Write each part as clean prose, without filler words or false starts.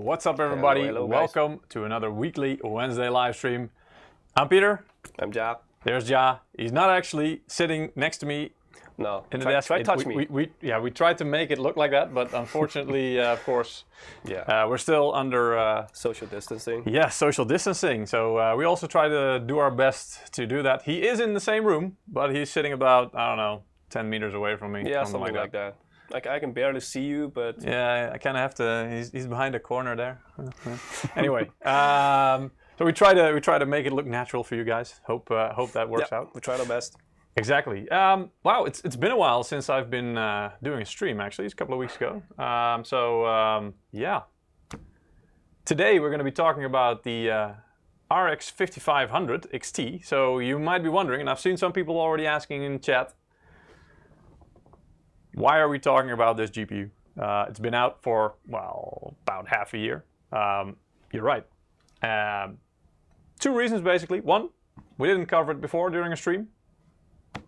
What's up, everybody? Hello, welcome to another weekly Wednesday live stream. I'm Peter. I'm Ja. There's Ja. He's not actually sitting next to me No, in the desk. Try touch me. We tried to make it look like that, but unfortunately, of course, we're still under social distancing. Yeah, social distancing. So we also try to do our best to do that. He is in the same room, but he's sitting about, I don't know, 10 meters away from me. Yeah, something like that. Like I can barely see you, but yeah, I kind of have to. He's behind a corner there. Anyway, so we try to make it look natural for you guys. Hope that works out. We tried our best. Exactly. Wow, it's been a while since I've been doing a stream. Actually, it's a couple of weeks ago. Yeah. Today we're going to be talking about the RX 5500 XT. So you might be wondering, and I've seen some people already asking in chat, why are we talking about this GPU? It's been out for, well, about half a year. You're right. Two reasons, basically. One, we didn't cover it before during a stream.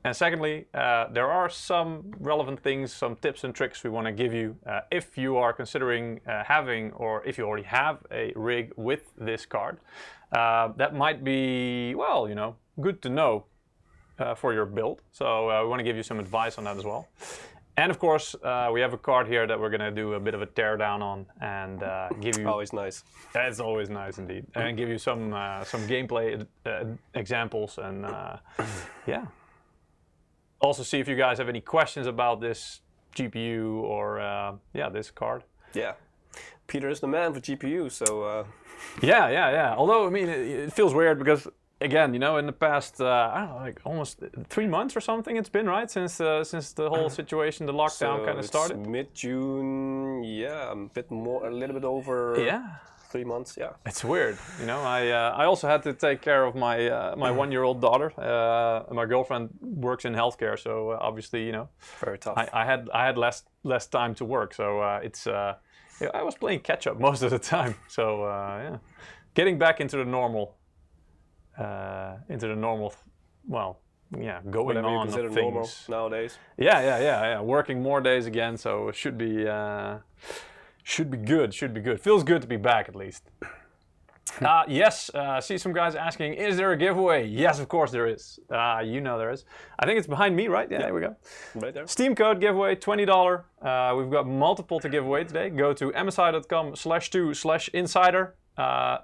And secondly, there are some relevant things, some tips and tricks we want to give you if you are considering having, or if you already have a rig with this card. That might be, well, you know, good to know for your build. So we want to give you some advice on that as well. And of course, we have a card here that we're going to do a bit of a teardown on and give you... Always nice. It's always nice indeed. And give you some gameplay examples and yeah. Also see if you guys have any questions about this GPU or yeah, this card. Yeah. Peter is the man for GPU, so... Yeah. Although, I mean, it feels weird because... Again, you know, in the past, I don't know, like almost 3 months or something it's been, right? Since the whole situation, the lockdown kind of started. Mid-June, yeah, a little bit over 3 months, yeah. It's weird, you know. I also had to take care of my my 1-year-old daughter. My girlfriend works in healthcare, so obviously, you know, very tough. I had less time to work, so I was playing catch up most of the time. So yeah, getting back into the normal. Well, yeah, going whatever on you consider of normal things nowadays. Yeah. Working more days again, so it should be good. Feels good to be back at least. Yes, see some guys asking, is there a giveaway? Yes, of course there is. You know there is. I think it's behind me, right? Yeah, there we go. Right there. Steam code giveaway, $20. We've got multiple to give away today. Go to msi.com/2/insider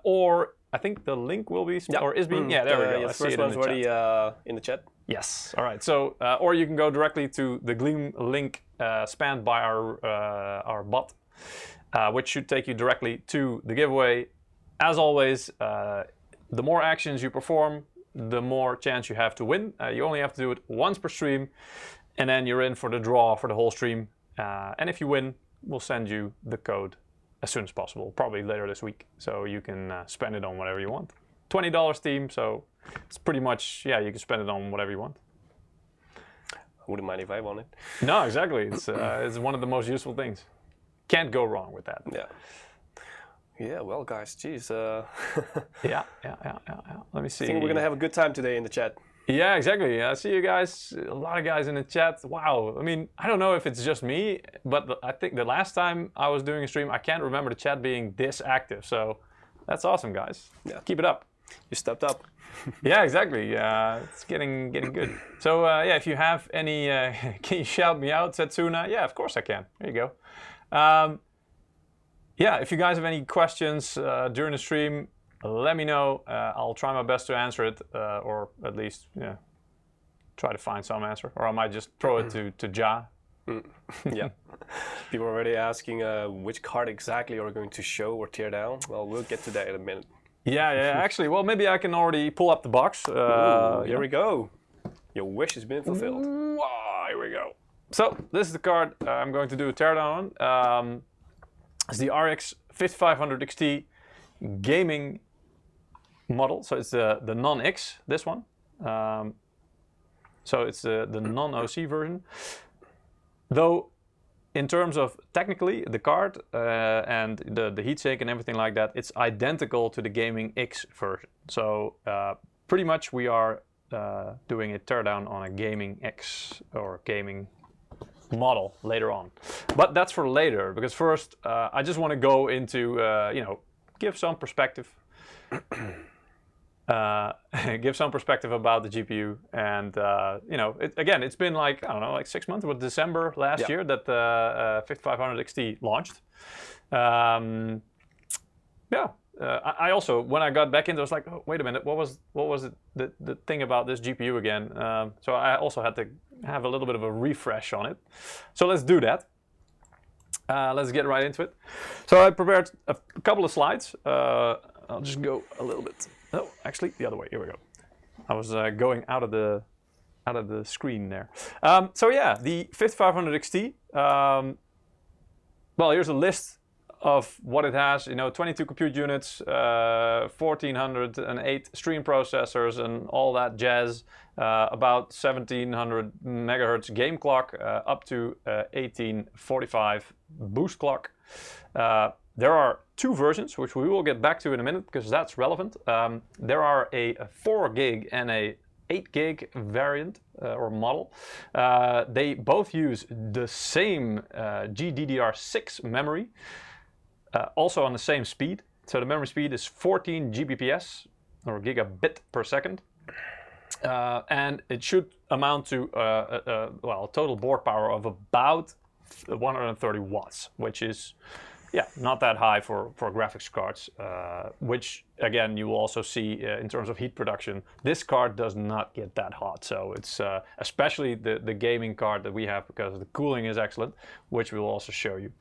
or I think the link will be, or is being, yeah, there we go. The first one's already in the chat. Yes, all right. So, or you can go directly to the Gleam link spanned by our bot, which should take you directly to the giveaway. As always, the more actions you perform, the more chance you have to win. You only have to do it once per stream, and then you're in for the draw for the whole stream. And if you win, we'll send you the code as soon as possible, probably later this week, so you can spend it on whatever you want. $20 Steam, so it's pretty much, yeah, you can spend it on whatever you want. I wouldn't mind if I won it. No, exactly. It's one of the most useful things. Can't go wrong with that. Yeah, well, guys, geez. Yeah. Let me see. I think we're gonna have a good time today in the chat. Yeah, exactly. I see you guys, a lot of guys in the chat. Wow. I mean, I don't know if it's just me, but I think the last time I was doing a stream, I can't remember the chat being this active. So that's awesome, guys. Yeah. Keep it up. You stepped up. Yeah, exactly. It's getting good. So yeah, if you have any, can you shout me out, Setsuna? Yeah, of course I can. There you go. Yeah, if you guys have any questions during the stream, let me know. I'll try my best to answer it, or at least try to find some answer. Or I might just throw it to Ja. Yeah. People are already asking which card exactly are we going to show or tear down. Well, we'll get to that in a minute. Yeah. Actually, well, maybe I can already pull up the box. Here we go. Your wish has been fulfilled. Here we go. So this is the card I'm going to do a teardown on. It's the RX 5500 XT gaming model, so it's the non-X, this one. So it's the non-OC version. Though, in terms of technically the card and the heatsink and everything like that, it's identical to the gaming X version. So pretty much we are doing a teardown on a gaming X or gaming model later on. But that's for later, because first I just want to go into, you know, give some perspective. Give some perspective about the GPU, and you know, again, it's been like, I don't know, like 6 months. It was December last year that the 5500 XT launched. Yeah, I also, when I got back into, I was like, oh, wait a minute, what was it, the thing about this GPU again? So I also had to have a little bit of a refresh on it. So let's do that. Let's get right into it. So I prepared a couple of slides. I'll just go a little bit. No, actually, the other way. Here we go. I was going out of the screen there. So yeah, the 5500 XT. Well, here's a list of what it has. You know, 22 compute units, 1408 stream processors, and all that jazz. About 1700 megahertz game clock, up to 1845 boost clock. There are two versions, which we will get back to in a minute because that's relevant. There are a 4 gig and a 8 gig variant or model. They both use the same GDDR6 memory, also on the same speed. So the memory speed is 14 Gbps or gigabit per second. And it should amount to well, total board power of about 130 watts, which is, yeah, not that high for graphics cards, which again you will also see in terms of heat production. This card does not get that hot, so it's especially the gaming card that we have, because the cooling is excellent, which we will also show you.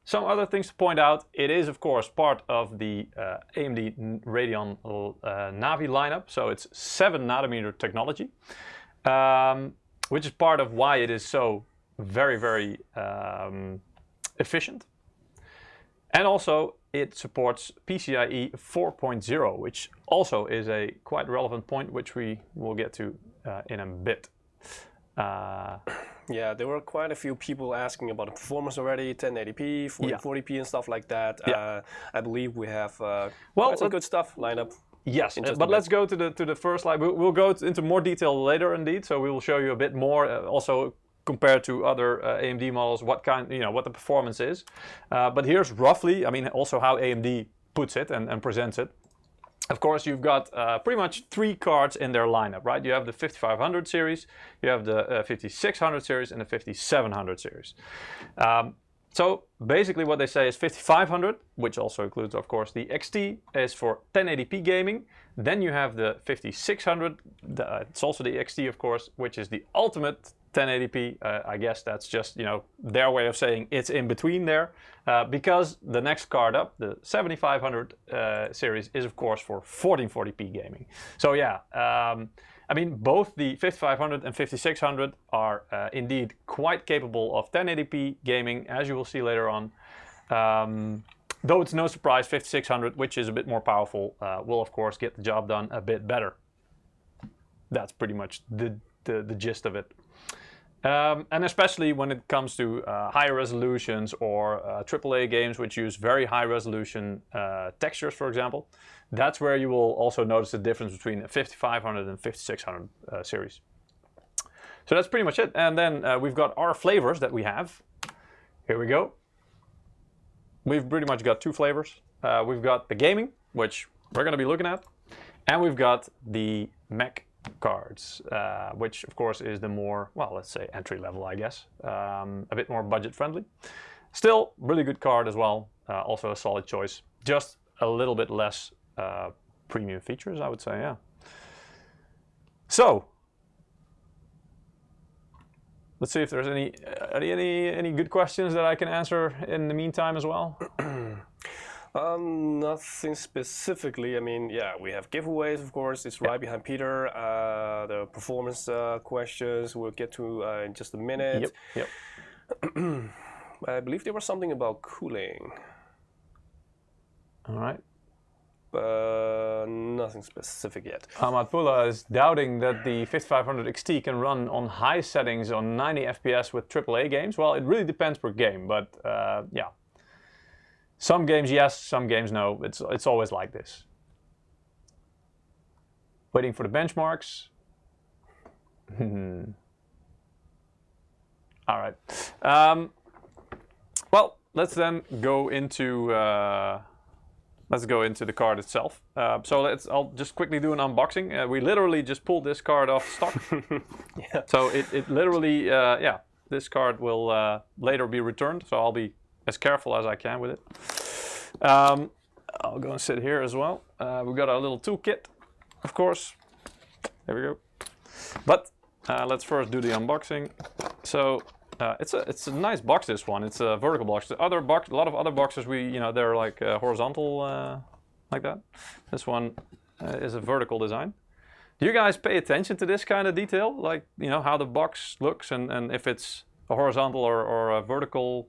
Some other things to point out: it is of course part of the AMD Radeon NAVI lineup, so it's 7 nanometer technology, which is part of why it is so very efficient. And also it supports PCIe 4.0, which also is a quite relevant point, which we will get to in a bit. Yeah, there were quite a few people asking about the performance already, 1080p, 4040p and stuff like that. Yeah. I believe we have well, some good stuff lined up. Yes, but let's go to the first slide. We'll go into more detail later, indeed. So we will show you a bit more, also compared to other AMD models, what kind, you know, what the performance is. But here's roughly, I mean, also how AMD puts it and presents it. Of course, you've got pretty much 3 cards in their lineup, right? You have the 5500 series, you have the 5600 series, and the 5700 series. So basically what they say is 5500, which also includes, of course, the XT, is for 1080p gaming. Then you have the 5600, it's also the XT, of course, which is the ultimate 1080p. I guess that's just, you know, their way of saying it's in between there, because the next card up, the 7500 series, is of course for 1440p gaming. So yeah, I mean, both the 5500 and 5600 are indeed quite capable of 1080p gaming, as you will see later on. Though it's no surprise, 5600, which is a bit more powerful, will of course get the job done a bit better. That's pretty much the gist of it. And especially when it comes to higher resolutions or AAA games which use very high resolution textures, for example, that's where you will also notice the difference between a 5500 and 5600 series. So that's pretty much it. And then we've got our flavors that we have. Here we go. We've pretty much got 2 flavors. We've got the gaming, which we're going to be looking at, and we've got the mech cards, which of course is the more, well, let's say entry level, I guess, a bit more budget friendly. Still really good card as well, also a solid choice, just a little bit less premium features, I would say. Yeah, so let's see if there's any good questions that I can answer in the meantime as well. Nothing specifically. I mean, yeah, we have giveaways, of course. It's right behind Peter. The performance questions we'll get to in just a minute. Yep. I believe there was something about cooling. All right. Nothing specific yet. Amatpula is doubting that the 5500 XT can run on high settings on 90 FPS with AAA games. Well, it really depends per game, but yeah. Some games yes, some games no. It's always like this. Waiting for the benchmarks. All right. Well, let's then go into the card itself. So I'll just quickly do an unboxing. We literally just pulled this card off stock. Yeah. So it literally, this card will later be returned. So I'll be as careful as I can with it. I'll go and sit here as well. We've got our little toolkit, of course. There we go. But let's first do the unboxing. So it's a nice box. This one. It's a vertical box. A lot of other boxes they're like horizontal like that. This one is a vertical design. Do you guys pay attention to this kind of detail, like how the box looks and if it's a horizontal or a vertical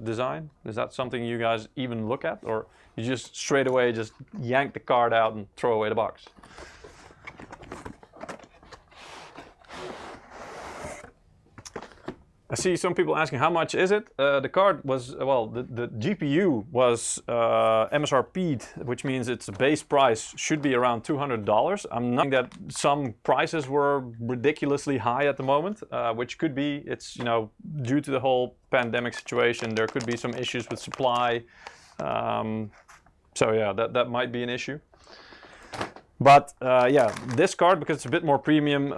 design? Is that something you guys even look at, or you just straight away just yank the card out and throw away the box? I see some people asking how much is it. The card was, well, the GPU was MSRP'd, which means its base price should be around $200. I'm not saying that some prices were ridiculously high at the moment, which could be, it's due to the whole pandemic situation, there could be some issues with supply. So yeah, that might be an issue. But yeah, this card, because it's a bit more premium,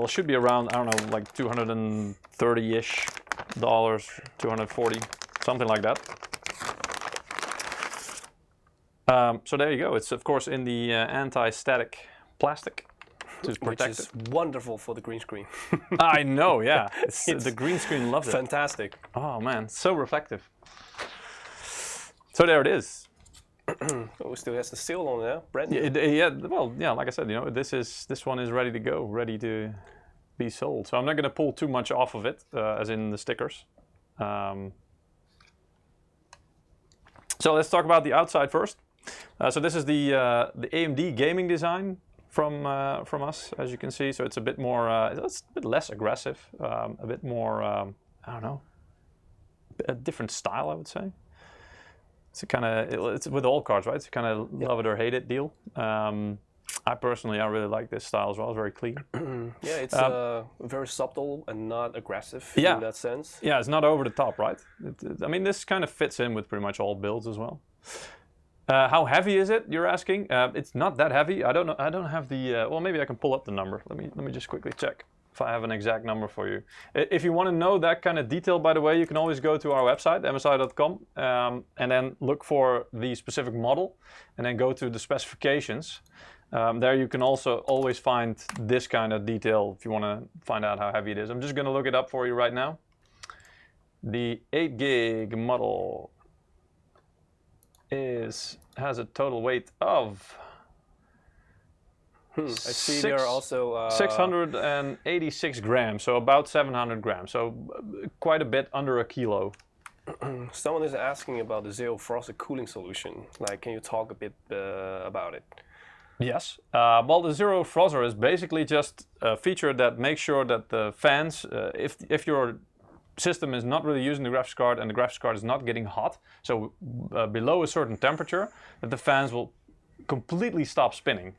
should be around, I don't know, like $230-ish, 240, something like that. So there you go. It's of course in the anti-static plastic to protect it. Which is wonderful for the green screen. I know, yeah. The green screen loves it. Fantastic. Oh man, so reflective. So there it is. Oh, it still has the seal on there, brand new. Yeah, well, yeah, like I said, this one is ready to go, ready to be sold. So I'm not going to pull too much off of it, as in the stickers. So let's talk about the outside first. So this is the AMD gaming design from us, as you can see. So it's a bit more, it's a bit less aggressive, a bit more, I don't know, a different style, I would say. It's it's with all cards, right? It's a kind of love it or hate it deal. I really like this style as well. It's very clean. Yeah, it's very subtle and not aggressive in that sense. Yeah, it's not over the top, right? I mean, this kind of fits in with pretty much all builds as well. How heavy is it? You're asking. It's not that heavy. I don't know. I don't have the. Well, maybe I can pull up the number. Let me just quickly check if I have an exact number for you. If you want to know that kind of detail, by the way, you can always go to our website, msi.com, and then look for the specific model, and then go to the specifications. There you can also always find this kind of detail if you want to find out how heavy it is. I'm just going to look it up for you right now. The 8 gig model has a total weight of I see there are also 686 grams, so about 700 grams, so quite a bit under a kilo. Someone is asking about the zero frosted cooling solution. Like, can you talk a bit about it? Yes. Well, the zero frozzer is basically just a feature that makes sure that the fans, if your system is not really using the graphics card and the graphics card is not getting hot, so below a certain temperature, that the fans will completely stop spinning.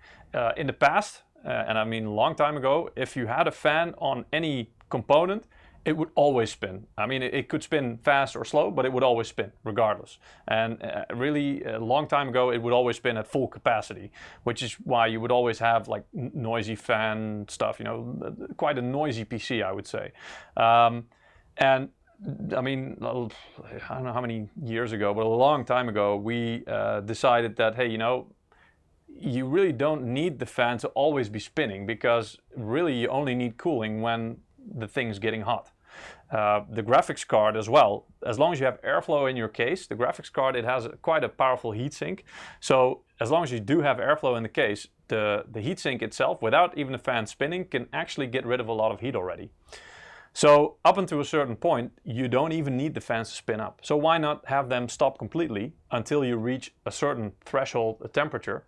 In the past, and I mean a long time ago, if you had a fan on any component, it would always spin. I mean, it could spin fast or slow, but it would always spin regardless. And really, a long time ago, it would always spin at full capacity, which is why you would always have like noisy fan stuff, quite a noisy PC, I would say. And I mean, I don't know how many years ago, but a long time ago, we decided that, hey, you really don't need the fan to always be spinning, because really you only need cooling when the thing's getting hot. The graphics card as well, as long as you have airflow in your case, the graphics card, it has quite a powerful heatsink. So as long as you do have airflow in the case, the heatsink itself, without even the fan spinning, can actually get rid of a lot of heat already. So up until a certain point, you don't even need the fans to spin up. So why not have them stop completely until you reach a certain threshold temperature?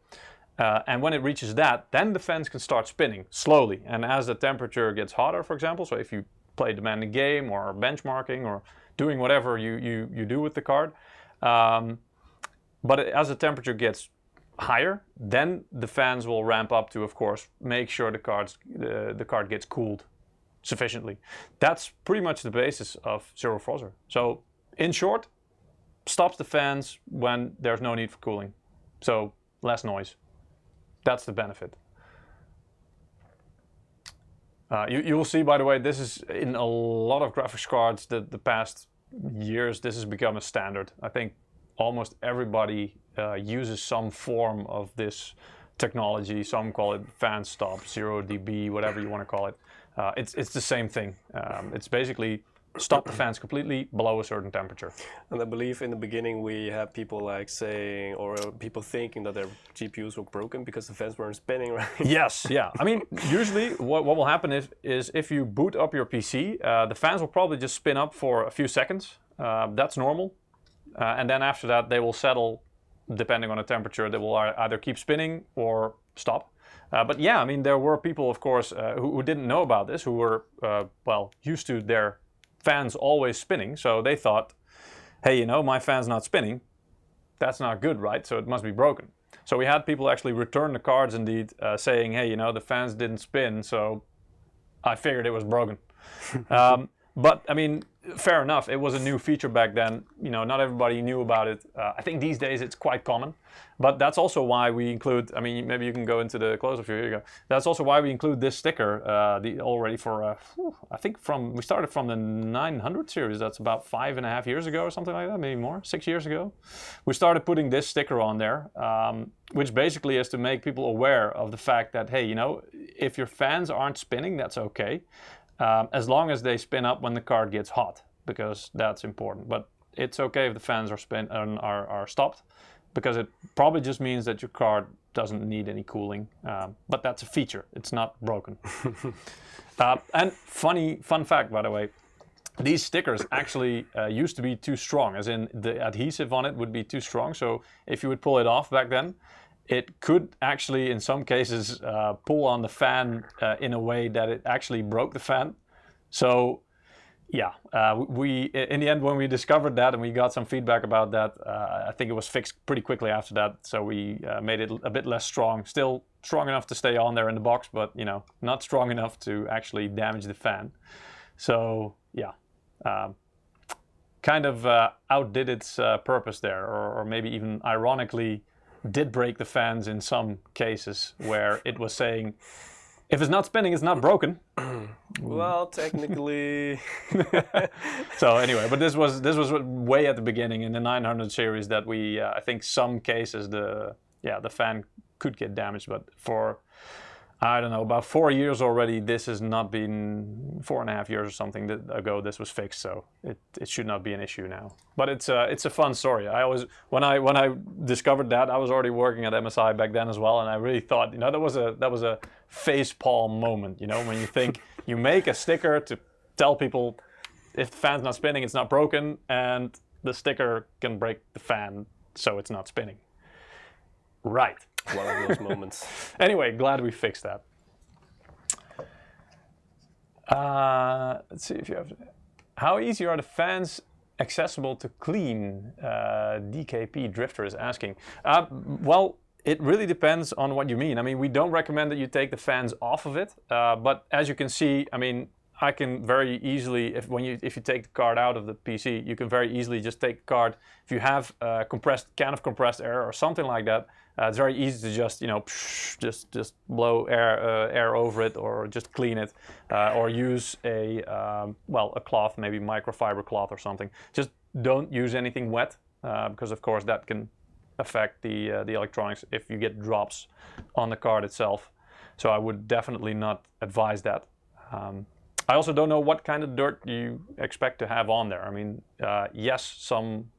And when it reaches that, then the fans can start spinning slowly. And as the temperature gets hotter, for example, so if you play a demanding game or benchmarking or doing whatever you do with the card, but as the temperature gets higher, then the fans will ramp up to, of course, make sure the card gets cooled sufficiently. That's pretty much the basis of zero frozzer. So in short, stops the fans when there's no need for cooling. So less noise. That's the benefit. You will see, by the way, this is in a lot of graphics cards the past years. This has become a standard. I think almost everybody uses some form of this technology. Some call it fan stop, 0 dB, whatever you want to call it. It's the same thing. It's basically stop the fans completely below a certain temperature. And I believe in the beginning we had people like saying, or people thinking that their GPUs were broken because the fans weren't spinning, right? Yes, yeah. I mean, usually what will happen is if you boot up your PC, the fans will probably just spin up for a few seconds. That's normal. And then after that, they will settle, depending on the temperature. They will either keep spinning or stop. But yeah, I mean, there were people, of course, who didn't know about this, who were, well, used to their fans always spinning. So they thought, hey, you know, my fan's not spinning. That's not good, right? So it must be broken. So we had people actually return the cards indeed, saying, hey, you know, the fans didn't spin, so I figured it was broken. But I mean, fair enough. It was a new feature back then. You know, not everybody knew about it. I think these days it's quite common. But that's also why we include. I mean, maybe you can go into the close-up view. Here you go. That's also why we include this sticker already for. I think we started from the 900 series. That's about 5.5 years ago or something like that, maybe more. 6 years ago, we started putting this sticker on there, which basically is to make people aware of the fact that, hey, you know, if your fans aren't spinning, that's okay. As long as they spin up when the card gets hot, because that's important. But it's okay if the fans are stopped, because it probably just means that your card doesn't need any cooling. But that's a feature. It's not broken. And fun fact, by the way, these stickers actually used to be too strong, as in the adhesive on it would be too strong. So if you would pull it off back then, it could actually, in some cases, pull on the fan in a way that it actually broke the fan. So, yeah, we in the end, when we discovered that and we got some feedback about that, I think it was fixed pretty quickly after that. So we made it a bit less strong. Still strong enough to stay on there in the box, but you know, not strong enough to actually damage the fan. So, yeah. Kind of outdid its purpose there, or maybe even ironically did break the fans in some cases where it was saying, if it's not spinning, it's not broken. Well, technically. So anyway, but this was way at the beginning in the 900 series that we, I think some cases the fan could get damaged, but for, I don't know, about 4 years already, this has not been 4.5 years or something ago. This was fixed, so it should not be an issue now. But it's a fun story. I always, when I discovered that, I was already working at MSI back then as well, and I really thought, you know, that was a facepalm moment. You know, when you think you make a sticker to tell people if the fan's not spinning, it's not broken, and the sticker can break the fan, so it's not spinning. Right. One of those moments. Anyway, glad we fixed that. Let's see if you have. How easy are the fans accessible to clean? DKP Drifter is asking. Well, it really depends on what you mean. I mean, we don't recommend that you take the fans off of it, but as you can see, I mean, I can very easily, if you take the card out of the PC, you can very easily just take the card. If you have a can of compressed air or something like that, it's very easy to just, you know, just blow air over it, or just clean it, or use a cloth, maybe microfiber cloth or something. Just don't use anything wet, because of course that can affect the electronics if you get drops on the card itself. So I would definitely not advise that. I also don't know what kind of dirt you expect to have on there. I mean, yes, some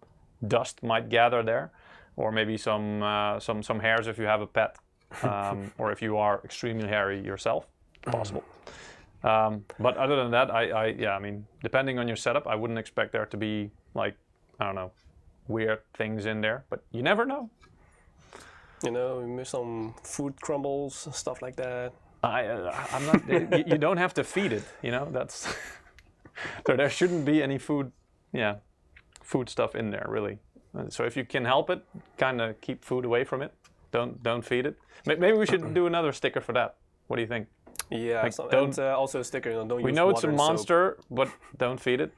dust might gather there, or maybe some hairs if you have a pet, or if you are extremely hairy yourself, possible. But other than that, I mean, depending on your setup, I wouldn't expect there to be, like, I don't know, weird things in there, but you never know. You know, some food crumbles, stuff like that. I'm not. You don't have to feed it. You know, that's. So there shouldn't be any food stuff in there really. So if you can help it, kind of keep food away from it. Don't feed it. Maybe we should do another sticker for that. What do you think? Yeah, Like, so, don't- and also a sticker, you know, don't We use know water it's a and soap. monster, but don't feed it.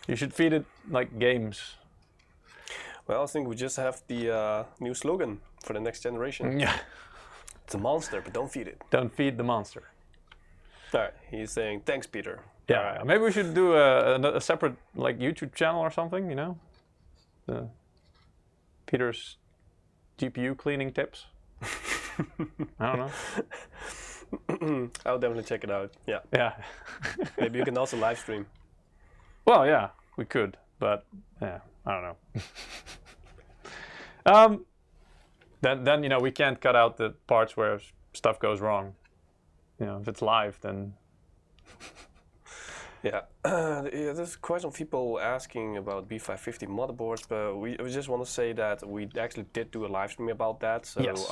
You should feed it like games. Well, I think we just have the new slogan for the next generation. Yeah. It's a monster, but don't feed it. Don't feed the monster. All right, he's saying, thanks, Peter. Yeah, All right. maybe we should do a separate like YouTube channel or something. You know, Peter's GPU cleaning tips. I don't know. I'll definitely check it out. Yeah. Yeah. Maybe you can also live stream. Well, yeah, we could, but yeah, I don't know. Then you know we can't cut out the parts where stuff goes wrong. You know, if it's live, then Yeah. Yeah, there's quite some people asking about B550 motherboards, but we just want to say that we actually did do a live stream about that. So Yes.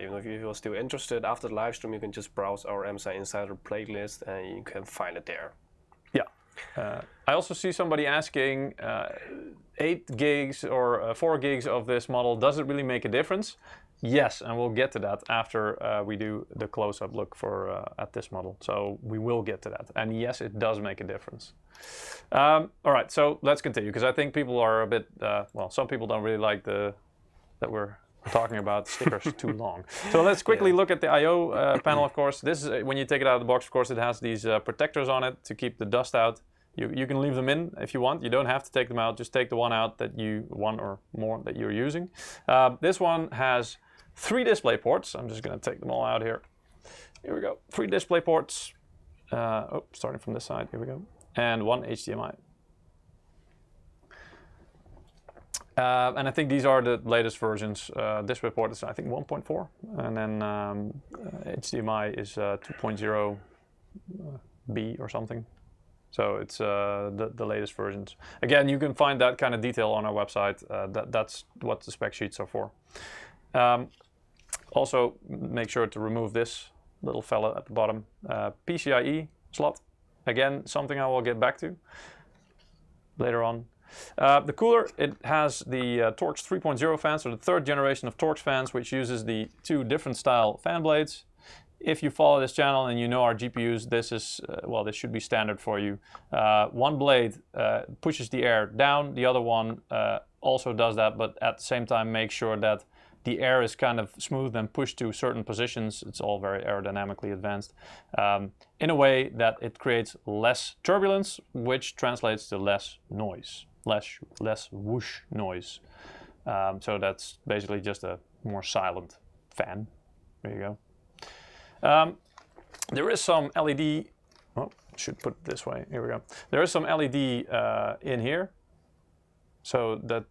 you know, if you're still interested after the live stream, you can just browse our MSI Insider playlist and you can find it there. yeah. I also see somebody asking 8 gigs or 4 gigs of this model, does it really make a difference? Yes, and we'll get to that after we do the close-up look for at this model. So we will get to that. And yes, it does make a difference. All right, so let's continue, because I think people are a bit, well, some people don't really like that we're talking about stickers too long. So let's quickly look at the I/O panel, of course. This is, when you take it out of the box, of course, it has these protectors on it to keep the dust out. You can leave them in if you want. You don't have to take them out. Just take the one out that one or more that you're using. This one has 3 display ports. I'm just going to take them all out here. Here we go. 3 display ports. Starting from this side. Here we go. And 1 HDMI. And I think these are the latest versions. Display port is, I think, 1.4. And then HDMI is 2.0 B or something. So it's the latest versions. Again, you can find that kind of detail on our website. That's what the spec sheets are for. Also, make sure to remove this little fella at the bottom. PCIe slot. Again, something I will get back to later on. The cooler, it has the Torx 3.0 fans, so the 3rd generation of Torx fans, which uses the 2 different style fan blades. If you follow this channel and you know our GPUs, this is, well, this should be standard for you. One blade pushes the air down, the other one also does that, but at the same time make sure that the air is kind of smooth and pushed to certain positions. It's all very aerodynamically advanced in a way that it creates less turbulence, which translates to less noise, less whoosh noise. So that's basically just a more silent fan. There you go. There is some LED, oh, should put it this way, here we go. There is some LED in here. So that,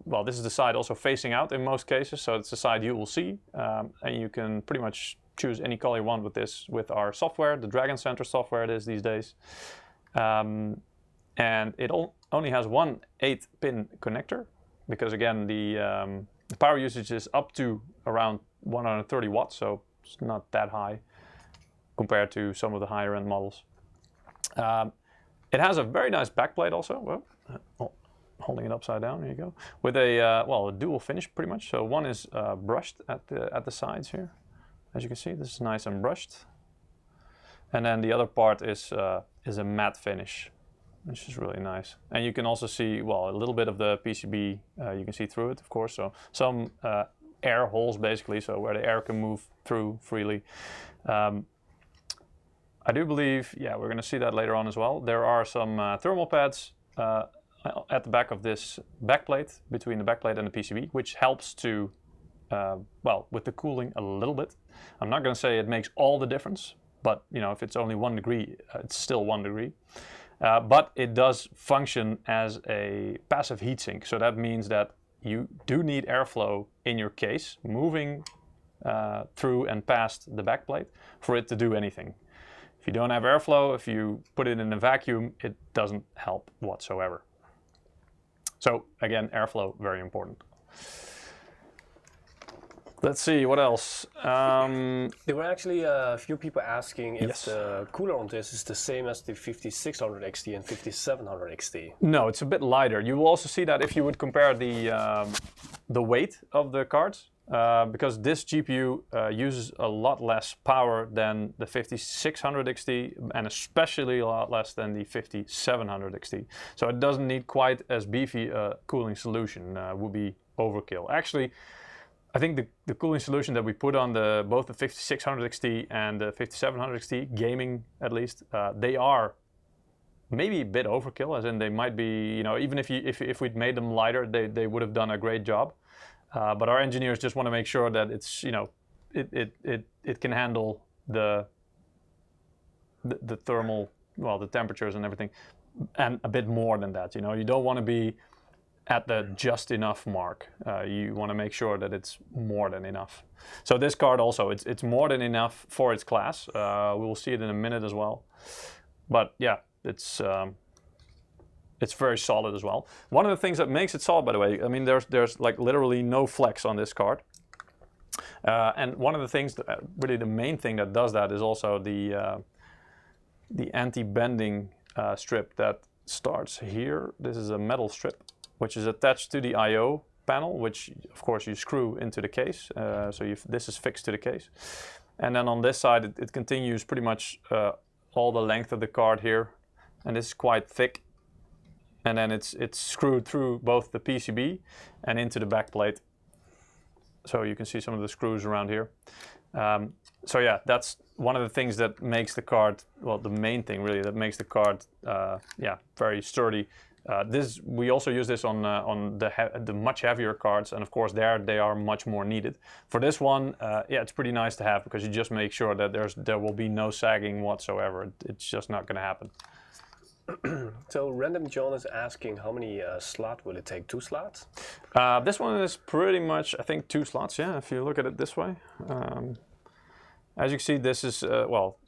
well, this is the side also facing out in most cases, so it's the side you will see. And you can pretty much choose any color you want with this, with our software, the Dragon Center software it is these days. And it only has one 8-pin connector, because again, the power usage is up to around 130 watts, so it's not that high compared to some of the higher end models. It has a very nice backplate also. Well, holding it upside down, there you go. With a, well, a dual finish pretty much. So one is brushed at the sides here. As you can see, this is nice and brushed. And then the other part is a matte finish, which is really nice. And you can also see, well, a little bit of the PCB, you can see through it, of course. So some air holes basically, so where the air can move through freely. I do believe, yeah, we're going to see that later on as well. There are some thermal pads at the back of this backplate, between the backplate and the PCB, which helps to, well, with the cooling a little bit. I'm not going to say it makes all the difference, but you know, if it's only 1 degree, it's still 1 degree. But it does function as a passive heatsink, so that means that you do need airflow in your case, moving through and past the backplate for it to do anything. If you don't have airflow, if you put it in a vacuum, it doesn't help whatsoever. So again, airflow, very important. Let's see, what else? There were actually a few people asking if Yes. the cooler on this is the same as the 5600 XT and 5700 XT. No, it's a bit lighter. You will also see that if you would compare the the weight of the cards. Because this GPU uses a lot less power than the 5600 XT and especially a lot less than the 5700 XT. So it doesn't need quite as beefy a cooling solution, would be overkill. Actually, I think the cooling solution that we put on both the 5600 XT and the 5700 XT, gaming at least, they are maybe a bit overkill, as in they might be, you know, even if we'd made them lighter, they would have done a great job. But our engineers just want to make sure that it's, you know, it can handle the thermal, well, the temperatures and everything, and a bit more than that. You know, you don't want to be at the just enough mark. You want to make sure that it's more than enough. So this card also, it's more than enough for its class. We will see it in a minute as well. But yeah, it's very solid as well. One of the things that makes it solid, by the way, I mean, there's like literally no flex on this card. And one of the things, really the main thing that does that is also the anti-bending strip that starts here. This is a metal strip, which is attached to the I/O panel, which of course you screw into the case. So this is fixed to the case. And then on this side, it continues pretty much all the length of the card here. And this is quite thick. And then it's screwed through both the PCB and into the back plate. So you can see some of the screws around here. So yeah, that's one of the things that makes the card, well, the main thing really that makes the card, yeah, very sturdy. We also use this on the much heavier cards, and of course they are much more needed. For this one, yeah, it's pretty nice to have because you just make sure that there will be no sagging whatsoever. It's just not going to happen. So Random John is asking how many slots will it take? 2 slots? This one is pretty much, I think, 2 slots, yeah, if you look at it this way. As you can see, this is, well,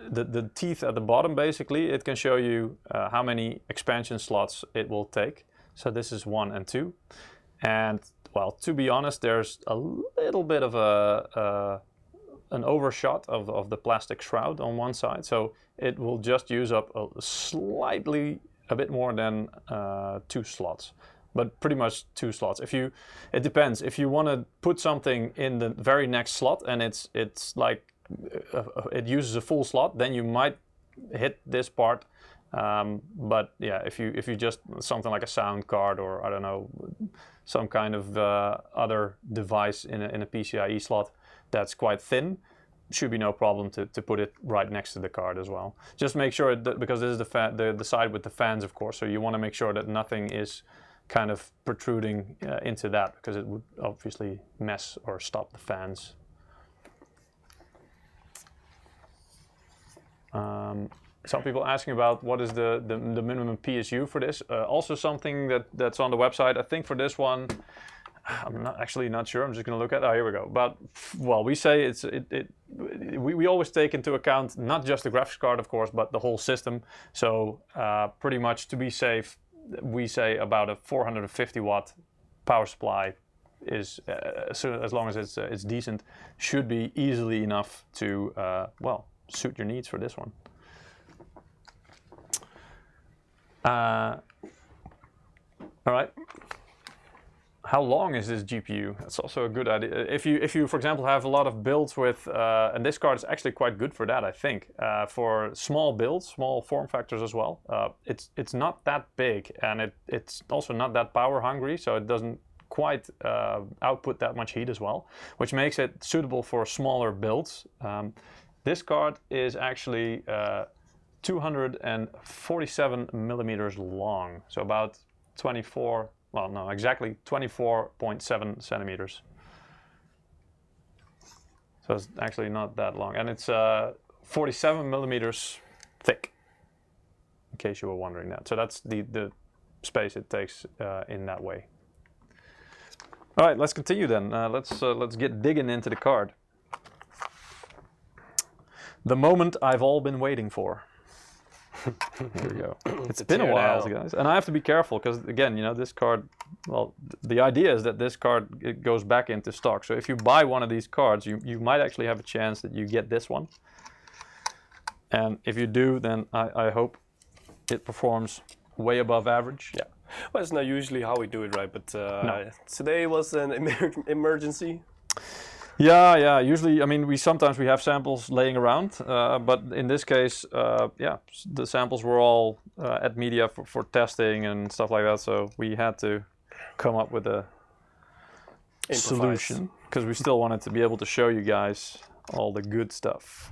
the teeth at the bottom, basically, it can show you how many expansion slots it will take. So this is 1 and 2. And, well, to be honest, there's a little bit of an overshot of the plastic shroud on one side, so it will just use up a bit more than 2 slots, but pretty much 2 slots. It depends. If you want to put something in the very next slot and it's like it uses a full slot, then you might hit this part. But yeah, if you just something like a sound card or I don't know, some kind of other device in a PCIe slot that's quite thin, should be no problem to put it right next to the card as well. Just make sure that, because this is the side with the fans, of course, so you want to make sure that nothing is kind of protruding into that, because it would obviously mess or stop the fans. Some people asking about what is the minimum PSU for this. Also something that's on the website. I think for this one, I'm not sure. I'm just going to look at. Oh, here we go. But well, we say we always take into account not just the graphics card, of course, but the whole system. So pretty much to be safe, we say about a 450 watt power supply is as long as it's decent, should be easily enough to well, suit your needs for this one. All right. How long is this GPU? That's also a good idea. If you, for example, have a lot of builds with, and this card is actually quite good for that, I think, for small builds, small form factors as well. It's not that big, and it's also not that power hungry, so it doesn't quite output that much heat as well, which makes it suitable for smaller builds. This card is actually 247 millimeters long, so about 24. Well, no, exactly 24.7 centimeters. So it's actually not that long. And it's 47 millimeters thick, in case you were wondering that. So that's the space it takes in that way. All right, let's continue then. Let's get digging into the card. The moment I've all been waiting for. Here we go. It's been a while, guys, and I have to be careful because, again, you know, this card, well, the idea is that this card, it goes back into stock. So if you buy one of these cards, you might actually have a chance that you get this one. And if you do, then I hope it performs way above average. Yeah. Well, it's not usually how we do it, right? But today was an emergency. Yeah. Usually, I mean, we sometimes have samples laying around, but in this case, yeah, the samples were all at media for testing and stuff like that. So we had to come up with a solution because we still wanted to be able to show you guys all the good stuff.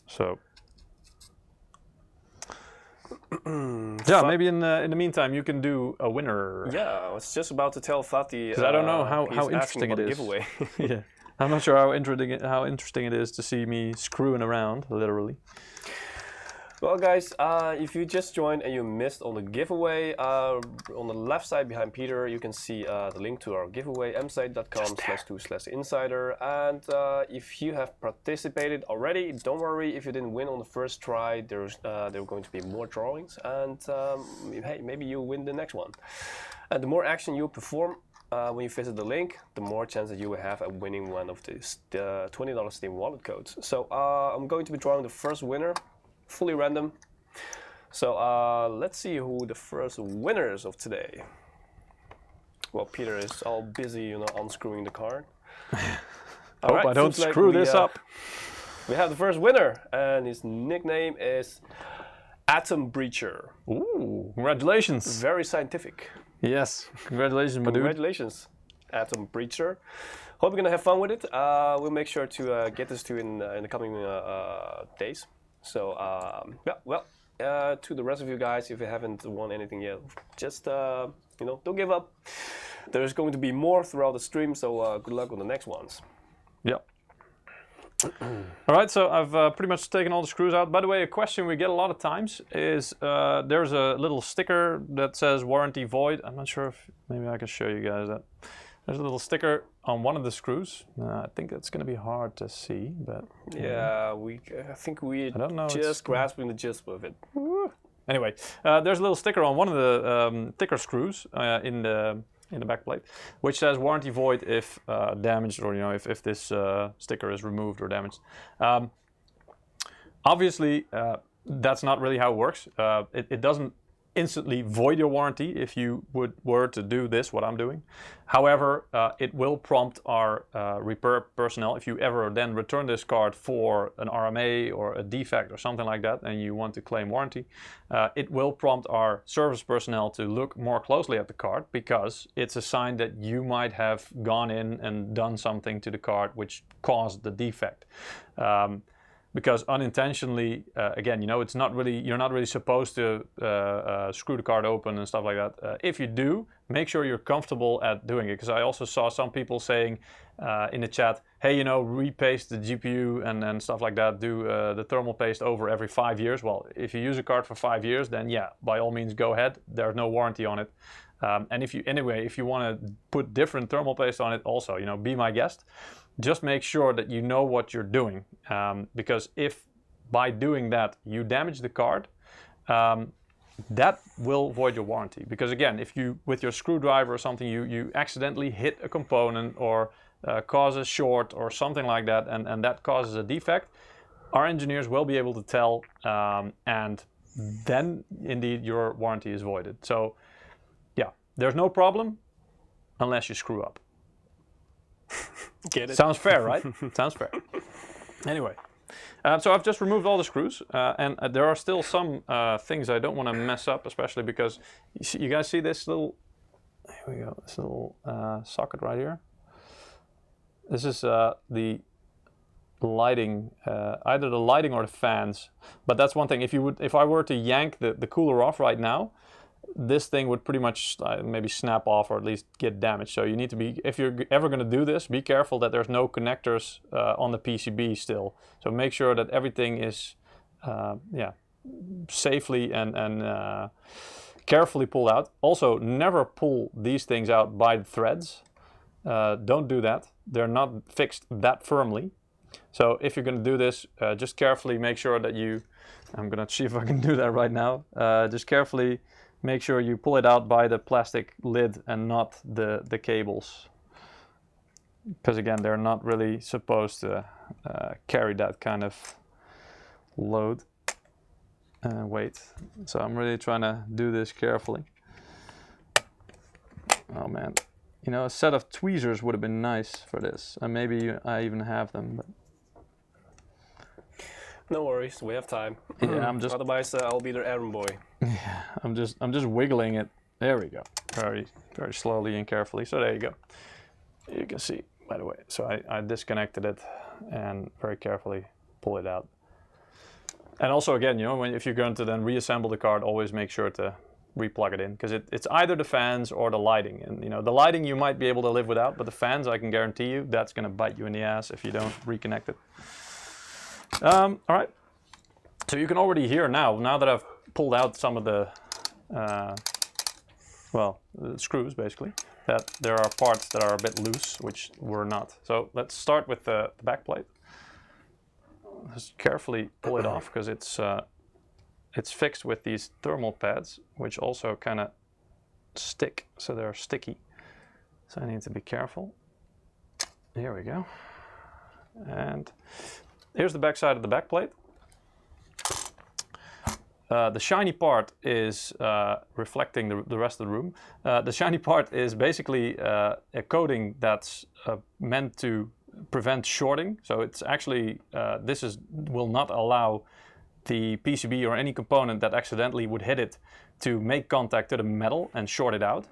So. Yeah, maybe in the meantime you can do a winner. Yeah, I was just about to tell Fatih. Because I don't know how interesting it is. Giveaway. Yeah, I'm not sure how interesting it is to see me screwing around, literally. Well, guys, if you just joined and you missed on the giveaway, on the left side behind Peter, you can see the link to our giveaway, msi.com/2/insider. And if you have participated already, don't worry if you didn't win on the first try. There are going to be more drawings, and hey, maybe you'll win the next one. And the more action you perform when you visit the link, the more chance that you will have at winning one of these $20 Steam wallet codes. So I'm going to be drawing the first winner. Fully random. So let's see who the first winners of today. Well, Peter is all busy, unscrewing the card. Hope I don't screw this up. We have the first winner, and his nickname is Atom Breacher. Ooh, congratulations. Very scientific. Yes, congratulations, my dude. Congratulations, Atom Breacher. Hope you're gonna have fun with it. We'll make sure to get this to you in the coming days. So, to the rest of you guys, if you haven't won anything yet, just, don't give up. There's going to be more throughout the stream, so good luck on the next ones. Yeah. All right, so I've pretty much taken all the screws out. By the way, a question we get a lot of times is there's a little sticker that says warranty void. I'm not sure if maybe I can show you guys that. There's a little sticker on one of the screws. I think it's going to be hard to see, but yeah, I think we just grasping the gist of it. Anyway, there's a little sticker on one of the thicker screws in the back plate, which says warranty void if damaged, or if this sticker is removed or damaged. Obviously, that's not really how it works. It doesn't instantly void your warranty if you were to do this, what I'm doing. However, it will prompt our repair personnel, if you ever then return this card for an RMA or a defect or something like that, and you want to claim warranty, it will prompt our service personnel to look more closely at the card, because it's a sign that you might have gone in and done something to the card which caused the defect. Because unintentionally, again, it's not really, you're not really supposed to screw the card open and stuff like that. If you do, make sure you're comfortable at doing it. Because I also saw some people saying in the chat, hey, repaste the GPU and stuff like that. Do the thermal paste over every 5 years. Well, if you use a card for 5 years, then yeah, by all means, go ahead. There's no warranty on it. And if you want to put different thermal paste on it, also, be my guest. Just make sure that you know what you're doing, because if by doing that you damage the card, that will void your warranty. Because again, if you, with your screwdriver or something, you accidentally hit a component or cause a short or something like that, and that causes a defect, our engineers will be able to tell, and then indeed your warranty is voided. So yeah, there's no problem unless you screw up. Get it? Sounds fair, right? Sounds fair. Anyway, so I've just removed all the screws, and there are still some things I don't want to mess up, especially because you guys see this little, here we go, this little socket right here. This is the lighting, either the lighting or the fans. But that's one thing. If I were to yank the cooler off right now, this thing would pretty much maybe snap off or at least get damaged. So you need to be, if you're ever going to do this, be careful that there's no connectors on the PCB still. So make sure that everything is safely and carefully pulled out. Also, never pull these things out by the threads. Don't do that. They're not fixed that firmly. So if you're going to do this, just carefully make sure that I'm going to see if I can do that right now. Just carefully make sure you pull it out by the plastic lid and not the cables. Because again, they're not really supposed to carry that kind of load. Wait. So I'm really trying to do this carefully. Oh man. You know, a set of tweezers would have been nice for this. And maybe I even have them. But No worries, we have time. yeah, I'm just. Otherwise, I'll be the errand boy. Yeah, I'm just wiggling it. There we go. Very, very slowly and carefully. So there you go. You can see, by the way. So I disconnected it and very carefully pull it out. And also, again, you know, if you're going to then reassemble the card, always make sure to replug it in, because it's either the fans or the lighting. And you know, the lighting you might be able to live without, but the fans, I can guarantee you, that's going to bite you in the ass if you don't reconnect it. All right. So you can already hear now that I've pulled out some of the, the screws basically, that there are parts that are a bit loose, which were not. So let's start with the back plate. Just carefully pull it off, because it's fixed with these thermal pads, which also kind of stick, so they're sticky. So I need to be careful. Here we go. And here's the back side of the back plate. The shiny part is reflecting the rest of the room. The shiny part is basically a coating that's meant to prevent shorting. So it's actually, will not allow the PCB or any component that accidentally would hit it to make contact to the metal and short it out.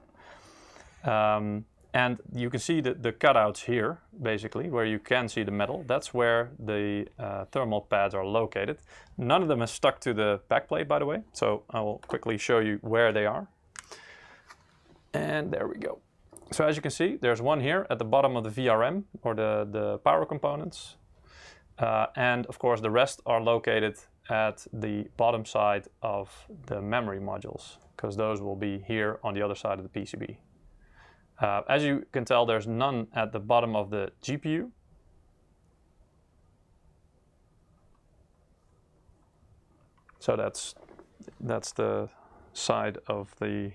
And you can see the cutouts here, basically, where you can see the metal. That's where the thermal pads are located. None of them is stuck to the backplate, by the way, so I will quickly show you where they are. And there we go. So as you can see, there's one here at the bottom of the VRM, or the power components. And of course, the rest are located at the bottom side of the memory modules, because those will be here on the other side of the PCB. As you can tell, there's none at the bottom of the GPU. So that's the side of the,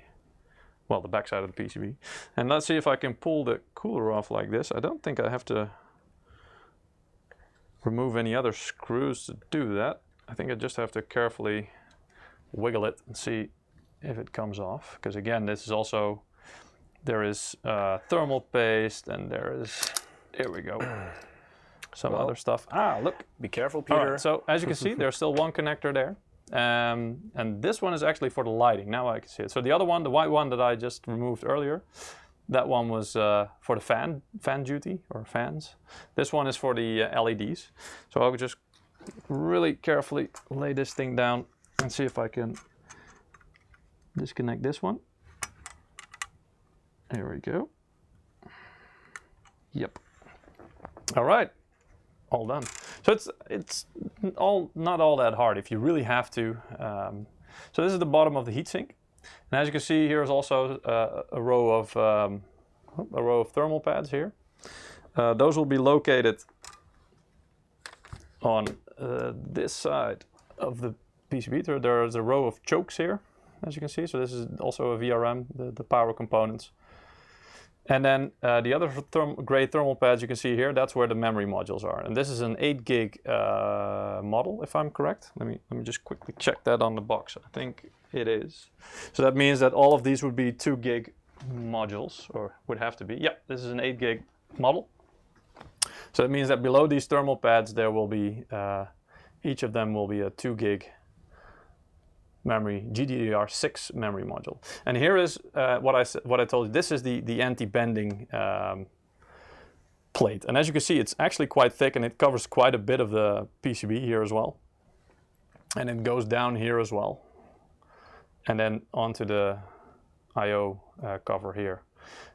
well, the back side of the PCB. And let's see if I can pull the cooler off like this. I don't think I have to remove any other screws to do that. I think I just have to carefully wiggle it and see if it comes off. Because again, this is also, there is thermal paste, and there is, here we go, some other stuff. Ah, look. Be careful, Peter. All right, so as you can see, there's still one connector there. And this one is actually for the lighting. Now I can see it. So the other one, the white one that I just removed earlier, that one was for the fan duty, or fans. This one is for the LEDs. So I'll just really carefully lay this thing down and see if I can disconnect this one. There we go. Yep. All right. All done. So it's not all that hard if you really have to. So this is the bottom of the heatsink, and as you can see, here is also a row of thermal pads here. Those will be located on this side of the PCB. There's a row of chokes here, as you can see. So this is also a VRM, the power components. And then the other gray thermal pads you can see here, that's where the memory modules are. And this is an 8 gig model, if I'm correct. Let me just quickly check that on the box. I think it is. So that means that all of these would be 2 gig modules, or would have to be. Yeah, this is an 8 gig model. So that means that below these thermal pads, there will be, each of them will be a 2 gig memory, GDDR6 memory module. And here is what I told you. This is the anti-bending plate. And as you can see, it's actually quite thick, and it covers quite a bit of the PCB here as well. And it goes down here as well. And then onto the I/O cover here.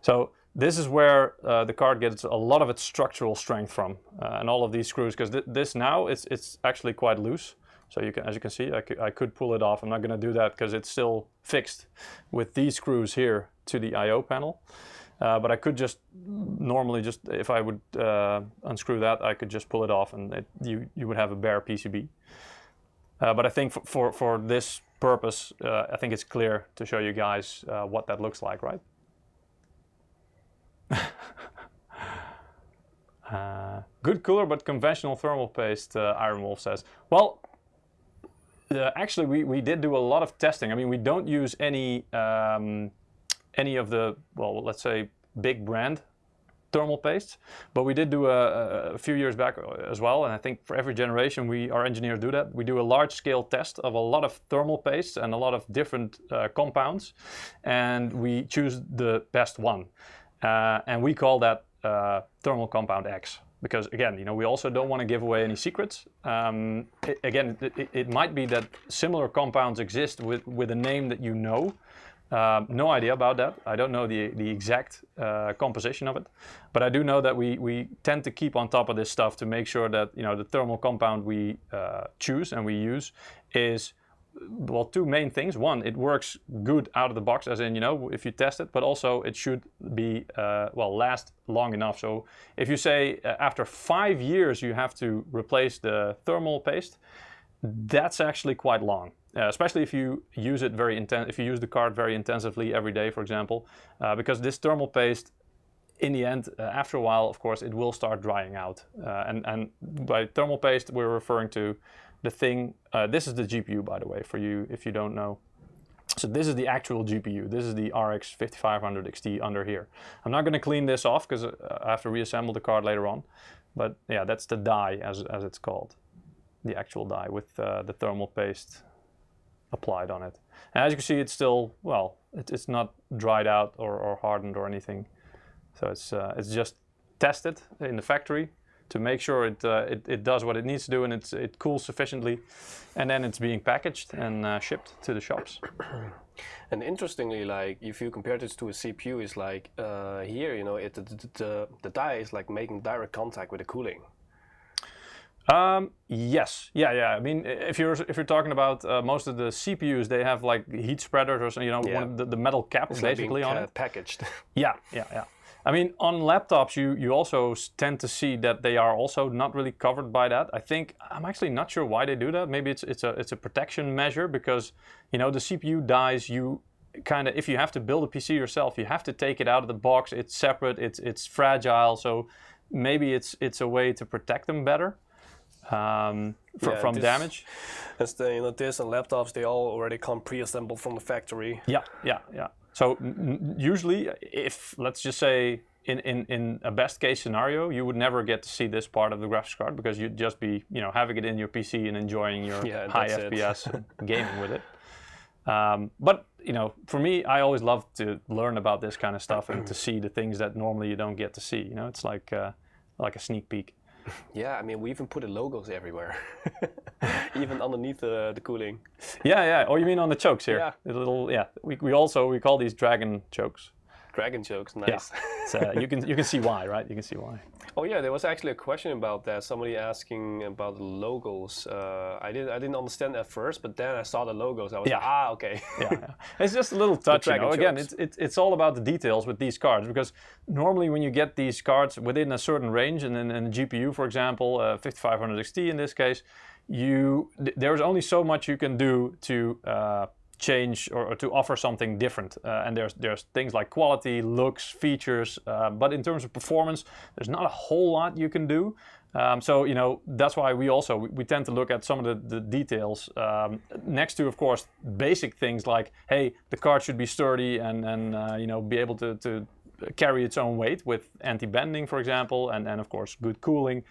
So this is where the card gets a lot of its structural strength from, and all of these screws, because this now it's actually quite loose. So you can, as you can see, I could pull it off. I'm not going to do that because it's still fixed with these screws here to the I/O panel. But I could just normally if I would unscrew that, I could just pull it off, and you would have a bare PCB. But I think for this purpose, I think it's clear to show you guys what that looks like, right? Good cooler, but conventional thermal paste, Iron Wolf says. Well, Actually, we did do a lot of testing. I mean, we don't use any of the, well, let's say, big brand thermal pastes, but we did do a few years back as well, and I think for every generation our engineers do that. We do a large scale test of a lot of thermal pastes and a lot of different compounds, and we choose the best one, and we call that thermal compound X. Because again, we also don't want to give away any secrets. It might be that similar compounds exist with a name that you know. No idea about that. I don't know the exact composition of it, but I do know that we tend to keep on top of this stuff to make sure that the thermal compound we choose and we use is, well, two main things. One, it works good out of the box, as in if you test it, but also it should be last long enough. So if you say after 5 years you have to replace the thermal paste, that's actually quite long. Especially if you use it if you use the card very intensively every day, for example, because this thermal paste, in the end, after a while, of course, it will start drying out. And by thermal paste, we're referring to the thing. This is the GPU, by the way, for you if you don't know. So this is the actual GPU. This is the RX 5500 XT under here. I'm not going to clean this off because I have to reassemble the card later on. But yeah, that's the die, as it's called, the actual die with the thermal paste applied on it. And as you can see, it's still, well, it's not dried out or hardened or anything. So it's just tested in the factory to make sure it does what it needs to do, and it cools sufficiently, and then it's being packaged and shipped to the shops. And interestingly, like if you compare this to a CPU, it's like here, the die is like making direct contact with the cooling. Yes, yeah. I mean, if you're talking about most of the CPUs, they have like heat spreaders or something, one of the metal cap it's basically like being, on it. Packaged. Yeah. I mean, on laptops, you also tend to see that they are also not really covered by that. I'm actually not sure why they do that. Maybe it's a protection measure because the CPU dies. You kind of, if you have to build a PC yourself, you have to take it out of the box. It's separate. It's fragile. So maybe it's a way to protect them better. From damage. As this and laptops, they all already come pre-assembled from the factory. Yeah. So usually, if let's just say in a best case scenario, you would never get to see this part of the graphics card because you'd just be having it in your PC and enjoying your high FPS and gaming with it. But for me, I always love to learn about this kind of stuff and to see the things that normally you don't get to see. It's like a sneak peek. Yeah, I mean, we even put the logos everywhere, even underneath the cooling. Yeah. Oh, you mean on the chokes here? Yeah. The little, we call these dragon chokes. Dragon chokes, nice. Yeah. You can see why, right? You can see why. Oh yeah, there was actually a question about that. Somebody asking about the logos. I didn't understand at first, but then I saw the logos. I was like, okay. yeah. It's just a little touch. Again, it's all about the details with these cards because normally when you get these cards within a certain range, and in a GPU, for example, 5500 XT in this case, there's only so much you can do to change or to offer something different, and there's things like quality, looks, features, but in terms of performance, there's not a whole lot you can do. So that's why we tend to look at some of the details next to, of course, basic things like, hey, the card should be sturdy and be able to carry its own weight with anti-bending, for example, and of course good cooling.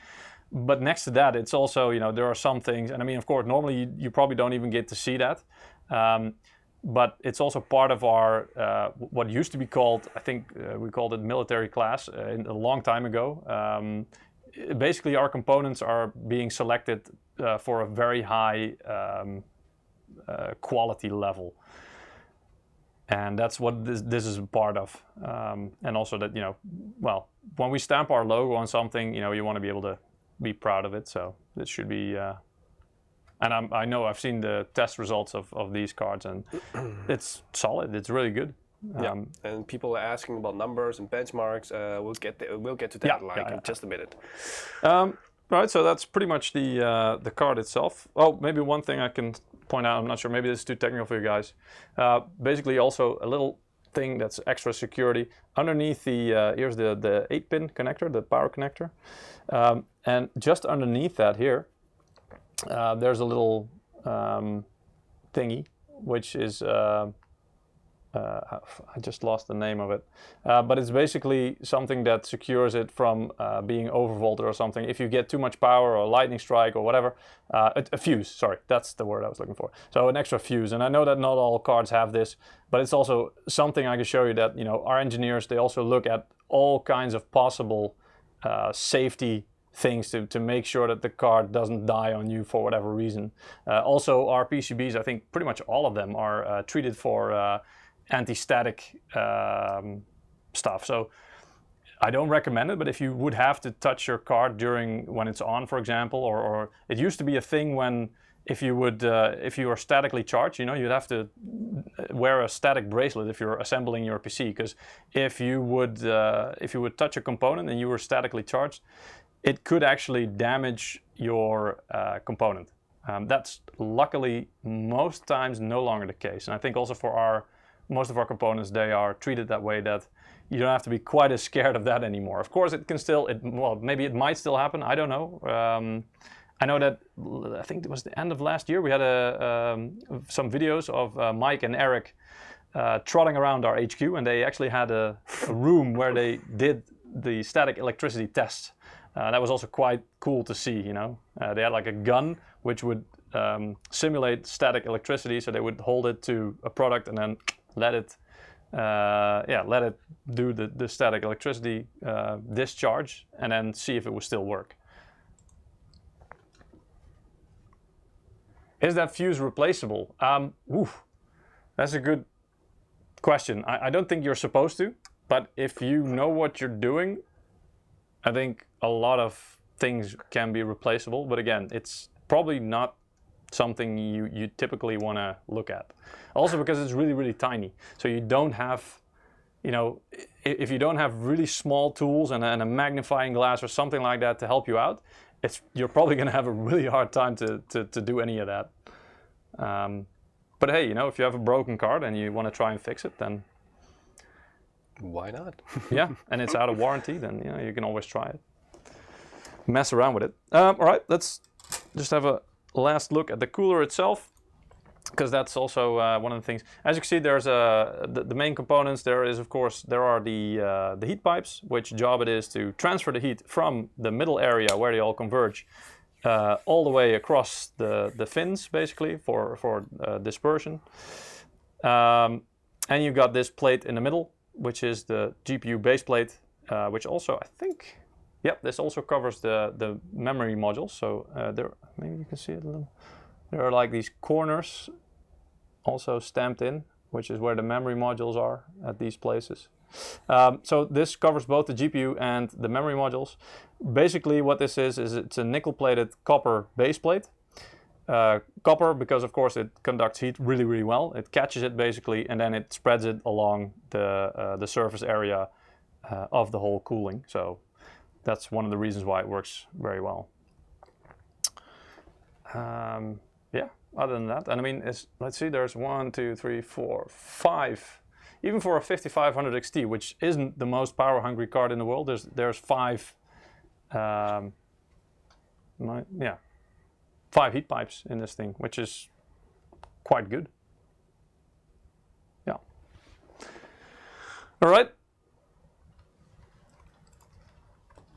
But next to that, it's also there are some things, and I mean, of course, normally you probably don't even get to see that. But it's also part of our what used to be called, I think we called it military class a long time ago. Basically, our components are being selected for a very high quality level, and that's what this is a part of. And also that when we stamp our logo on something, you want to be able to be proud of it. So this should be. And I know I've seen the test results of these cards, and it's solid. It's really good. And people are asking about numbers and benchmarks. We'll get to that in just a minute. Right. So that's pretty much the card itself. Oh, maybe one thing I can point out. I'm not sure. Maybe this is too technical for you guys. Basically, also a little thing that's extra security underneath the. Here's the 8-pin connector, the power connector, and just underneath that here. There's a little thingy, which is I just lost the name of it, but it's basically something that secures it from being overvolted or something. If you get too much power or a lightning strike or whatever, a fuse, sorry, that's the word I was looking for. So an extra fuse, and I know that not all cards have this, but it's also something I can show you that, you know, our engineers, they also look at all kinds of possible safety things to make sure that the card doesn't die on you for whatever reason. Also, our PCBs, I think pretty much all of them are treated for anti-static stuff. So I don't recommend it, but if you would have to touch your card when it's on, for example, or it used to be a thing when if you are statically charged, you know, you'd have to wear a static bracelet if you're assembling your PC, because if you would touch a component and you were statically charged, it could actually damage your component. That's luckily most times no longer the case, and I think also for most of our components, they are treated that way that you don't have to be quite as scared of that anymore. Of course, it can still, maybe it might still happen. I don't know. I know that I think it was the end of last year. We had some videos of Mike and Eric trotting around our HQ, and they actually had a room where they did the static electricity tests. That was also quite cool to see. You know, they had like a gun which would simulate static electricity, so they would hold it to a product and then let it do the static electricity discharge, and then see if it would still work. Is that fuse replaceable? That's a good question. I don't think you're supposed to, but if you know what you're doing, I think a lot of things can be replaceable. But again, it's probably not something you typically want to look at. Also because it's really, really tiny. So you don't have, you know, if you don't have really small tools and a magnifying glass or something like that to help you out, you're probably going to have a really hard time to do any of that. But hey, you know, if you have a broken card and you want to try and fix it, then why not? Yeah, and it's out of warranty, then you know you can always try it. Mess around with it. All right, let's just have a last look at the cooler itself, because that's also one of the things. As you can see, there's the main components. There are the heat pipes, which job it is to transfer the heat from the middle area where they all converge all the way across the fins, basically for dispersion. And you've got this plate in the middle, which is the GPU base plate, which also I think, yep, this also covers the memory modules. So there, maybe you can see it a little. There are like these corners also stamped in, which is where the memory modules are at these places. So this covers both the GPU and the memory modules. Basically what this is it's a nickel-plated copper base plate. Copper, because of course it conducts heat really, really well. It catches it basically, and then it spreads it along the surface area of the whole cooling. So that's one of the reasons why it works very well. Yeah, other than that, and I mean, let's see, there's 1, 2, 3, 4, 5. Even for a 5500 XT, which isn't the most power-hungry card in the world, there's 5. 5 heat pipes in this thing, which is quite good. Yeah. All right.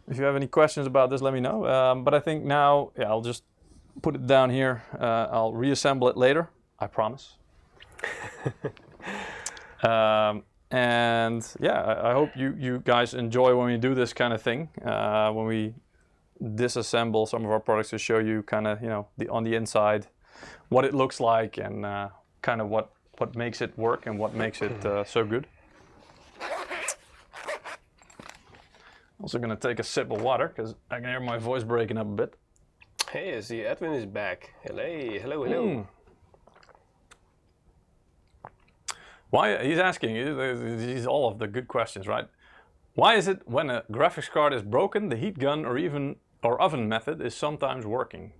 If you have any questions about this, let me know. But I think now, yeah, I'll just put it down here. I'll reassemble it later, I promise. And yeah, I hope you guys enjoy when we do this kind of thing. When we disassemble some of our products to show you kind of, you know, on the inside what it looks like, and kind of what makes it work and what makes it so good. Also gonna take a sip of water because I can hear my voice breaking up a bit. Hey, I see Edwin is back. Hello. Why, he's asking, these all of the good questions, right? Why is it when a graphics card is broken, the heat gun or oven method is sometimes working?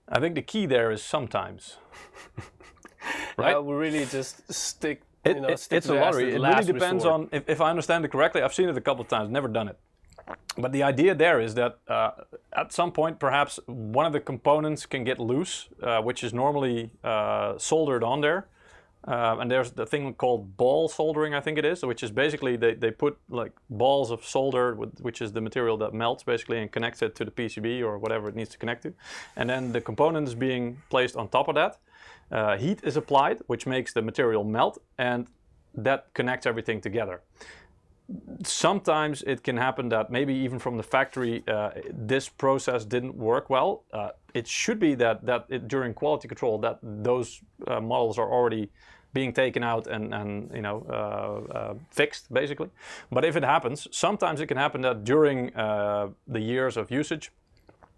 I think the key there is sometimes. Right? We really just stick. It's a lottery. It really depends on, if I understand it correctly, I've seen it a couple of times, never done it. But the idea there is that at some point, perhaps one of the components can get loose, which is normally soldered on there. And there's the thing called ball soldering, I think it is, which is basically they put like balls of solder, which is the material that melts basically and connects it to the PCB or whatever it needs to connect to. And then the component is being placed on top of that. Heat is applied, which makes the material melt, and that connects everything together. Sometimes it can happen that maybe even from the factory this process didn't work well. It should be that during quality control that those models are already being taken out and fixed basically. But if it happens, sometimes it can happen that during the years of usage,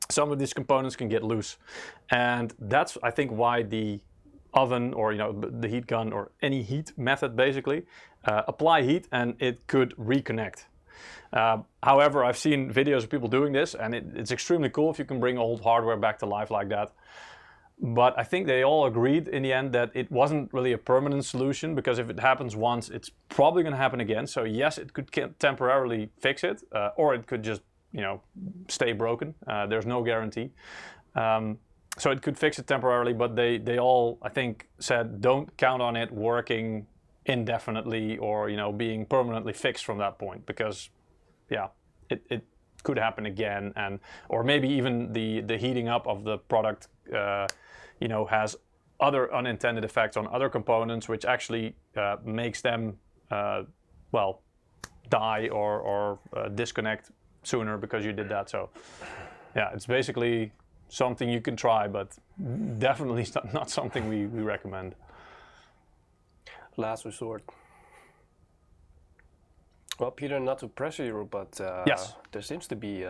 some of these components can get loose, and that's I think why the oven or the heat gun or any heat method basically apply heat and it could reconnect. However, I've seen videos of people doing this, and it's extremely cool if you can bring old hardware back to life like that. But I think they all agreed in the end that it wasn't really a permanent solution, because if it happens once, it's probably going to happen again. So yes, it could temporarily fix it, or it could just stay broken. There's no guarantee. So it could fix it temporarily, but they all, I think, said don't count on it working indefinitely or being permanently fixed from that point, because it could happen again, and or maybe even the heating up of the product has other unintended effects on other components, which actually makes them die or disconnect sooner because you did that. So yeah, it's basically something you can try, but definitely not something we recommend. Last resort. Well, Peter, not to pressure you, but yes, there seems to be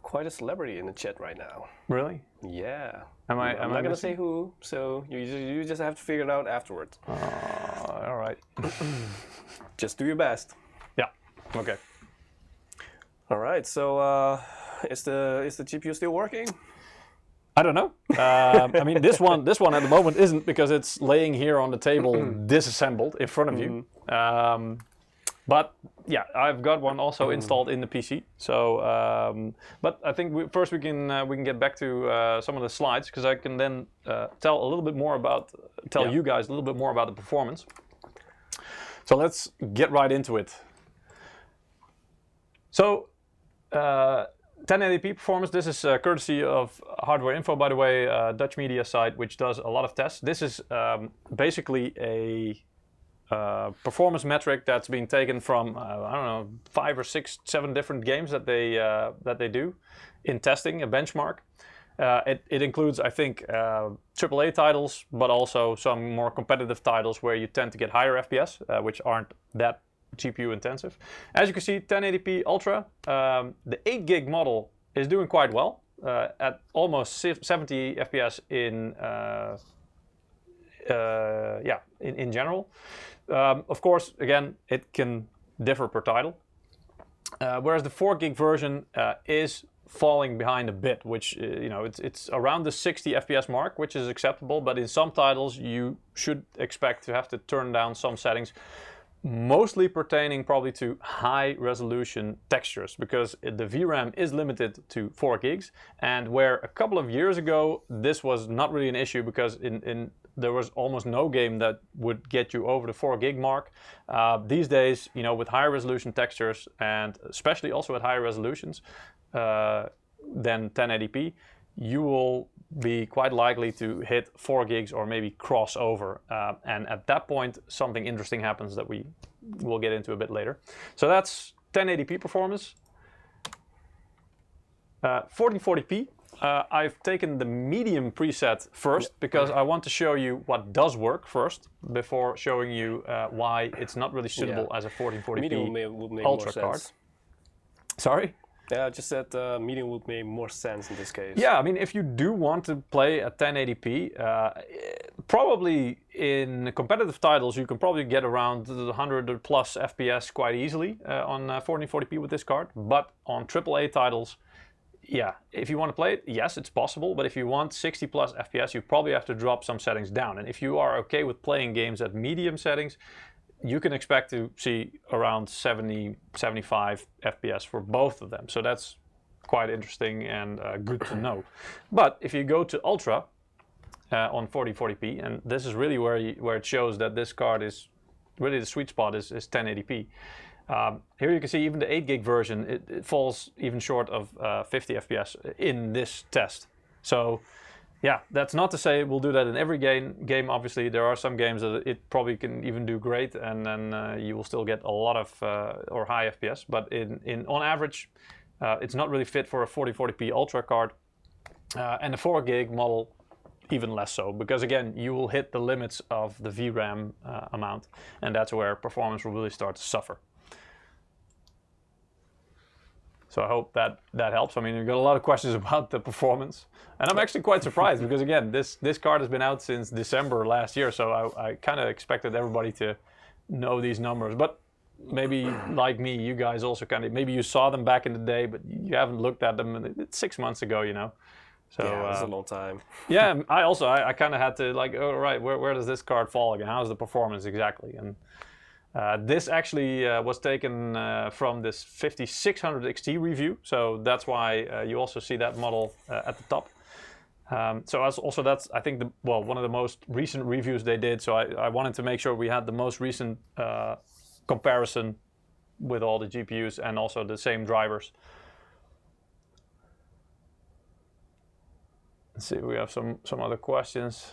quite a celebrity in the chat right now. Really? Yeah. I'm not going to say who, so you just have to figure it out afterwards. All right. Just do your best. Yeah. Okay. All right. So is the GPU still working? I don't know. I mean, this one at the moment isn't, because it's laying here on the table disassembled in front of you. But yeah, I've got one also installed in the PC. So, but I think first we can get back to some of the slides, because I can then tell you guys a little bit more about the performance. So let's get right into it. So 1080p performance. This is courtesy of Hardware Info, by the way, a Dutch media site which does a lot of tests. This is basically a performance metric that's being taken from I don't know, 5 or 6, 7 different games that they do in testing, a benchmark. It includes, I think, AAA titles, but also some more competitive titles where you tend to get higher FPS, which aren't that GPU intensive. As you can see, 1080p Ultra, the 8 gig model is doing quite well at almost 70 FPS in general. Of course, again, it can differ per title. Whereas the 4 gig version is falling behind a bit, which it's around the 60 FPS mark, which is acceptable. But in some titles, you should expect to have to turn down some settings, mostly pertaining probably to high resolution textures, because the VRAM is limited to 4 gigs, and where a couple of years ago this was not really an issue, because there was almost no game that would get you over the 4 gig mark. These days, with higher resolution textures, and especially also at higher resolutions than 1080p, you will be quite likely to hit 4 gigs or maybe cross over. And at that point, something interesting happens that we will get into a bit later. So that's 1080p performance. 1440p. I've taken the medium preset first, because I want to show you what does work first before showing you why it's not really suitable as a 1440p medium would make Ultra more card. sense. Sorry? Yeah, I just said medium would make more sense in this case. Yeah, I mean, if you do want to play at 1080p, probably in competitive titles, you can probably get around 100 plus FPS quite easily on 1440p with this card. But on AAA titles, yeah, if you want to play it, yes, it's possible. But if you want 60 plus FPS, you probably have to drop some settings down. And if you are okay with playing games at medium settings, you can expect to see around 70, 75 FPS for both of them. So that's quite interesting and good to know. But if you go to Ultra on 4040p, and this is really where it shows that this card is really the sweet spot is 1080p. Here you can see even the 8 gig version, it falls even short of 50 FPS in this test. So yeah, that's not to say we'll do that in every game. Obviously, there are some games that it probably can even do great, and then you will still get a lot of or high FPS. But on average, it's not really fit for a 4040p Ultra card, and the 4 gig model even less so, because again, you will hit the limits of the VRAM amount, and that's where performance will really start to suffer. So I hope that helps. I mean, we've got a lot of questions about the performance, and I'm actually quite surprised because again, this card has been out since December last year, so I kind of expected everybody to know these numbers. But maybe like me, you guys also maybe you saw them back in the day, but you haven't looked at them. And it's 6 months ago, you know. So yeah, that's a long time. Yeah, I kind of had to like, oh right, where does this card fall again? How's the performance exactly? And this actually was taken from this 5600 XT review, so that's why you also see that model at the top. So also that's, I think, one of the most recent reviews they did, so I wanted to make sure we had the most recent comparison with all the GPUs and also the same drivers. Let's see, we have some other questions.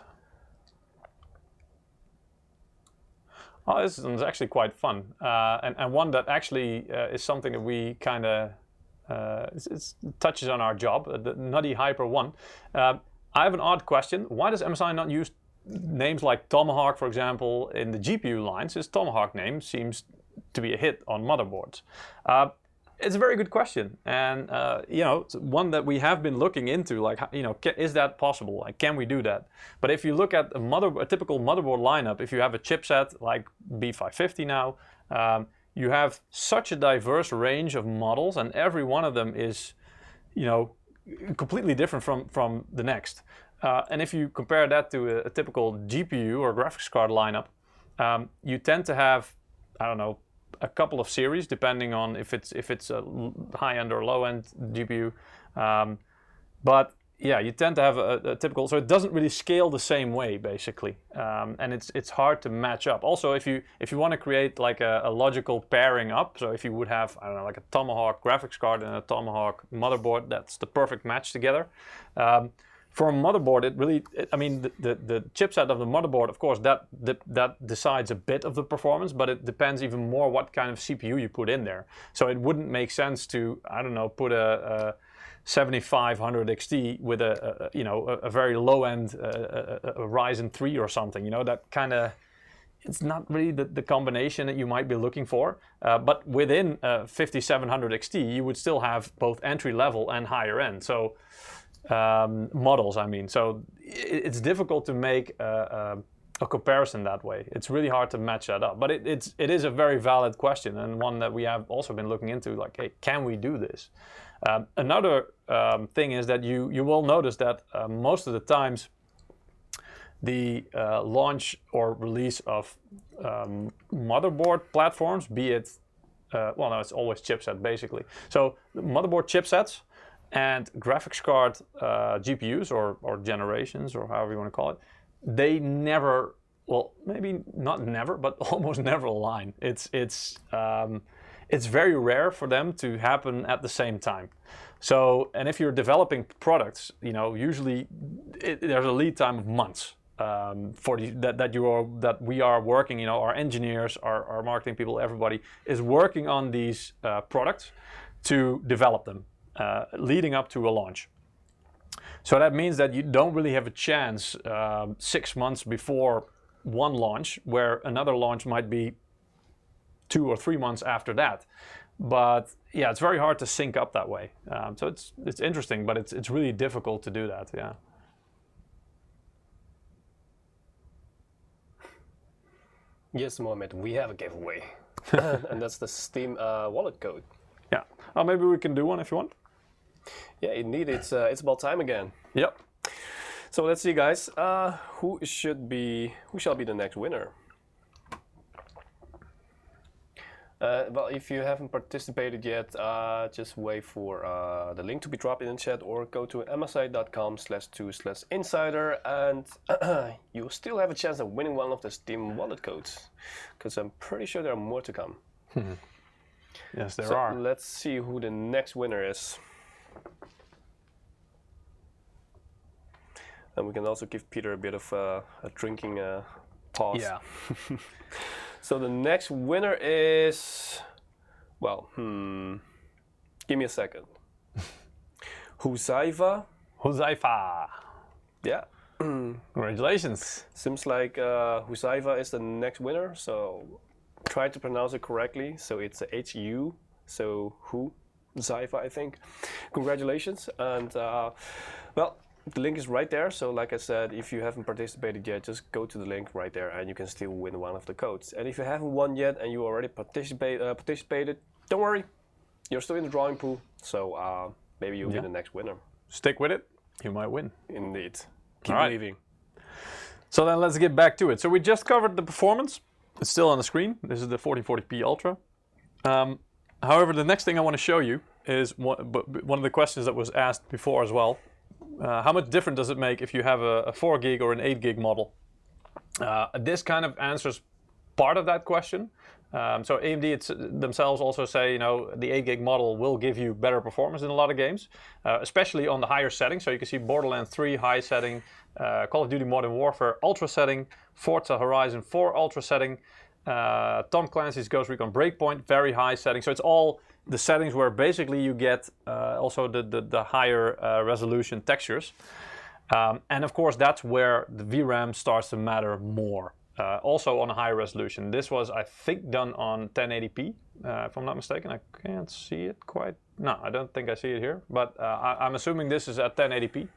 Oh, this one's actually quite fun, and one that actually is something that we kind of touches on our job, the Nutty Hyper 1. I have an odd question. Why does MSI not use names like Tomahawk, for example, in the GPU line, since Tomahawk name seems to be a hit on motherboards? It's a very good question, and you know, it's one that we have been looking into. Like, you know, is that possible? Like, can we do that? But if you look at a typical motherboard lineup, if you have a chipset like B550 now, you have such a diverse range of models, and every one of them is, you know, completely different from the next. And if you compare that to a typical GPU or graphics card lineup, you tend to have, I don't know, a couple of series depending on if it's a high-end or low-end GPU, but yeah, you tend to have a typical, so it doesn't really scale the same way basically, and it's hard to match up. Also, if you want to create like a logical pairing up, so if you would have, I don't know, like a Tomahawk graphics card and a Tomahawk motherboard, that's the perfect match together. For a motherboard, I mean, the chipset of the motherboard, of course, that decides a bit of the performance, but it depends even more what kind of CPU you put in there. So it wouldn't make sense to, I don't know, put a 7500 XT with a very low-end a Ryzen 3 or something. You know, that kind of, it's not really the combination that you might be looking for. But within 5700 XT, you would still have both entry-level and higher-end. So models, I mean. So it's difficult to make a comparison that way. It's really hard to match that up. But it is a very valid question, and one that we have also been looking into, like, hey, can we do this? Another thing is that you will notice that most of the times the launch or release of motherboard platforms, be it, well, no, it's always chipset basically. So the motherboard chipsets and graphics card GPUs or generations, or however you want to call it, they never, well, maybe not never, but almost never align. It's very rare for them to happen at the same time. So, and if you're developing products, you know, usually there's a lead time of months for that we are working. You know, our engineers, our marketing people, everybody is working on these products to develop them, leading up to a launch. So that means that you don't really have a chance 6 months before one launch, where another launch might be 2 or 3 months after that. But yeah, it's very hard to sync up that way. So it's interesting, but it's really difficult to do that. Yeah. Yes, Mohammed, we have a giveaway, and that's the Steam wallet code. Yeah. Oh, maybe we can do one if you want. Yeah, indeed, it's about time again. Yep. So let's see, guys. Who shall be the next winner? Well, if you haven't participated yet, just wait for the link to be dropped in the chat or go to msi.com/2/insider and you'll still have a chance of winning one of the Steam wallet codes, because I'm pretty sure there are more to come. Yes, there are. Let's see who the next winner is. And we can also give Peter a bit of a drinking pause. Yeah. So the next winner is, well, give me a second. Huzaifa. Huzaifa. Yeah. Congratulations. Seems like Huzaifa is the next winner, so try to pronounce it correctly. So it's H-U, so Huzaifa, I think. Congratulations. And, well, the link is right there, so like I said, if you haven't participated yet, just go to the link right there and you can still win one of the codes. And if you haven't won yet and you already participated, don't worry, you're still in the drawing pool, so maybe you'll be the next winner. Stick with it, you might win. Indeed. Keep All right. believing. So then let's get back to it. So we just covered the performance. It's still on the screen. This is the 1440p Ultra. However, the next thing I want to show you is one of the questions that was asked before as well. How much different does it make if you have a 4 gig or an 8 gig model? This kind of answers part of that question. So AMD themselves also say, you know, the 8 gig model will give you better performance in a lot of games, especially on the higher settings. So you can see Borderlands 3 high setting, Call of Duty Modern Warfare ultra setting, Forza Horizon 4 ultra setting, Tom Clancy's Ghost Recon Breakpoint very high setting. So it's all the settings where basically you get also the higher resolution textures. And of course, that's where the VRAM starts to matter more. Also on a higher resolution. This was, I think, done on 1080p, if I'm not mistaken. I can't see it quite. No, I don't think I see it here. But I'm assuming this is at 1080p.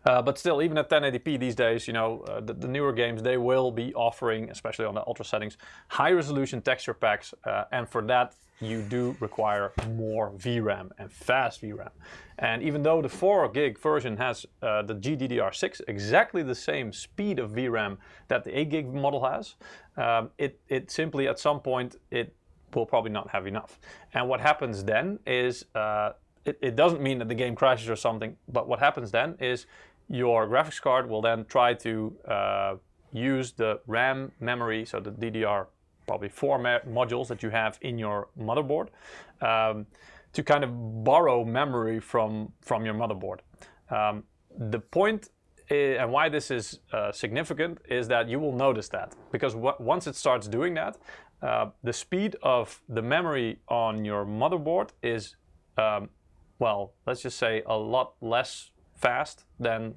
But still, even at 1080p these days, you know, the newer games, they will be offering, especially on the ultra settings, high resolution texture packs. And for that, you do require more VRAM and fast VRAM. And even though the 4 gig version has the GDDR6, exactly the same speed of VRAM that the 8 gig model has, it simply at some point, it will probably not have enough. And what happens then is, it doesn't mean that the game crashes or something, but what happens then is your graphics card will then try to use the RAM memory, so the DDR probably 4 modules that you have in your motherboard, to kind of borrow memory from your motherboard. The point and why this is significant is that you will notice that, because once it starts doing that, the speed of the memory on your motherboard is, well, let's just say a lot less fast than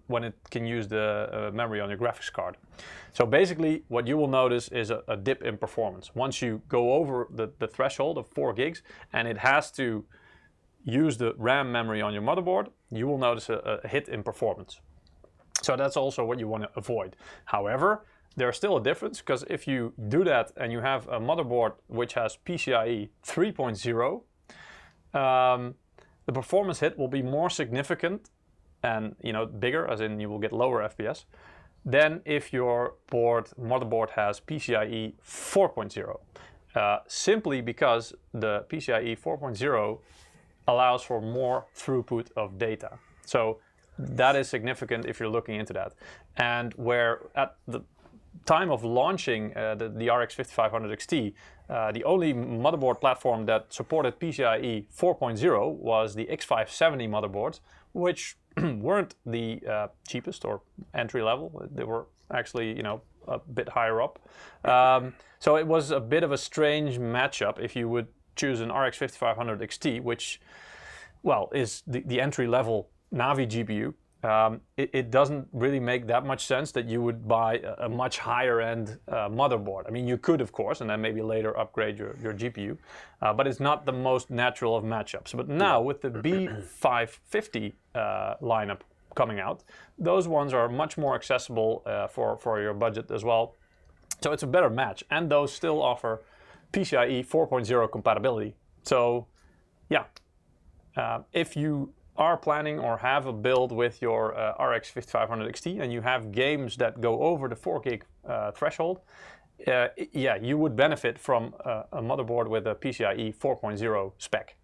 when it can use the memory on your graphics card. So basically what you will notice is a dip in performance. Once you go over the threshold of 4 gigs and it has to use the RAM memory on your motherboard, you will notice a hit in performance. So that's also what you want to avoid. However, there's still a difference, because if you do that and you have a motherboard which has PCIe 3.0, the performance hit will be more significant and, you know, bigger, as in you will get lower FPS, than if your motherboard has PCIe 4.0. Simply because the PCIe 4.0 allows for more throughput of data. So that is significant if you're looking into that. And where at the time of launching the RX 5500 XT, the only motherboard platform that supported PCIe 4.0 was the X570 motherboards, which weren't the cheapest or entry level. They were actually, you know, a bit higher up. So it was a bit of a strange matchup if you would choose an RX 5500 XT, which, well, is the entry level NAVI GPU. It doesn't really make that much sense that you would buy a much higher end motherboard. I mean, you could, of course, and then maybe later upgrade your GPU, but it's not the most natural of matchups. But now with the B550 lineup coming out, those ones are much more accessible for your budget as well. So it's a better match, and those still offer PCIe 4.0 compatibility. So yeah, if you are planning or have a build with your RX 5500 XT and you have games that go over the 4 gig threshold, yeah, you would benefit from a motherboard with a PCIe 4.0 spec.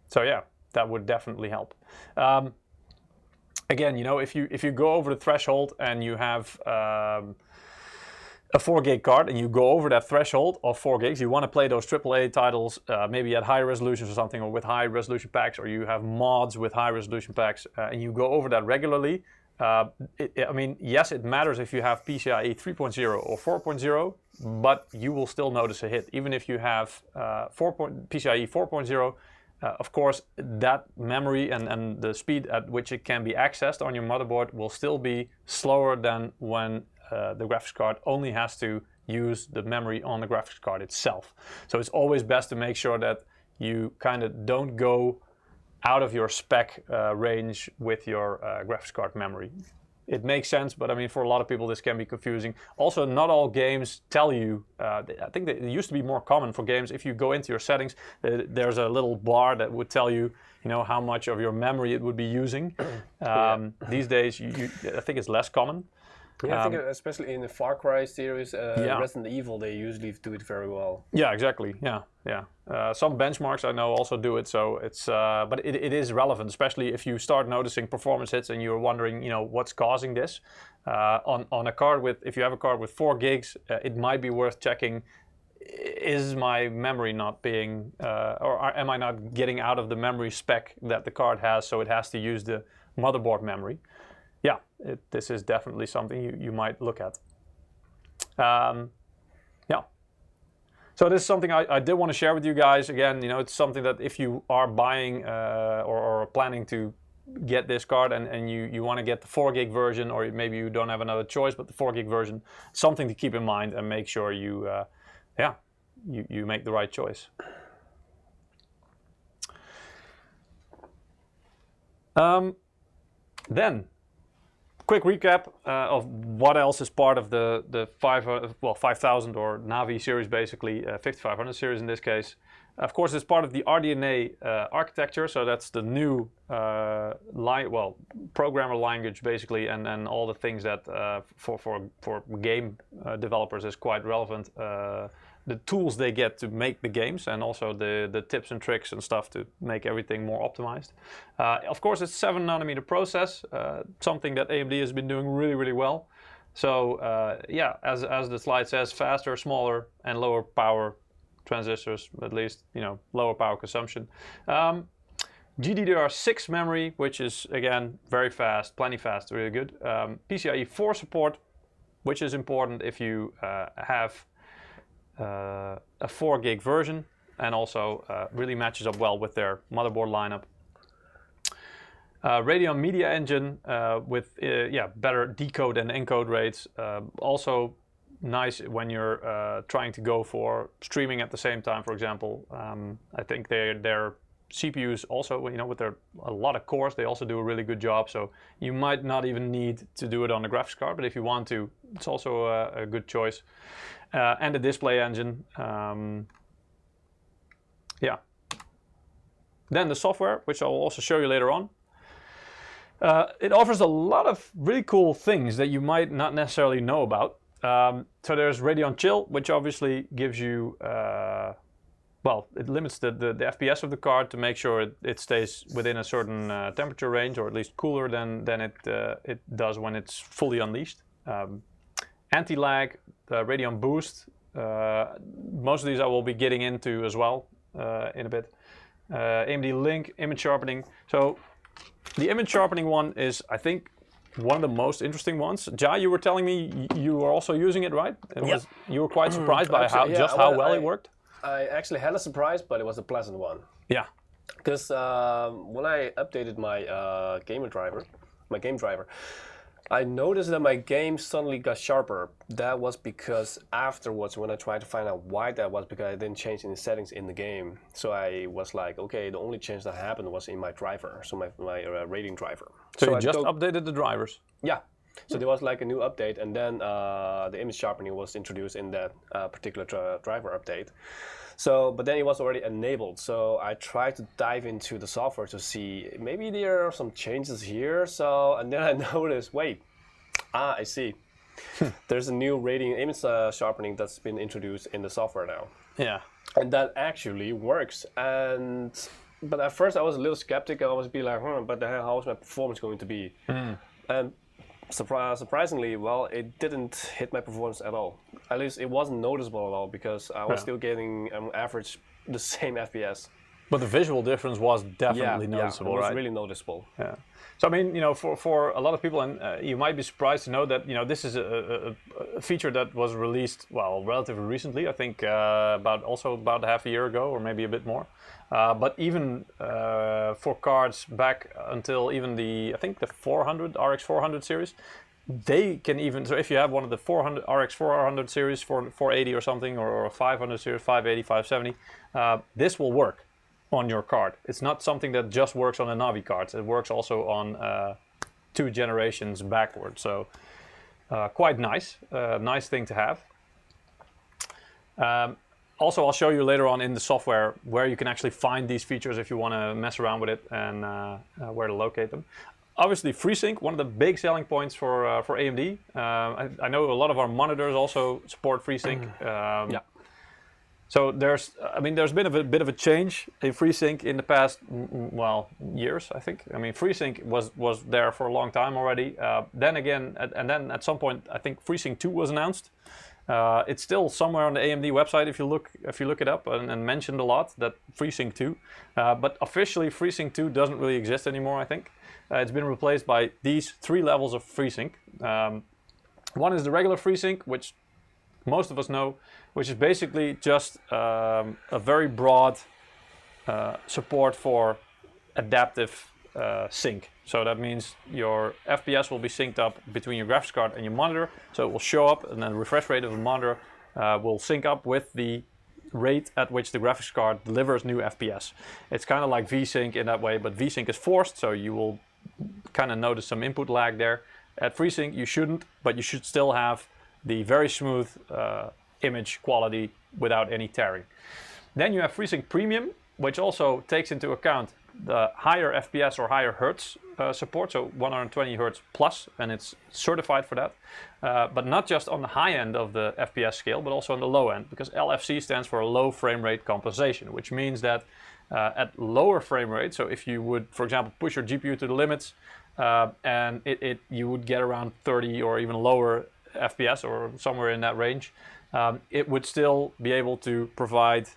So yeah, that would definitely help. Again, you know, if you go over the threshold and you have a 4 gig card and you go over that threshold of 4 gigs, you want to play those AAA titles, maybe at high resolutions or something, or with high resolution packs, or you have mods with high resolution packs, and you go over that regularly. I mean, yes, it matters if you have PCIe 3.0 or 4.0, but you will still notice a hit, even if you have PCIe 4.0. Of course, that memory and the speed at which it can be accessed on your motherboard will still be slower than when the graphics card only has to use the memory on the graphics card itself. So it's always best to make sure that you kind of don't go out of your spec range with your graphics card memory. It makes sense, but I mean, for a lot of people, this can be confusing. Also, not all games tell you, I think that it used to be more common for games, if you go into your settings, there's a little bar that would tell you, you know, how much of your memory it would be using. These days, I think it's less common. Yeah, I think especially in the Far Cry series, Resident Evil, they usually do it very well. Yeah, exactly. Yeah. Some benchmarks I know also do it, so it's but it is relevant, especially if you start noticing performance hits and you're wondering, you know, what's causing this. On a card with, if you have a card with 4 gigs, it might be worth checking. Is my memory not being, or am I not getting out of the memory spec that the card has, so it has to use the motherboard memory? Yeah, this is definitely something you might look at. Yeah. So this is something I did want to share with you guys. Again, you know, it's something that if you are buying or planning to get this card and you want to get the 4 gig version, or maybe you don't have another choice but the 4 gig version, something to keep in mind and make sure you, you make the right choice. Then, quick recap of what else is part of the 5000 or NAVI series, basically 5500 series in this case. Of course, it's part of the RDNA architecture, so that's the new programmer language basically, and all the things that for game developers is quite relevant. The tools they get to make the games, and also the tips and tricks and stuff to make everything more optimized. Of course, it's 7nm process, something that AMD has been doing really well. So yeah, as the slide says, faster, smaller, and lower power transistors, at least, you know, lower power consumption. GDDR6 memory, which is again very fast, plenty fast, really good. PCIe 4 support, which is important if you have a 4 gig version, and also really matches up well with their motherboard lineup. Radeon Media Engine with better decode and encode rates. Also nice when you're trying to go for streaming at the same time, for example. I think their CPUs also, you know, with a lot of cores, they also do a really good job. So you might not even need to do it on the graphics card, but if you want to, it's also a good choice. And the display engine. Yeah. Then the software, which I will also show you later on. It offers a lot of really cool things that you might not necessarily know about. So there's Radeon Chill, which obviously gives you, well, it limits the FPS of the card to make sure it stays within a certain temperature range, or at least cooler than it does when it's fully unleashed. Anti-lag, Radeon Boost. Most of these I will be getting into as well in a bit. AMD Link, image sharpening. So the image sharpening one is, I think, one of the most interesting ones. Jai, you were telling me you were also using it, right? You were quite surprised by how well it worked? I actually had a surprise, but it was a pleasant one. Yeah. Because when I updated my game driver, I noticed that my game suddenly got sharper. That was because afterwards, when I tried to find out why that was, because I didn't change any settings in the game. So I was like, okay, the only change that happened was in my driver, so my Radeon driver. So you just updated the drivers? Yeah. So there was like a new update, and then the image sharpening was introduced in that particular driver update. So, but then it was already enabled. So I tried to dive into the software to see maybe there are some changes here. So, and then I noticed, wait, I see. there's a new Radeon image sharpening that's been introduced in the software now. Yeah. And that actually works. But at first I was a little skeptical. I was be like, but the hell, how is my performance going to be? And surprisingly, well, it didn't hit my performance at all. At least it wasn't noticeable at all, because I was still getting average the same FPS. But the visual difference was definitely noticeable, it was right? really noticeable. Yeah. So I mean, for a lot of people, and you might be surprised to know that this is a feature that was released relatively recently. I think about half a year ago, or maybe a bit more. But even for cards back until even the 400 RX 400 series, they can even, so if you have one of the 400 RX 400 series for 480 or something, or a 500 series 580 570, this will work on your card. It's not something that just works on the Navi cards. It works also on 2 generations backward. So quite nice, nice thing to have. Also, I'll show you later on in the software where you can actually find these features if you want to mess around with it, and where to locate them. Obviously, Freesync, one of the big selling points for AMD. I know a lot of our monitors also support Freesync. Yeah. So there's been a bit of a change in Freesync in the past, years, I think. I mean, Freesync was there for a long time already. Then again, then at some point, I think Freesync 2 was announced. It's still somewhere on the AMD website if you look it up, and mentioned a lot, that Freesync 2. But officially, Freesync 2 doesn't really exist anymore, I think. It's been replaced by these 3 levels of Freesync. One is the regular Freesync, which most of us know, which is basically just a very broad support for adaptive sync. So that means your FPS will be synced up between your graphics card and your monitor. So it will show up, and then the refresh rate of the monitor will sync up with the rate at which the graphics card delivers new FPS. It's kind of like VSync in that way, but VSync is forced, so you will kind of notice some input lag there. At Freesync you shouldn't, but you should still have the very smooth image quality without any tearing. Then you have Freesync Premium, which also takes into account the higher FPS or higher hertz support, so 120 hertz plus, and it's certified for that. But not just on the high end of the FPS scale, but also on the low end, because LFC stands for low frame rate compensation, which means that at lower frame rate, so if you would, for example, push your GPU to the limits, and you would get around 30 or even lower FPS, or somewhere in that range, it would still be able to provide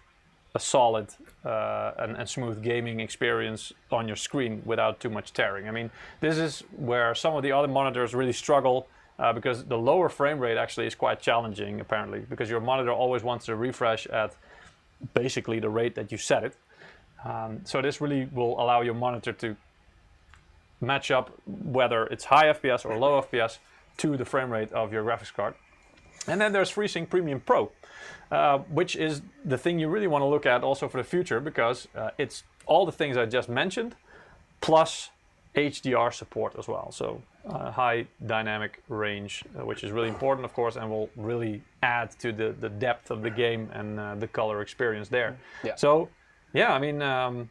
a solid and smooth gaming experience on your screen without too much tearing. I mean, this is where some of the other monitors really struggle, because the lower frame rate actually is quite challenging, apparently, because your monitor always wants to refresh at basically the rate that you set it. So this really will allow your monitor to match up whether it's high FPS or low FPS to the frame rate of your graphics card. And then there's Freesync Premium Pro, which is the thing you really want to look at also for the future, because it's all the things I just mentioned, plus HDR support as well. So high dynamic range, which is really important, of course, and will really add to the depth of the game and the color experience there. Yeah. So, yeah, I mean,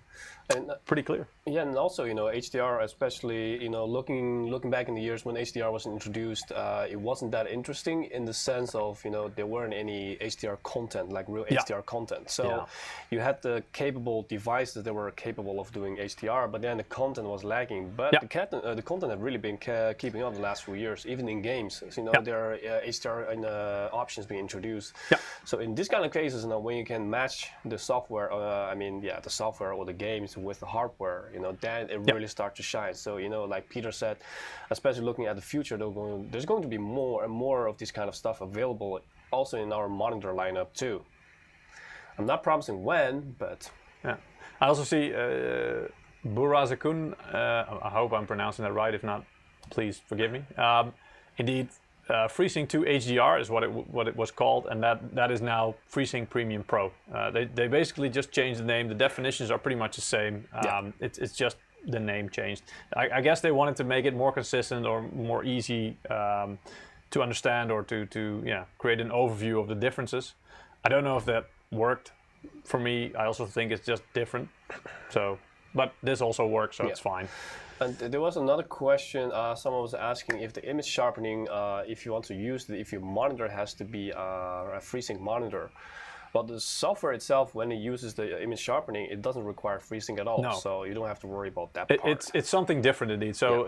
pretty clear. Yeah, and also, HDR, especially, looking back in the years when HDR was introduced, it wasn't that interesting in the sense of, there weren't any HDR content, like real HDR content. So you had the capable devices that were capable of doing HDR, but then the content was lagging. But the content had really been keeping up the last few years, even in games. So, there are HDR options being introduced. So in this kind of cases, when you can match the software, the software or the games with the hardware, then it really starts to shine. So, like Peter said, especially looking at the future, there's going to be more and more of this kind of stuff available also in our monitor lineup too. I'm not promising when, but... Yeah. I also see Burazakun, I hope I'm pronouncing that right. If not, please forgive me. Indeed, Freesync 2 HDR is what it was called, and that is now Freesync Premium Pro. They basically just changed the name. The definitions are pretty much the same. It's just the name changed. I guess they wanted to make it more consistent or more easy to understand, or to create an overview of the differences. I don't know if that worked for me. I also think it's just different. So, but this also works, so it's fine. And there was another question. Someone was asking if the image sharpening, if you want to use it, if your monitor has to be a FreeSync monitor. But the software itself, when it uses the image sharpening, it doesn't require FreeSync at all. No. So you don't have to worry about that part. It's something different indeed. So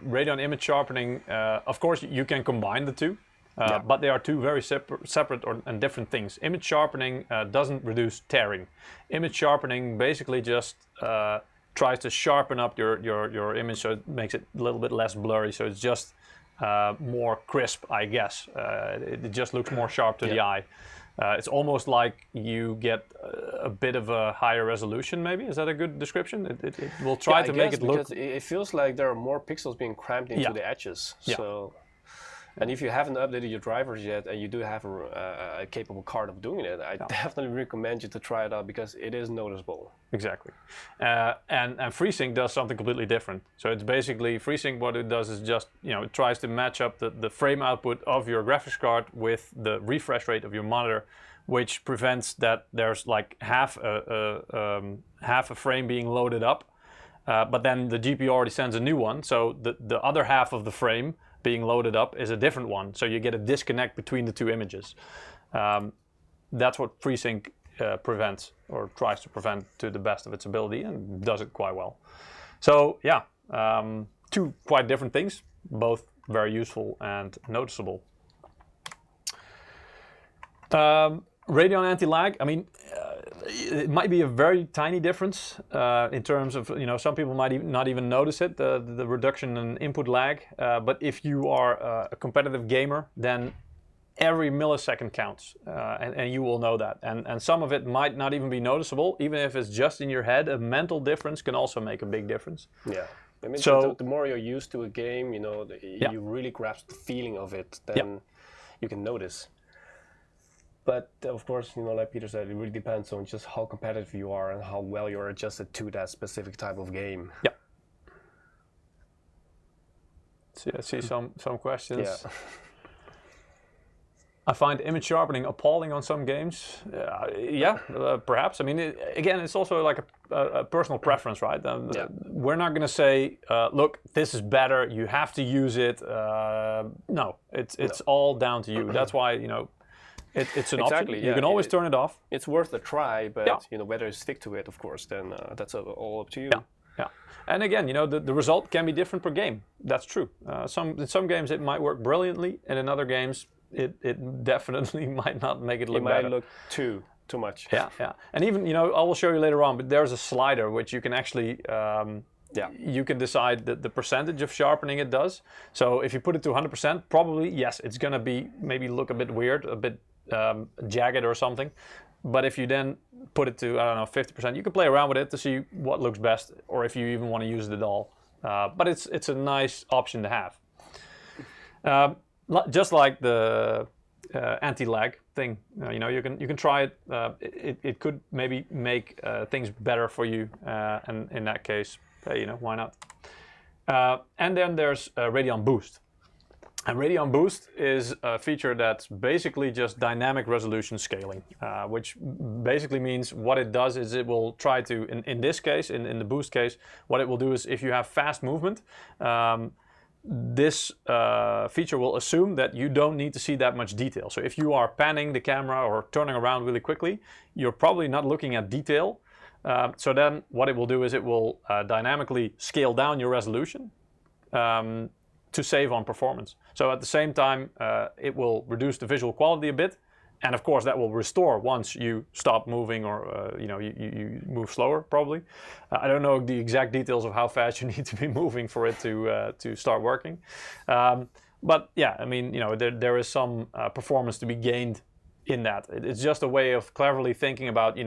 Radeon image sharpening, of course, you can combine the two. But they are two very separate and different things. Image sharpening doesn't reduce tearing. Image sharpening basically just tries to sharpen up your image so it makes it a little bit less blurry. So it's just more crisp, I guess. It just looks more sharp to the eye. It's almost like you get a bit of a higher resolution, maybe. Is that a good description? It will try to make it look... It feels like there are more pixels being crammed into the edges. So. And if you haven't updated your drivers yet and you do have a capable card of doing it, I definitely recommend you to try it out because it is noticeable. Exactly. And Freesync does something completely different. So it's basically, Freesync, what it does is just, it tries to match up the frame output of your graphics card with the refresh rate of your monitor, which prevents that there's like half a frame being loaded up, but then the GPU already sends a new one. So the other half of the frame being loaded up is a different one, so you get a disconnect between the two images. That's what Freesync prevents, or tries to prevent to the best of its ability, and does it quite well. So yeah, two quite different things, both very useful and noticeable. Radeon anti-lag, I mean, it might be a very tiny difference in terms of, some people might not even notice it, the reduction in input lag. But if you are a competitive gamer, then every millisecond counts, and you will know that. And some of it might not even be noticeable, even if it's just in your head. A mental difference can also make a big difference. Yeah. I mean, so the more you're used to a game, you really grasp the feeling of it, then you can notice. But of course, like Peter said, it really depends on just how competitive you are and how well you're adjusted to that specific type of game. Yeah. So I see some questions. Yeah. I find image sharpening appalling on some games. Perhaps. I mean, again, it's also like a personal preference, right? We're not going to say, look, this is better, you have to use it. No, it's all down to you. That's why, it's an option. You can always turn it off. It's worth a try, but whether you stick to it, of course, then that's all up to you. Yeah. And again, the result can be different per game. That's true. In some games it might work brilliantly, and in other games it definitely might not make it look better. It might look too much. Yeah. And even, I will show you later on, but there's a slider which you can actually you can decide the percentage of sharpening it does. So if you put it to 100%, probably, yes, it's going to be maybe look a bit weird, a bit jagged or something. But if you then put it to, 50%, you can play around with it to see what looks best, or if you even want to use it at all. But it's a nice option to have. Just like the anti-lag thing, you can try it. It could maybe make things better for you, and in that case, why not? And then there's Radeon Boost. And Radeon Boost is a feature that's basically just dynamic resolution scaling, which basically means what it does is it will try to, in this case, in the Boost case, what it will do is if you have fast movement, this feature will assume that you don't need to see that much detail. So if you are panning the camera or turning around really quickly, you're probably not looking at detail. So then what it will do is it will dynamically scale down your resolution to save on performance. So at the same time, it will reduce the visual quality a bit. And of course, that will restore once you stop moving, or you move slower, probably. I don't know the exact details of how fast you need to be moving for it to start working. But yeah, I mean, there is some performance to be gained in that. It's just a way of cleverly thinking about,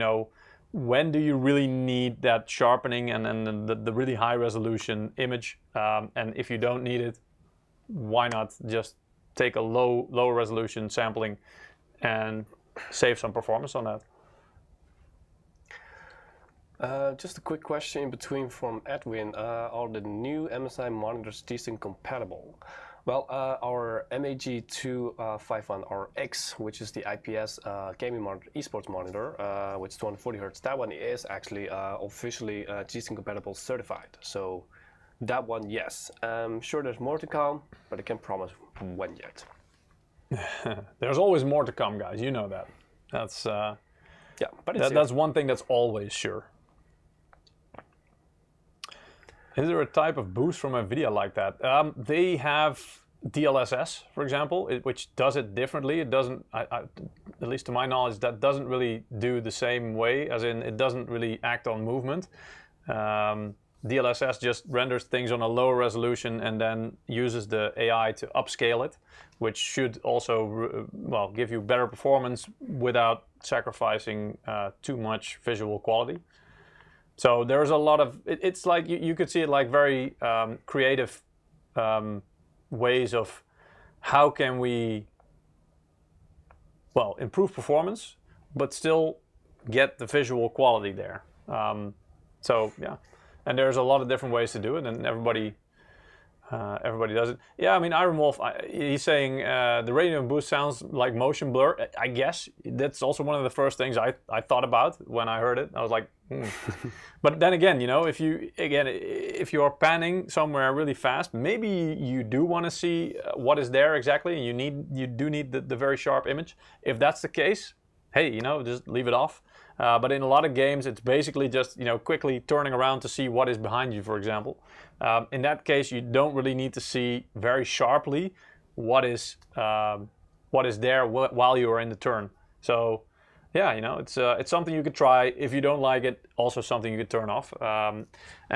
when do you really need that sharpening and then the really high resolution image? And if you don't need it, why not just take a low resolution sampling and save some performance on that? Just a quick question in between from Edwin. Are the new MSI monitors T-Sync compatible? Well, our MAG251RX, which is the IPS gaming monitor, esports monitor, which is 240 Hz, that one is actually officially T-Sync compatible certified. So That one, yes. Sure, there's more to come, but I can't promise when yet. There's always more to come, guys. You know that. That's yeah, but it's that's one thing that's always sure. Is there a type of boost from NVIDIA like that? They have DLSS, for example, which does it differently. It doesn't, at least to my knowledge, that doesn't really do the same way, as in it doesn't really act on movement. DLSS just renders things on a lower resolution and then uses the AI to upscale it, which should also well, give you better performance without sacrificing too much visual quality. So there's a lot of, it's like, you could see it like very creative ways of how can we, well, improve performance, but still get the visual quality there. So yeah, and there's a lot of different ways to do it, and everybody does it. Yeah, I mean, Iron Wolf, he's saying the Radeon Boost sounds like motion blur. I guess that's also one of the first things I thought about when I heard it. I was like, But then again, you know, if you are panning somewhere really fast, maybe you do want to see what is there exactly, and you do need the very sharp image. If that's the case, hey, you know, just leave it off. But in a lot of games, it's basically just, you know, quickly turning around to see what is behind you, for example. In that case, you don't really need to see very sharply what is there while you are in the turn. So, yeah, you know, it's something you could try. If you don't like it, also something you could turn off. And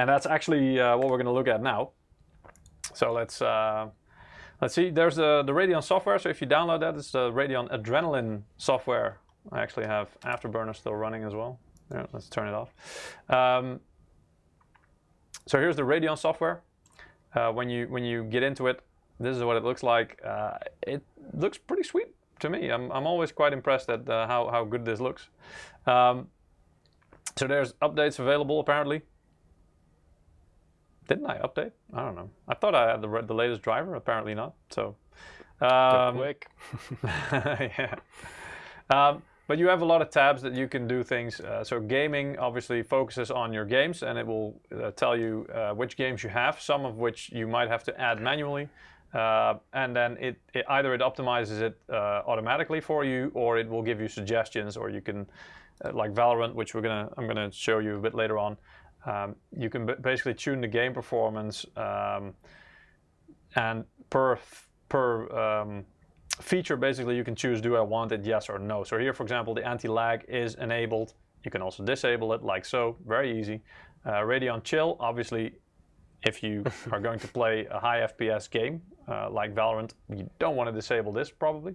that's actually what we're going to look at now. So let's see. There's the Radeon software. So if you download that, it's the Radeon Adrenaline software. I actually have Afterburner still running as well. Yeah, let's turn it off. So here's the Radeon software. When you get into it, this is what it looks like. It looks pretty sweet to me. I'm always quite impressed at how good this looks. So there's updates available apparently. Didn't I update? I don't know. I thought I had the latest driver. Apparently not. So quick. yeah. But you have a lot of tabs that you can do things. So gaming obviously focuses on your games, and it will tell you which games you have, some of which you might have to add manually. And then either it optimizes it automatically for you, or it will give you suggestions, or you can, like Valorant, which I'm gonna show you a bit later on. You can basically tune the game performance, and per feature, basically you can choose, do I want it, yes or no. So here, for example, the anti-lag is enabled. You can also disable it, like so, very easy. Radeon Chill, obviously, if you are going to play a high FPS game like Valorant, you don't want to disable this probably.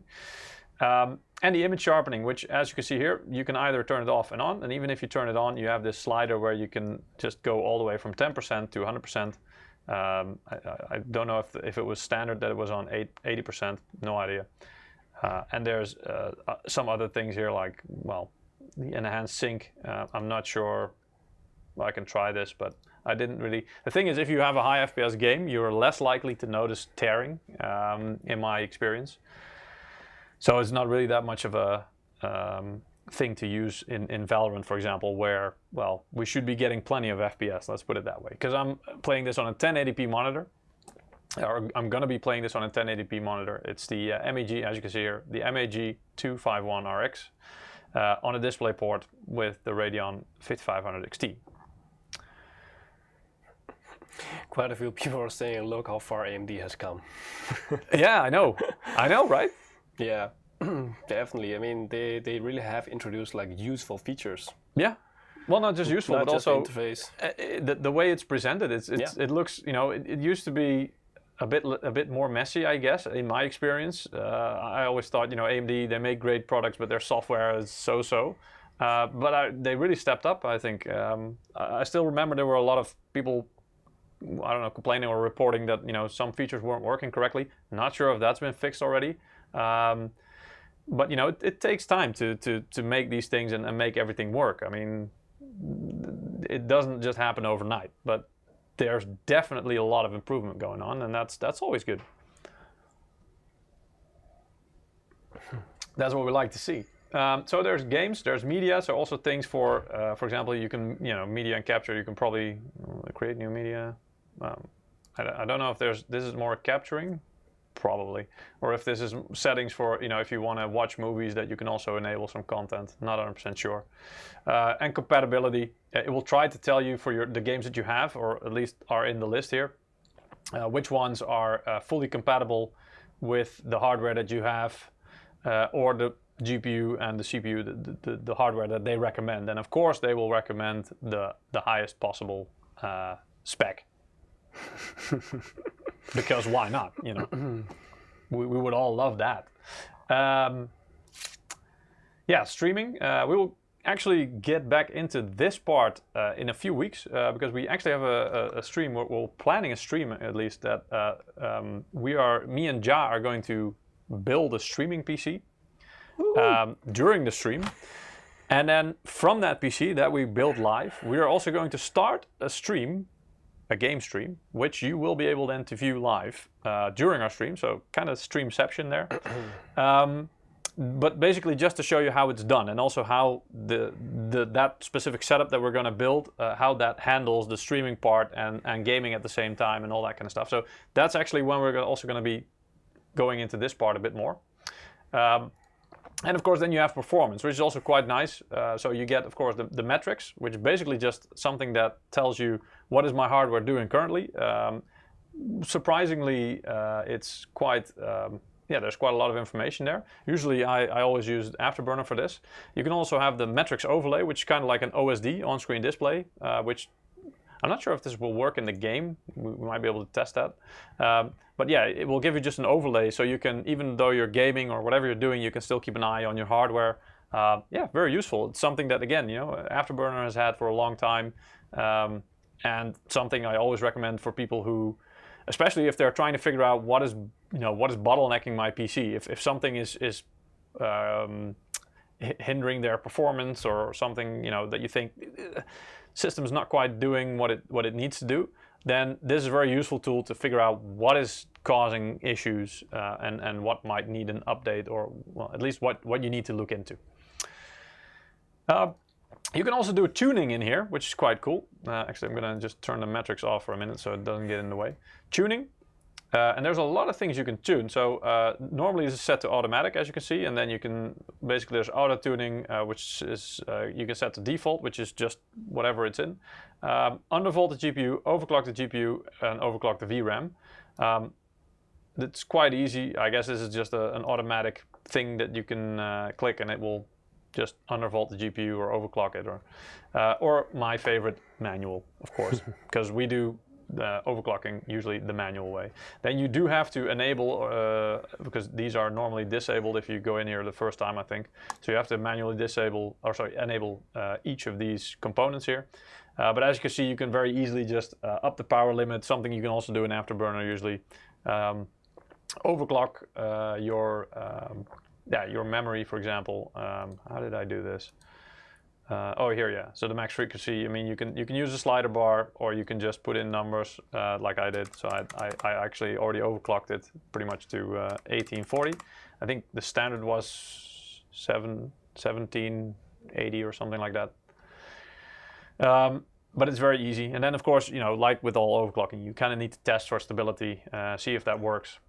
And the image sharpening, which, as you can see here, you can either turn it off and on, and even if you turn it on, you have this slider where you can just go all the way from 10% to 100%. I don't know if it was standard that it was on 80%, no idea. And there's some other things here, like, well, the enhanced sync. I'm not sure I can try this, but I didn't really. The thing is, if you have a high FPS game, you're less likely to notice tearing, in my experience. So it's not really that much of a thing to use in Valorant, for example, where, well, we should be getting plenty of FPS, let's put it that way. Because I'm playing this on a 1080p monitor, or I'm going to be playing this on a 1080p monitor. It's the MEG, as you can see here, the MEG 251RX on a display port with the Radeon 5500 XT. Quite a few people are saying, look how far AMD has come. Yeah, I know, right? Yeah. Definitely. I mean, they really have introduced like useful features. Yeah. Well, not just useful, not but just also interface. The way it's presented. It looks, you know, it used to be a bit more messy, I guess, in my experience. I always thought, you know, AMD, they make great products, but their software is so-so. But they really stepped up, I think. I still remember there were a lot of people, I don't know, complaining or reporting that, you know, some features weren't working correctly. Not sure if that's been fixed already. But you know, it takes time to make these things and make everything work. I mean, it doesn't just happen overnight, but there's definitely a lot of improvement going on, and that's always good. That's what we like to see. So there's games, there's media, so also things for example, you can, you know, media and capture. You can probably create new media. I don't know if this is more capturing, probably, or if this is settings for, you know, if you want to watch movies that you can also enable some content. Not 100% sure. And compatibility, it will try to tell you for the games that you have, or at least are in the list here, which ones are fully compatible with the hardware that you have, or the GPU and the CPU, the hardware that they recommend. And of course they will recommend the highest possible spec. Because why not, you know? we would all love that. Yeah, streaming. We will actually get back into this part in a few weeks, because we actually have a stream. We're planning a stream, at least, that me and Ja are going to build a streaming PC during the stream. And then from that PC that we build live, we are also going to start a stream, a game stream, which you will be able then to view live during our stream. So kind of streamception there. But basically just to show you how it's done, and also how that specific setup that we're going to build, how that handles the streaming part and gaming at the same time and all that kind of stuff. So that's actually when we're also going to be going into this part a bit more. And of course then you have performance, which is also quite nice. So you get, of course, the metrics, which is basically just something that tells you what is my hardware doing currently. Surprisingly, it's quite... yeah, there's quite a lot of information there. Usually I always use Afterburner for this. You can also have the metrics overlay, which is kind of like an OSD, on-screen display, which I'm not sure if this will work in the game. We might be able to test that. But yeah, it will give you just an overlay, so you can, even though you're gaming or whatever you're doing, you can still keep an eye on your hardware. Yeah, very useful. It's something that, again, you know, Afterburner has had for a long time, and something I always recommend for people who, especially if they're trying to figure out what is bottlenecking my PC. If something is hindering their performance, or something, you know, that you think system's not quite doing what it needs to do, then this is a very useful tool to figure out what is causing issues, and what might need an update, or, well, at least what you need to look into. You can also do tuning in here, which is quite cool. Actually, I'm going to just turn the metrics off for a minute so it doesn't get in the way. Tuning. And there's a lot of things you can tune. So normally this is set to automatic, as you can see, and then you can, basically there's auto tuning, which is, you can set to default, which is just whatever it's in. Undervolt the GPU, overclock the GPU, and overclock the VRAM. It's quite easy. I guess this is just an automatic thing that you can click, and it will just undervolt the GPU or overclock it, or my favorite, manual, of course, because we do overclocking usually the manual way. Then you do have to enable, because these are normally disabled if you go in here the first time, I think. So you have to manually enable each of these components here. But as you can see, you can very easily just up the power limit, something you can also do in Afterburner usually. Overclock your memory, for example. How did I do this? Oh, here, yeah. So the max frequency. I mean, you can use a slider bar, or you can just put in numbers like I did. So I actually already overclocked it pretty much to 1840. I think the standard was 1780 or something like that. But it's very easy. And then, of course, you know, like with all overclocking, you kind of need to test for stability, see if that works.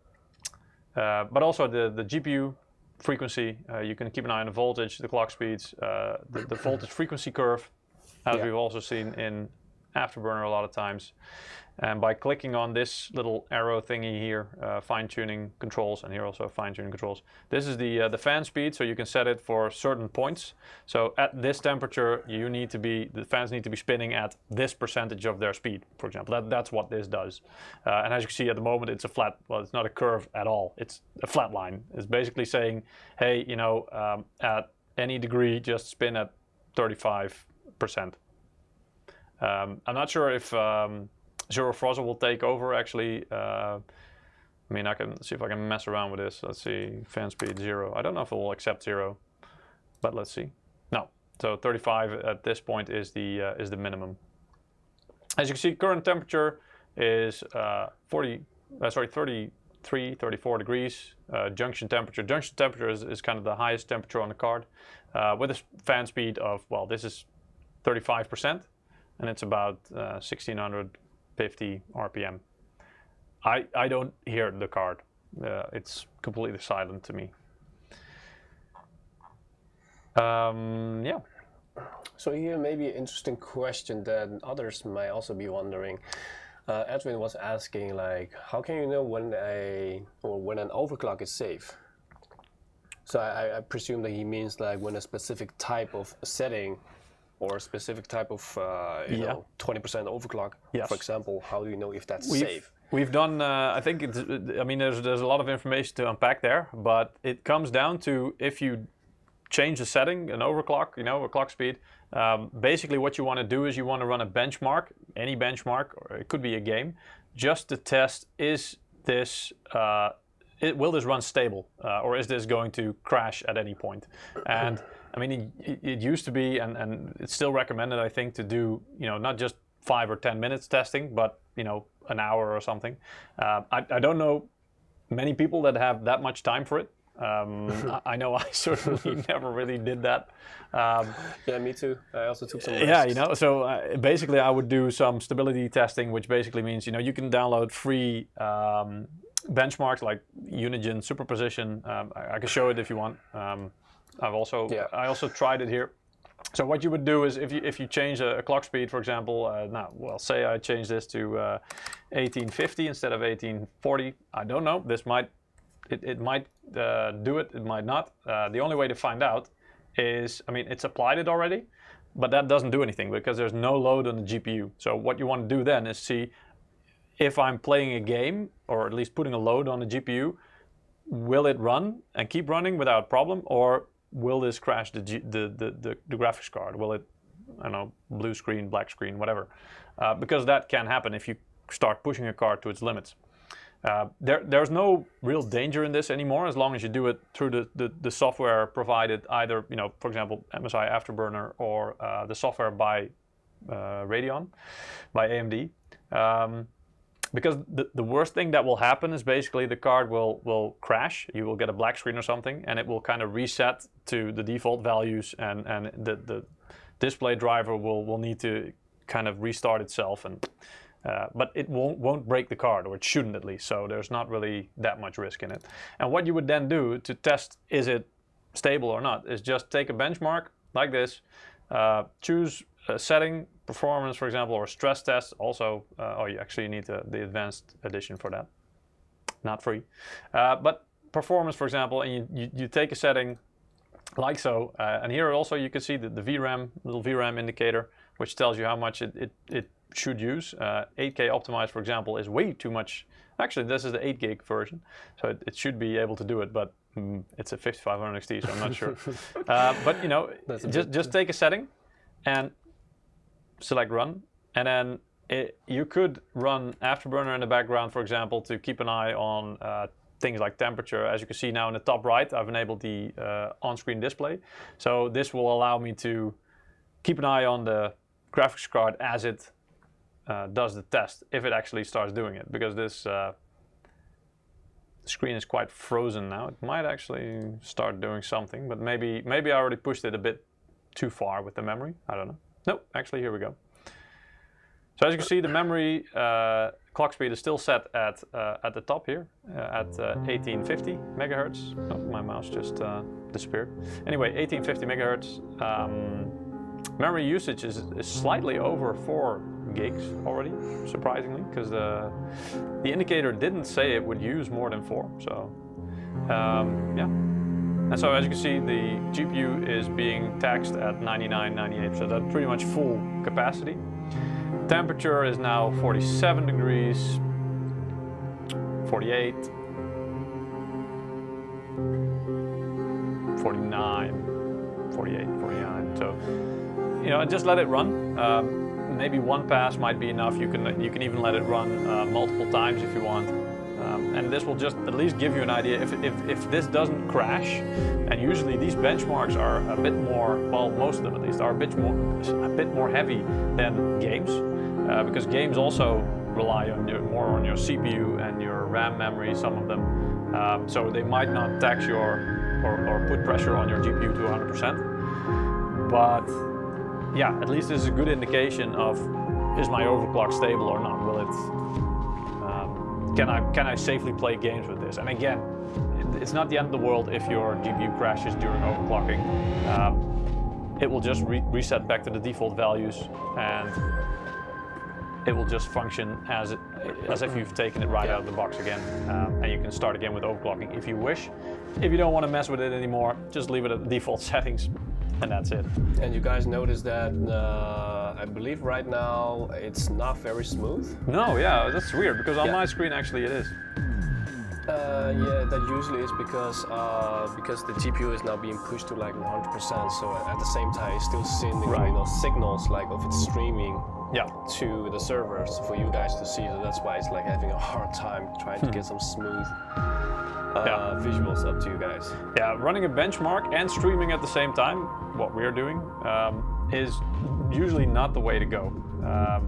But also the GPU frequency, you can keep an eye on the voltage, the clock speeds, the voltage frequency curve, as we've also seen in Afterburner a lot of times. And by clicking on this little arrow thingy here, fine-tuning controls, and here also fine-tuning controls. This is the fan speed, so you can set it for certain points. So at this temperature, the fans need to be spinning at this percentage of their speed, for example. That's what this does. And as you can see at the moment, it's it's not a curve at all. It's a flat line. It's basically saying, hey, you know, at any degree, just spin at 35%. I'm not sure if Zero Frozer will take over, actually. I mean, I can see if I can mess around with this. Let's see, fan speed 0. I don't know if it will accept 0, but let's see. No, so 35 at this point is the minimum. As you can see, current temperature is 33, 34 degrees. Junction temperature is kind of the highest temperature on the card, with a fan speed of, well, this is 35%. And it's about 1600 50 RPM. I don't hear the card. It's completely silent to me. Yeah. So here may be an interesting question that others might also be wondering. Edwin was asking, like, how can you know when an overclock is safe? So I presume that he means like when a specific type of setting or a specific type of 20% overclock, yes. for example. How do you know if that's safe? We've done, I think, I mean, there's a lot of information to unpack there, but it comes down to if you change the setting, an overclock, a clock speed, basically what you want to do is you want to run a benchmark, any benchmark, or it could be a game, just to test, is this, will this run stable, or is this going to crash at any point? And I mean, it used to be, and it's still recommended, I think, to do, not just 5 or 10 minutes testing, but, an hour or something. I don't know many people that have that much time for it. I know I certainly never really did that. Yeah, me too. I also took some risks. Yeah, so basically I would do some stability testing, which basically means, you can download free benchmarks like Unigen superposition. I can show it if you want. I also tried it here. So what you would do is if you change a clock speed, for example, say I change this to 1850 instead of 1840. I don't know. It might do it. It might not. The only way to find out is, it's applied it already, but that doesn't do anything because there's no load on the GPU. So what you want to do then is see if I'm playing a game, or at least putting a load on the GPU, will it run and keep running without problem, or will this crash the graphics card? Will it, blue screen, black screen, whatever? Because that can happen if you start pushing a card to its limits. There's no real danger in this anymore as long as you do it through the software provided, either, for example, MSI Afterburner, or the software by Radeon, by AMD. Because the worst thing that will happen is basically the card will crash. You will get a black screen or something, and it will kind of reset to the default values, and the display driver will need to kind of restart itself, but it won't break the card, or it shouldn't at least. So there's not really that much risk in it. And what you would then do to test is it stable or not is just take a benchmark like this, choose a setting, performance, for example, or stress test. Also, you actually need the advanced edition for that, not free. But performance, for example, and you take a setting like so, and here also you can see the VRAM, little VRAM indicator, which tells you how much it should use. 8K optimized, for example, is way too much. Actually, this is the 8 gig version, so it should be able to do it, but it's a 5500 XT, so I'm not sure. But just take a setting and select run, and then you could run Afterburner in the background, for example, to keep an eye on things like temperature. As you can see now in the top right, I've enabled the on-screen display. So this will allow me to keep an eye on the graphics card as it does the test, if it actually starts doing it, because this screen is quite frozen now. It might actually start doing something, but maybe I already pushed it a bit too far with the memory. I don't know. No, actually, here we go. So as you can see, the memory clock speed is still set at the top here, at 1850 megahertz. Oh, my mouse just disappeared. Anyway, 1850 megahertz. Memory usage is slightly over 4 gigs already, surprisingly, because the indicator didn't say it would use more than 4. So yeah. And so as you can see, the GPU is being taxed at 99, 98, so that's pretty much full capacity. Temperature is now 47 degrees, 48, 49, 48, 49. So, just let it run. Maybe one pass might be enough. You can even let it run multiple times if you want. And this will just at least give you an idea if this doesn't crash. And usually these benchmarks are a bit more, well, most of them at least, are a bit more heavy than games, because games also rely on more on your CPU and your RAM memory, some of them. So they might not tax or put pressure on your GPU to 100%. But yeah, at least this is a good indication of is my overclock stable or not? Will it? Can I safely play games with this? And again, it's not the end of the world if your GPU crashes during overclocking. It will just reset back to the default values, and it will just function as if you've taken it right out of the box again, and you can start again with overclocking if you wish. If you don't want to mess with it anymore, just leave it at the default settings, and that's it. And you guys notice that I believe right now it's not very smooth. No, yeah, that's weird because on my screen actually it is. Yeah, that usually is because the GPU is now being pushed to like 100%. So at the same time, it's still sending signals like of its streaming to the servers for you guys to see. So that's why it's like having a hard time trying to get some smooth visuals up to you guys. Yeah, running a benchmark and streaming at the same time, what we are doing, is usually not the way to go.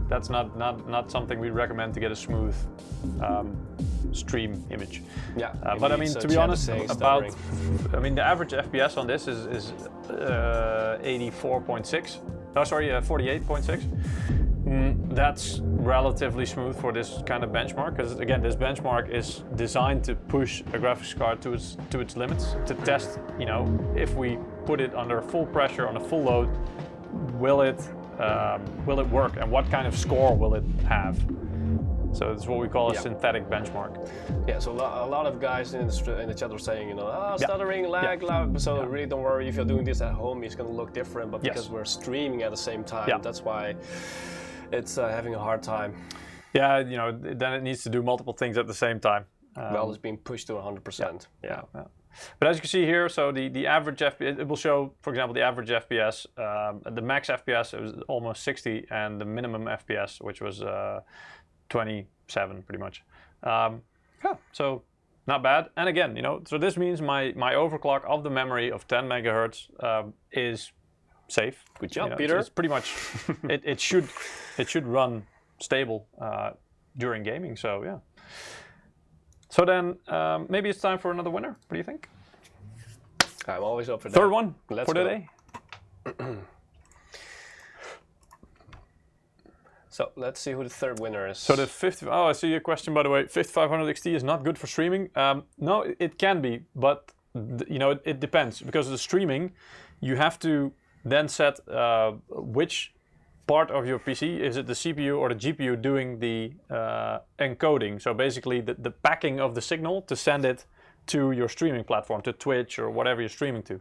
That's not something we recommend to get a smooth stream image. Yeah, but I mean, to be honest, the average FPS on this is 84.6. Oh, sorry, 48.6. That's relatively smooth for this kind of benchmark, because again, this benchmark is designed to push a graphics card to its limits, to test, if we put it under full pressure on a full load, will it work, and what kind of score will it have? So it's what we call a synthetic benchmark. Yeah, so a lot of guys in the chat are saying, stuttering, lag, so really don't worry if you're doing this at home, it's going to look different, but because we're streaming at the same time, that's why it's having a hard time. Yeah, then it needs to do multiple things at the same time. Well, it's being pushed to 100%. Yeah. But as you can see here, so the average FPS, it will show, for example, the average FPS, the max FPS it was almost 60, and the minimum FPS, which was 27 pretty much. So not bad. And again, so this means my overclock of the memory of 10 megahertz is safe. Good job, Peter. It's pretty much it should run stable during gaming. So yeah. So then maybe it's time for another winner. What do you think? I'm always up for that. Third one for today. So let's see who the third winner is. So the I see your question, by the way. 5500 XT is not good for streaming. No, it can be, but it depends, because of the streaming, you have to then set which part of your PC, is it the CPU or the GPU doing the encoding? So basically the packing of the signal to send it to your streaming platform, to Twitch or whatever you're streaming to.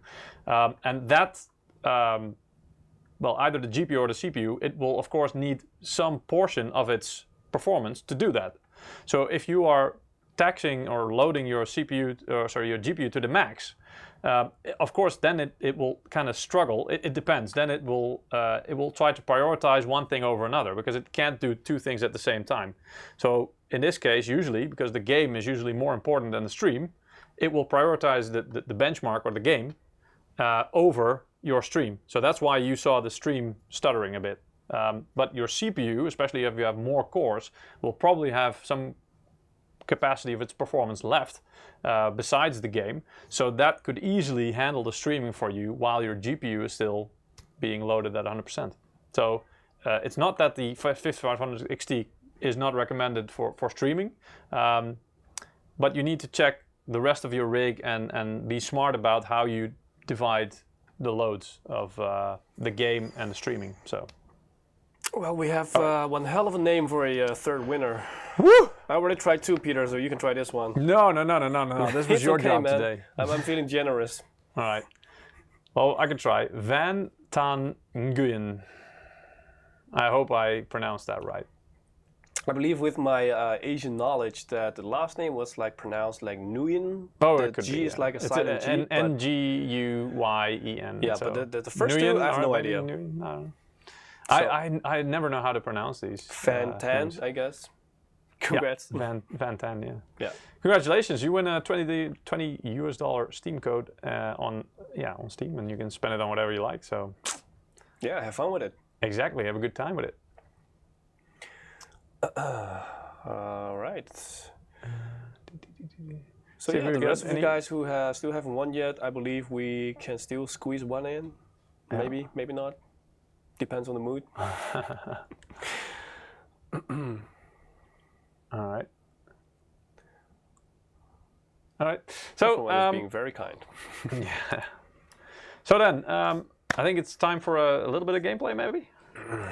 And that, either the GPU or the CPU, it will of course need some portion of its performance to do that. So if you are taxing or loading your your GPU to the max, of course, then it will kind of struggle. It depends. Then it will try to prioritize one thing over another, because it can't do two things at the same time. So in this case, usually, because the game is usually more important than the stream, it will prioritize the benchmark or the game over your stream. So that's why you saw the stream stuttering a bit. But your CPU, especially if you have more cores, will probably have some capacity of its performance left besides the game, so that could easily handle the streaming for you while your GPU is still being loaded at 100%. So it's not that the 5500 XT is not recommended for streaming, but you need to check the rest of your rig and be smart about how you divide the loads of the game and the streaming. So, well, we have one hell of a name for a third winner. Woo! I already tried two, Peter, so you can try this one. No. This was your job man. today. I'm feeling generous. All right. Well, I can try. Van Tan Nguyen. I hope I pronounced that right. I believe with my Asian knowledge that the last name was like pronounced like Nguyen. Oh, the it could G be, is like a silent G. N-G-U-Y-E-N. Yeah, so. but the first two, I have no idea. Nguyen? I don't know. So, I never know how to pronounce these. Van Tan, I guess. Congrats. Yeah, Van Tan, yeah. Congratulations, you win a $20 US Steam code on Steam, and you can spend it on whatever you like. So yeah, have fun with it. Exactly, have a good time with it. All right. So yeah, the rest of you guys who still haven't won yet, I believe we can still squeeze one in. Maybe, maybe not. Depends on the mood. All right. All right. So Everyone is being very kind. yeah. So then, I think it's time for a little bit of gameplay, maybe.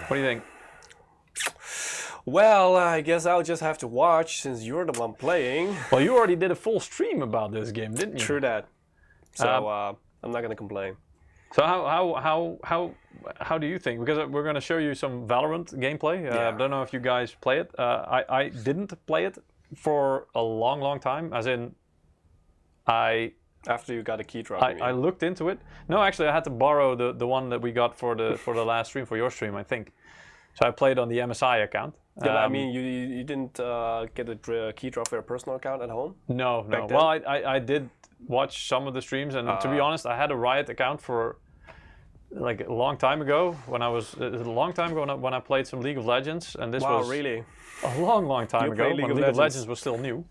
What do you think? Well, I guess I'll just have to watch since you're the one playing. Well, you already did a full stream about this game, didn't you? True that. So I'm not gonna complain. So how do you think? Because we're going to show you some Valorant gameplay. I don't know if you guys play it. I didn't play it for a long time. As in, After you got a key drop. I looked into it. No, actually, I had to borrow the one that we got for the last stream, for your stream, I think. So I played on the MSI account. Yeah, but I mean, you didn't get a key drop for your personal account at home? No. then? Well, I did watch some of the streams, and to be honest, I had a Riot account for like a long time ago when I played some League of Legends, and this was really a long time ago when League of Legends was still new.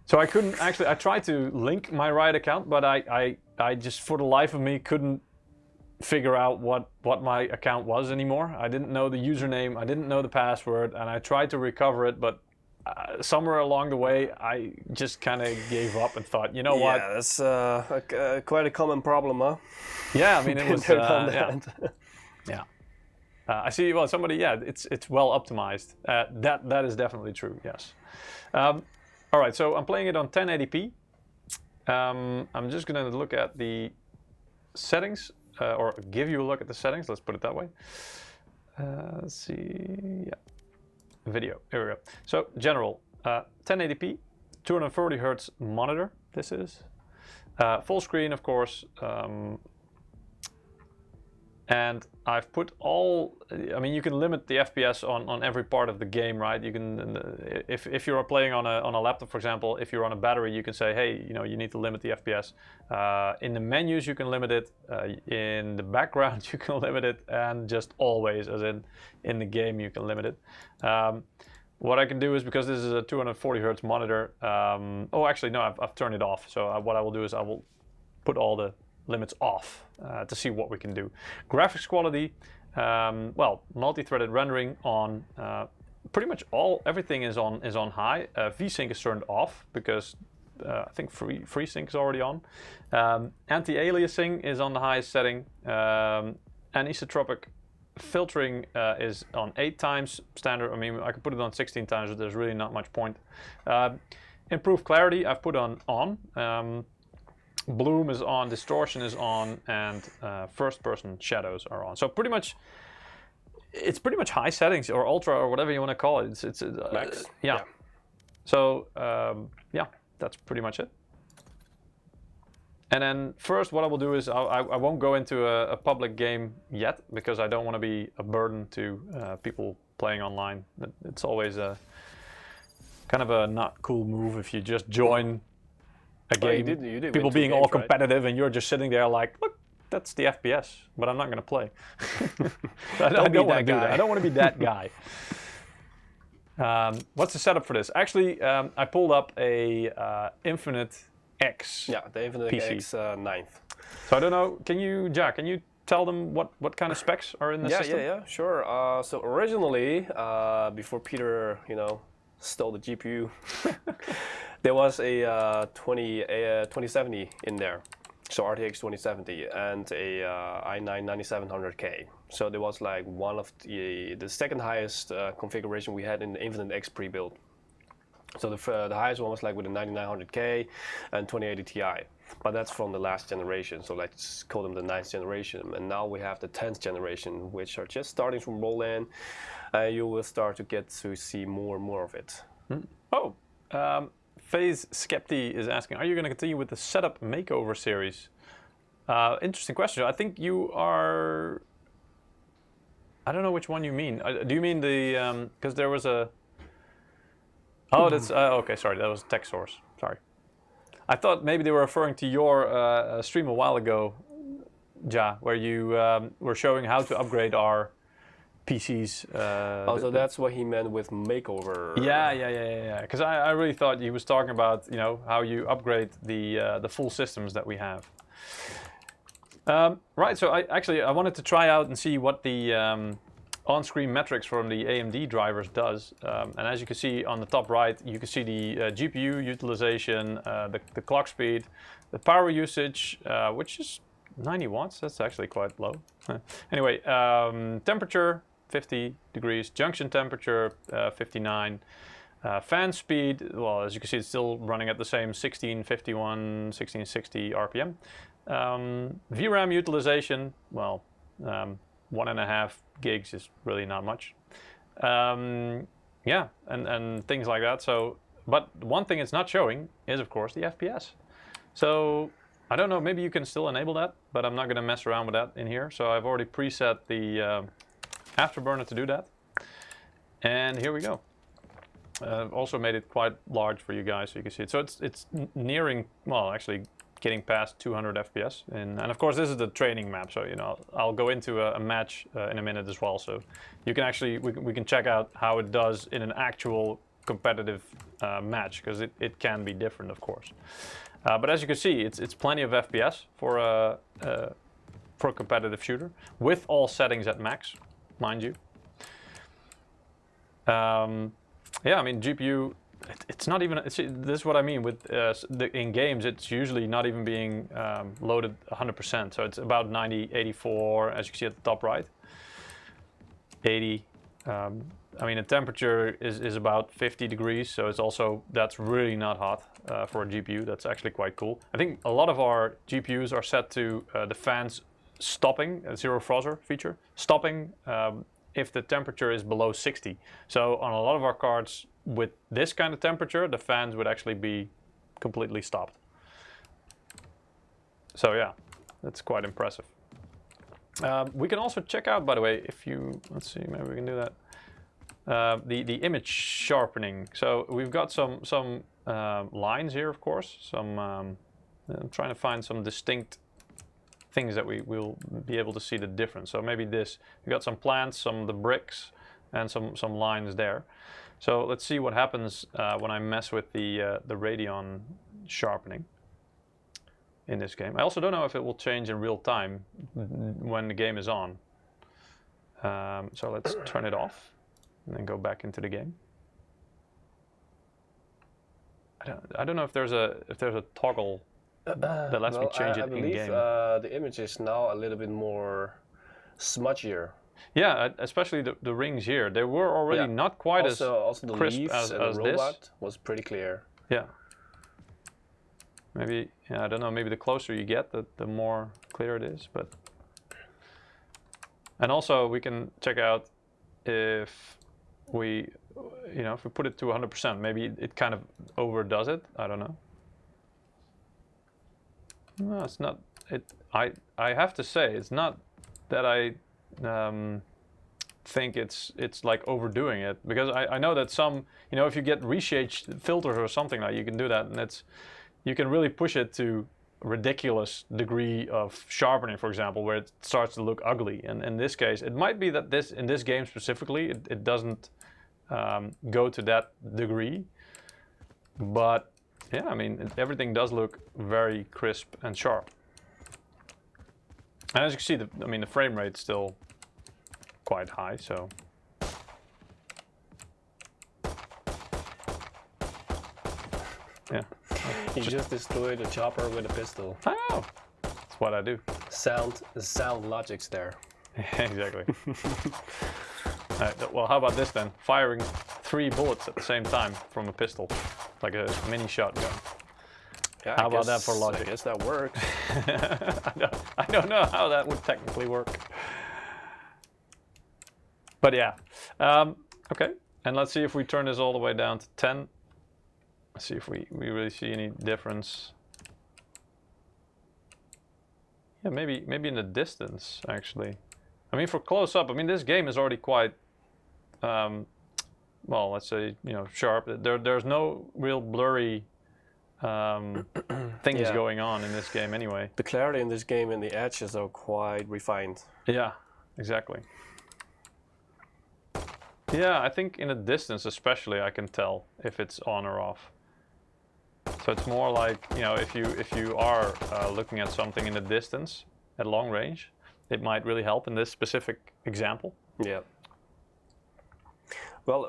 So I couldn't actually. I tried to link my Riot account, but I just for the life of me couldn't figure out what my account was anymore. I didn't know the username, I didn't know the password, and I tried to recover it, but somewhere along the way I just kind of gave up and thought, you know what? Yeah, that's quite a common problem, huh? Yeah, I mean it was. Yeah. I see. Well, somebody. Yeah, it's well optimized. That is definitely true. Yes. All right. So I'm playing it on 1080p. I'm just gonna look at the settings. Or give you a look at the settings, let's put it that way. Let's see, yeah. Video, here we go. So, general, 1080p, 240 Hertz monitor, this is. Full screen, of course. And I've put all, I mean, you can limit the FPS on every part of the game, right? You can, if you're playing on a laptop, for example, if you're on a battery, you can say, hey, you need to limit the FPS. In the menus, you can limit it. In the background, you can limit it. And just always, as in the game, you can limit it. What I can do is, because this is a 240 Hertz monitor, oh, actually, no, I've turned it off. So what I will do is I will put all the limits off to see what we can do. Graphics quality, well, multi-threaded rendering on pretty much everything is on high. VSync is turned off because I think Freesync is already on. Anti-aliasing is on the highest setting. Anisotropic filtering is on 8 times standard. I mean, I could put it on 16 times, but there's really not much point. Improved clarity, I've put on. Bloom is on, distortion is on, and first-person shadows are on. So it's pretty much high settings or ultra or whatever you want to call it. It's max. Yeah. So yeah, that's pretty much it. And then first, what I will do is I won't go into a public game yet because I don't want to be a burden to people playing online. It's always a kind of a not cool move if you just join a game, you did people win 2 being all games, competitive, and you're just sitting there like, look, that's the FPS, but I'm not going to play. I don't want to do that. I don't want to be that guy. What's the setup for this? Actually, I pulled up a Infinite X. Yeah, the Infinite PC. X 9th. So I don't know. Can you tell them what kind of specs are in the system? Yeah, sure. So originally, before Peter, stole the GPU, there was a 2070 in there, so RTX 2070, and a i9 9700K. So there was like one of the second highest configuration we had in the Infinite X pre-built. So the highest one was like with a 9900K and 2080 Ti, but that's from the last generation. So let's call them the 9th generation. And now we have the 10th generation, which are just starting to roll in. You will start to get to see more and more of it. Oh. FaZe Skepti is asking, are you going to continue with the setup makeover series? Interesting question. I think you are... I don't know which one you mean. Do you mean the... because there was a... Oh, that's... okay, sorry. That was tech source. Sorry. I thought maybe they were referring to your stream a while ago, Ja, where you were showing how to upgrade our PCs. So that's what he meant with makeover. Yeah. Because I really thought he was talking about how you upgrade the full systems that we have. Right. So I wanted to try out and see what the on-screen metrics from the AMD drivers does. And as you can see on the top right, you can see the GPU utilization, the clock speed, the power usage, which is 90 watts. That's actually quite low. Anyway, temperature 50 degrees, junction temperature 59. Fan speed, well, as you can see, it's still running at the same 1651, 1660 RPM. VRAM utilization, well, 1.5 gigs is really not much. Yeah, and things like that. So, but one thing it's not showing is, of course, the FPS. So, I don't know, maybe you can still enable that, but I'm not going to mess around with that in here. So I've already preset the Afterburner to do that. And here we go. I've also made it quite large for you guys so you can see it. So it's nearing, well, actually getting past 200 FPS. And of course, this is the training map. So, you know, I'll go into a match in a minute as well. So you can actually, we can check out how it does in an actual competitive match, because it can be different, of course. But as you can see, it's plenty of FPS for a competitive shooter with all settings at max, mind you. Yeah, I mean, GPU, it's not even, this is what I mean with in games, it's usually not even being loaded 100%. So it's about 90, 84, as you can see at the top right. 80. I mean, the temperature is about 50 degrees, so it's also, that's really not hot for a GPU. That's actually quite cool. I think a lot of our GPUs are set to the fans stopping, a zero frozer feature, stopping if the temperature is below 60. So on a lot of our cards with this kind of temperature, the fans would actually be completely stopped. So yeah, that's quite impressive. We can also check out, by the way, if you, let's see, maybe we can do that. The image sharpening. So we've got some lines here, of course. I'm trying to find some distinct things that we will be able to see the difference. So maybe this, we got some plants, some of the bricks, and some lines there. So let's see what happens when I mess with the Radeon sharpening in this game. I also don't know if it will change in real time when the game is on. So let's turn it off and then go back into the game. I don't know if there's a toggle that lets me change it in game. The image is now a little bit more smudgier. Yeah, especially the rings here. They were already not quite as the crisp leaves as and the robot this. Was pretty clear. Yeah. Maybe, yeah, I don't know, maybe the closer you get, the more clear it is. But and also we can check out if we, you know, if we put it to 100%, maybe it kind of overdoes it. I don't know. No, it's not. I have to say, it's not that I think it's like overdoing it, because I know that some, you know, if you get reshade filters or something like, you can do that, and you can really push it to a ridiculous degree of sharpening, for example, where it starts to look ugly. And in this case, it might be that in this game specifically, it doesn't go to that degree, but yeah, I mean, everything does look very crisp and sharp. And as you can see, I mean, the frame rate's still quite high, so. Yeah. You just destroyed a chopper with a pistol. Oh, that's what I do. Sound logic's there. Exactly. Well, how about this then? Firing 3 bullets at the same time from a pistol, like a mini shotgun. Yeah, how about that for logic? I guess that works. I don't know how that would technically work. But yeah. Okay, and let's see if we turn this all the way down to 10. Let's see if we really see any difference. Yeah, maybe in the distance, actually. I mean, for close up, I mean, this game is already quite, well, let's say, you know, sharp. There's no real blurry things going on in this game anyway. The clarity in this game and the edges are quite refined. Yeah, exactly. Yeah, I think in the distance especially I can tell if it's on or off. So it's more like, you know, if you are looking at something in the distance at long range, it might really help in this specific example. Yeah. Well,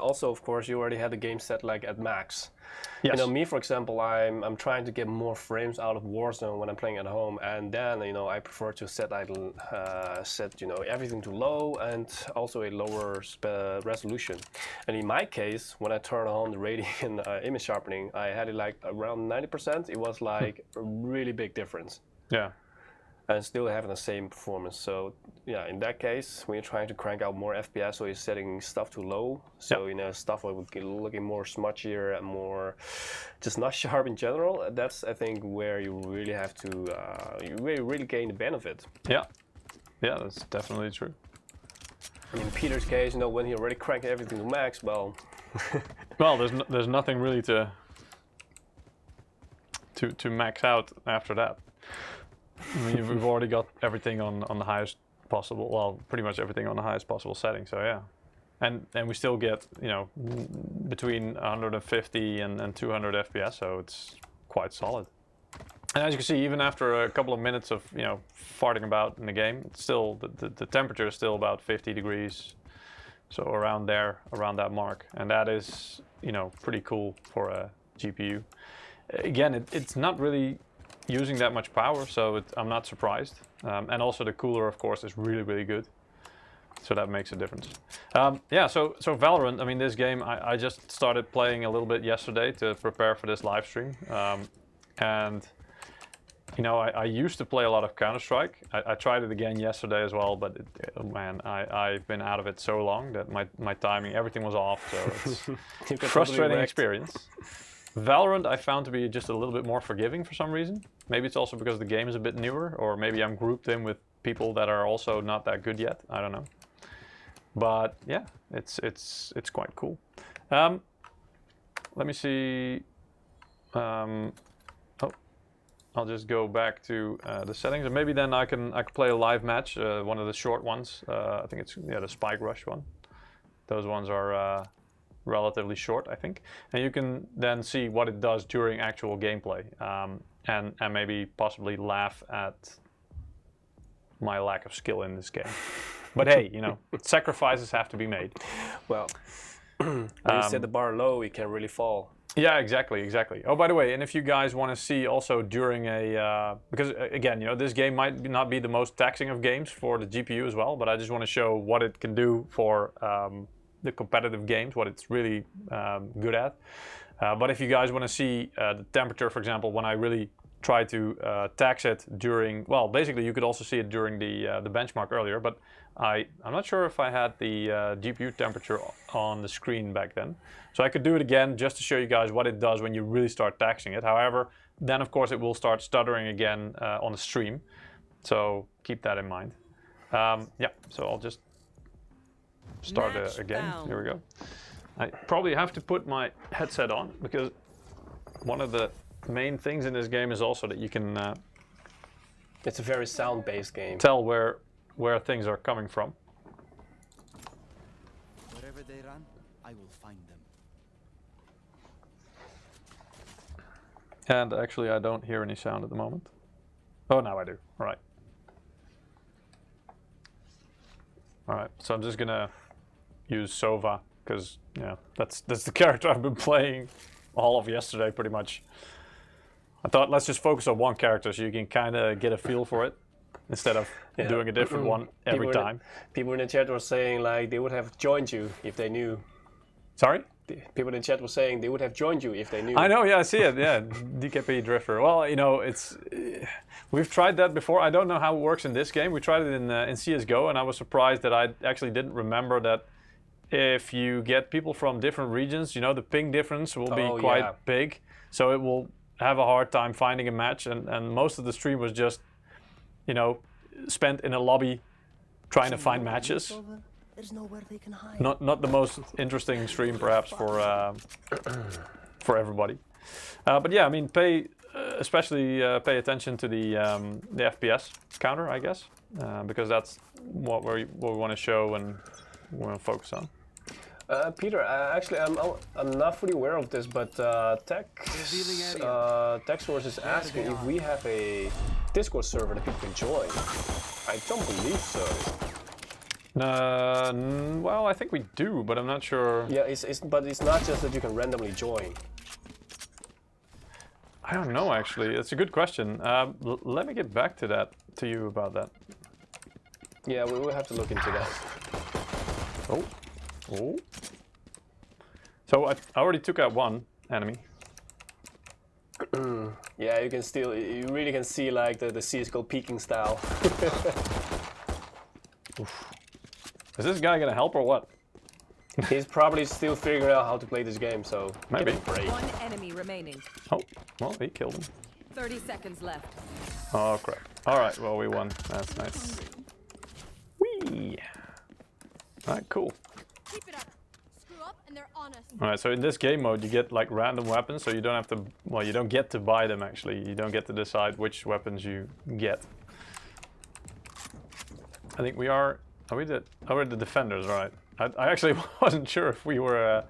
also of course you already had the game set like at max. Yes. You know, me for example, I'm trying to get more frames out of Warzone when I'm playing at home, and then I prefer to set everything to low and also a lower resolution. And in my case, when I turn on the Radeon image sharpening, I had it like around 90%. It was like a really big difference. Yeah. And still having the same performance. So yeah, in that case, when you're trying to crank out more FPS, so you're setting stuff to low, so stuff would be looking more smudgier and more just not sharp in general. That's I think where you really have to you really gain the benefit. Yeah, yeah, that's definitely true. In Peter's case, when he already cranked everything to max, well, well, there's nothing really to max out after that. I mean, we've already got everything on the highest possible, well, pretty much everything on the highest possible setting, so yeah. And we still get, between 150 and 200 FPS, so it's quite solid. And as you can see, even after a couple of minutes of, farting about in the game, it's still, the temperature is still about 50 degrees, so around that mark. And that is, pretty cool for a GPU. Again, it's not really using that much power, so I'm not surprised. And also the cooler, of course, is really, really good. So that makes a difference. Yeah, so Valorant, I mean, this game, I just started playing a little bit yesterday to prepare for this live stream. And, I used to play a lot of Counter-Strike. I tried it again yesterday as well, but man, I've been out of it so long that my timing, everything was off, so it's a frustrating experience. Valorant I found to be just a little bit more forgiving for some reason. Maybe it's also because the game is a bit newer, or maybe I'm grouped in with people that are also not that good yet. I don't know. But yeah, it's quite cool. Let me see. I'll just go back to the settings, and maybe then I can play a live match, one of the short ones. I think it's the Spike Rush one. Those ones are relatively short, I think, and you can then see what it does during actual gameplay, and maybe possibly laugh at my lack of skill in this game. But hey, sacrifices have to be made. Well, when you set the bar low, it can really fall. Yeah, exactly. Oh, by the way, and if you guys want to see also during because again, this game might not be the most taxing of games for the GPU as well, but I just want to show what it can do for the competitive games, what it's really good at. But if you guys want to see the temperature, for example, when I really try to tax it during, well, basically you could also see it during the benchmark earlier, but I'm not sure if I had the GPU temperature on the screen back then. So I could do it again just to show you guys what it does when you really start taxing it. However, then of course it will start stuttering again on the stream. So keep that in mind. Yeah, so I'll just start again. Here we go. I probably have to put my headset on because one of the main things in this game is also that you can it's a very sound-based game. Tell where things are coming from. Wherever they run, I will find them. And actually I don't hear any sound at the moment. Oh, now I do. All right. All right, so I'm just gonna use Sova because that's the character I've been playing all of yesterday pretty much. I thought let's just focus on one character so you can kind of get a feel for it instead of doing a different one every time. People in the chat were saying like they would have joined you if they knew. Sorry? People in the chat were saying they would have joined you if they knew. I know, yeah, I see it, yeah, DKP Drifter. Well, we've tried that before. I don't know how it works in this game. We tried it in CSGO, and I was surprised that I actually didn't remember that if you get people from different regions, the ping difference will be quite big. So it will have a hard time finding a match, and most of the stream was just, spent in a lobby trying to find matches. There's nowhere they can hide. Not the most interesting stream perhaps for everybody. But yeah, I mean, especially pay attention to the FPS counter, I guess, because that's what we want to show and we want to focus on. Peter, actually, I'm not fully aware of this, but TechSource is asking if we have a Discord server that people can join. I don't believe so. Well, I think we do, but I'm not sure. Yeah, but it's not just that you can randomly join. I don't know, actually. It's a good question. Let me get back to you about that. Yeah, we will have to look into that. Oh. Oh. So I already took out one enemy. Yeah, you can still, you really can see like the CS:GO peeking style. Is this guy gonna help or what? He's probably still figuring out how to play this game, so Maybe. give him a break. One enemy remaining. Oh, well, he killed him. 30 seconds left. Oh, crap. All right, well, we won. That's nice. Whee! All right, cool. Keep it up. Screw up and they're on us. All right, so in this game mode, you get like random weapons, so you don't have to, well, you don't get to buy them, actually. You don't get to decide which weapons you get. I think we are we the defenders, right? I actually wasn't sure if we were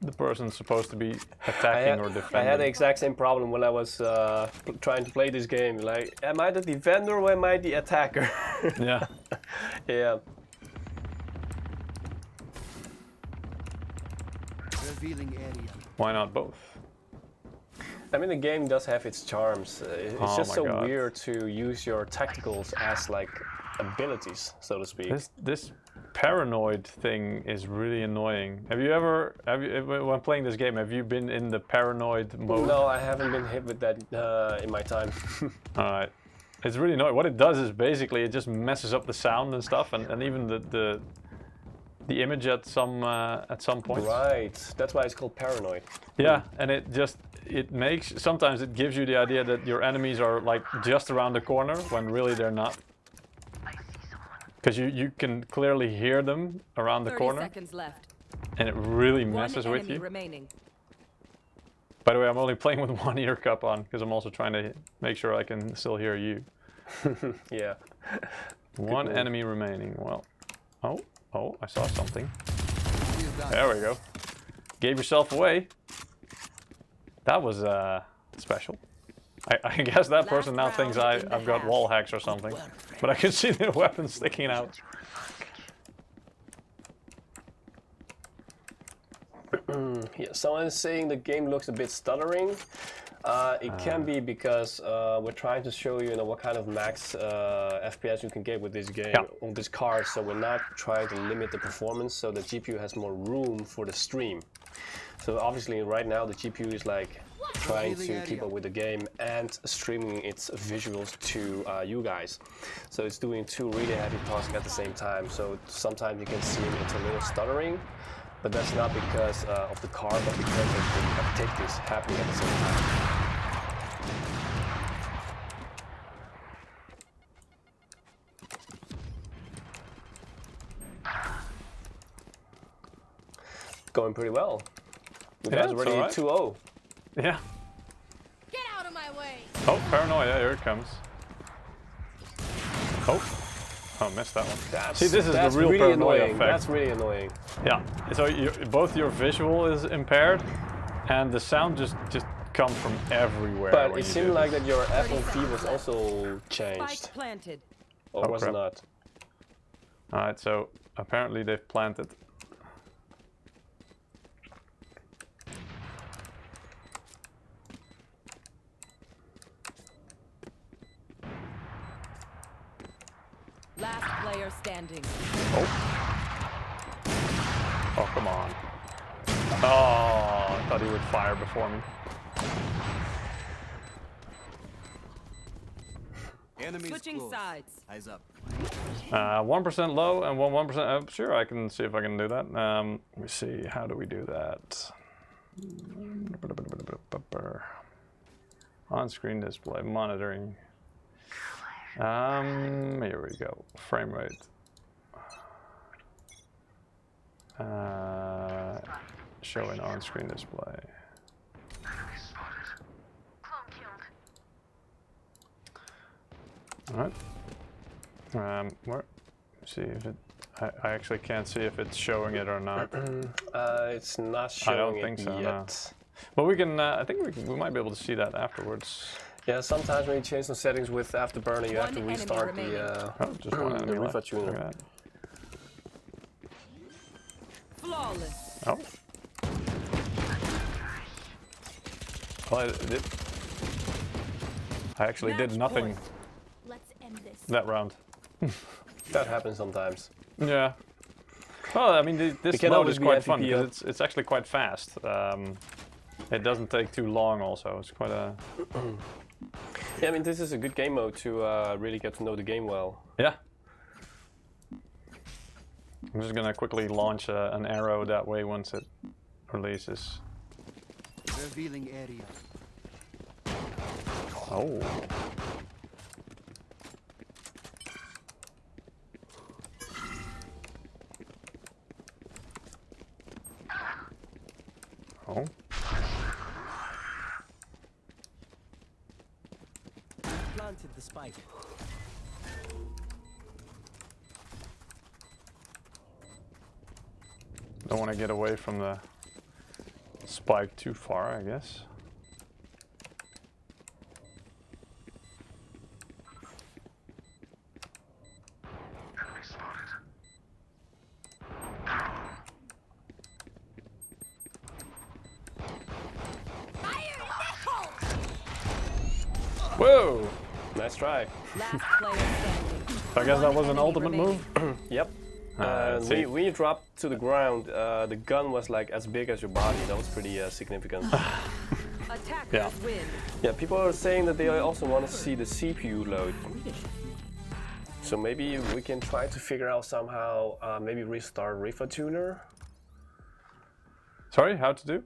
the person supposed to be attacking or defending. I had the exact same problem when I was trying to play this game. Like, am I the defender or am I the attacker? Yeah. Yeah. Revealing area. Why not both? I mean, the game does have its charms. It's Oh just my so God. weird to use your tacticals as like abilities, so to speak. This paranoid thing is really annoying. Have you when playing this game, have you been in the paranoid mode? No, I haven't been hit with that in my time. All right. It's really annoying. What it does is basically it just messes up the sound and stuff, and even the image at some point. Right. That's why it's called paranoid. Yeah, and sometimes it gives you the idea that your enemies are like just around the corner when really they're not. Because you can clearly hear them around the 30 corner, seconds left. and it really One messes with enemy you. remaining. By the way, I'm only playing with one ear cup on because I'm also trying to make sure I can still hear you. Yeah. One move. enemy remaining. Well, oh, I saw something. There we go. Gave yourself away. That was special. I guess that person now Last thinks round in the I've got half. wall hacks or something. But I can see the weapon sticking out. Yeah, someone is saying the game looks a bit stuttering. It can be because we're trying to show you, what kind of max FPS you can get with this game on this card. So we're not trying to limit the performance, so the GPU has more room for the stream. So obviously right now the GPU is like trying to keep up with the game and streaming its visuals to you guys. So it's doing two really heavy tasks at the same time. So sometimes you can see it's a little stuttering, but that's not because of the card, but because of the activities happening at the same time. Going pretty well. You Yeah, guys it's already alright. 2-0. Yeah. Get out of my way. Oh, paranoia, here it comes. Oh, missed that one. See, this is the real really paranoia annoying. effect. That's really annoying. Yeah, so both your visual is impaired, and the sound just comes from everywhere. But when it you seemed do like this. that your 30 FOV seconds was left. also changed. Spike planted. Or Oh, was crap. it not? Alright, so apparently they've planted. Last player standing. Oh, come on. Oh, I thought he would fire before me. Enemies Switching close. sides. Eyes up. 1% low and 1% up. Sure, I can see if I can do that. Let me see, how do we do that? On-screen display, monitoring. Here we go. Frame rate. Showing on-screen display. Alright. Where? See if it. I actually can't see if it's showing it or not. It's not showing don't it think so, no. yet. But we can. I think we might be able to see that afterwards. Yeah, sometimes when you change some settings with Afterburner, you have to One enemy restart remaining. the Oh, just one enemy the left. refresh Look tuner. at Flawless. Oh. Well, I actually did Match nothing point. Let's end this. that round. That happens sometimes. Yeah. Well, I mean, this can mode always is be quite fun MVP because it's actually quite fast. It doesn't take too long. Also, it's quite a Yeah, I mean, this is a good game mode to really get to know the game well. yeah. I'm just gonna quickly launch an arrow that way once it releases. Revealing area. Oh. Oh. Planted the spike. Don't want to get away from the spike too far, I guess. Whoa! Nice try. Last player standing. I guess that One was an enemy ultimate remaining. move. Yep. let's see. When you dropped to the ground, the gun was like as big as your body. That was pretty significant. Attackers Yeah. win. Yeah, people are saying that they also want to see the CPU load. So maybe we can try to figure out somehow, maybe restart Rifa Tuner. Sorry, how to do?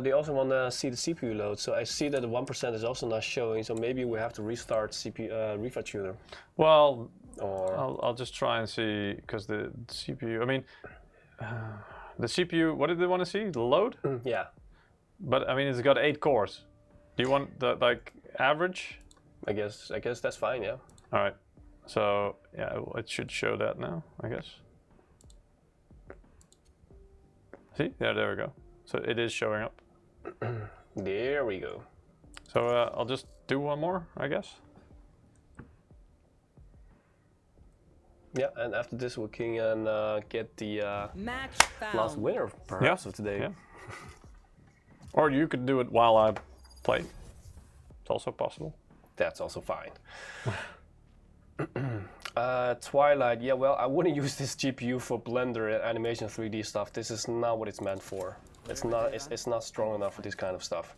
They also want to see the CPU load. So I see that the 1% is also not showing. So maybe we have to restart Rifa Tuner. Well, Or I'll just try and see, because the CPU, I mean, the CPU, what did they want to see? The load? yeah, But I mean, it's got 8 cores. Do you want the like average? I guess that's fine. Yeah. All right. So yeah, it should show that now, I guess. See? Yeah, there we go. So it is showing up. There we go. So I'll just do one more, I guess. Yeah, and after this we can get the Match found. last winner perhaps of today. Yeah. Or you could do it while I play. It's also possible. That's also fine. Twilight, yeah, well, I wouldn't use this GPU for Blender and animation 3D stuff. This is not what it's meant for. It's not strong enough for this kind of stuff.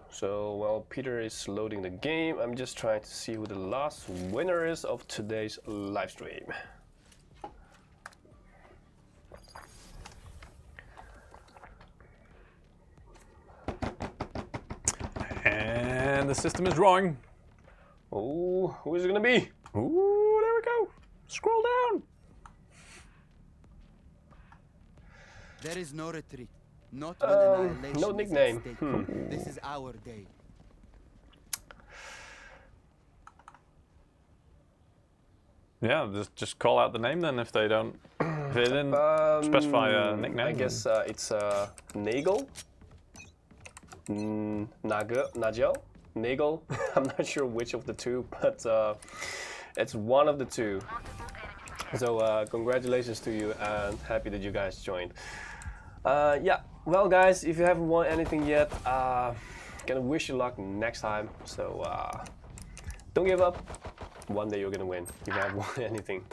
So while Peter is loading the game, I'm just trying to see who the last winner is of today's live stream. And the system is drawing. Oh, who is it gonna be? Ooh, there we go. Scroll down. There is no retreat. Not when annihilation no is at nickname. stake. This is our day. Yeah, just call out the name then if they don't. If they didn't specify a nickname. I guess it's Nagel. Nagel? Nagel? I'm not sure which of the two, but it's one of the two. So congratulations to you and happy that you guys joined. Yeah, well guys, if you haven't won anything yet, gonna wish you luck next time. So don't give up. One day you're gonna win if you haven't won anything.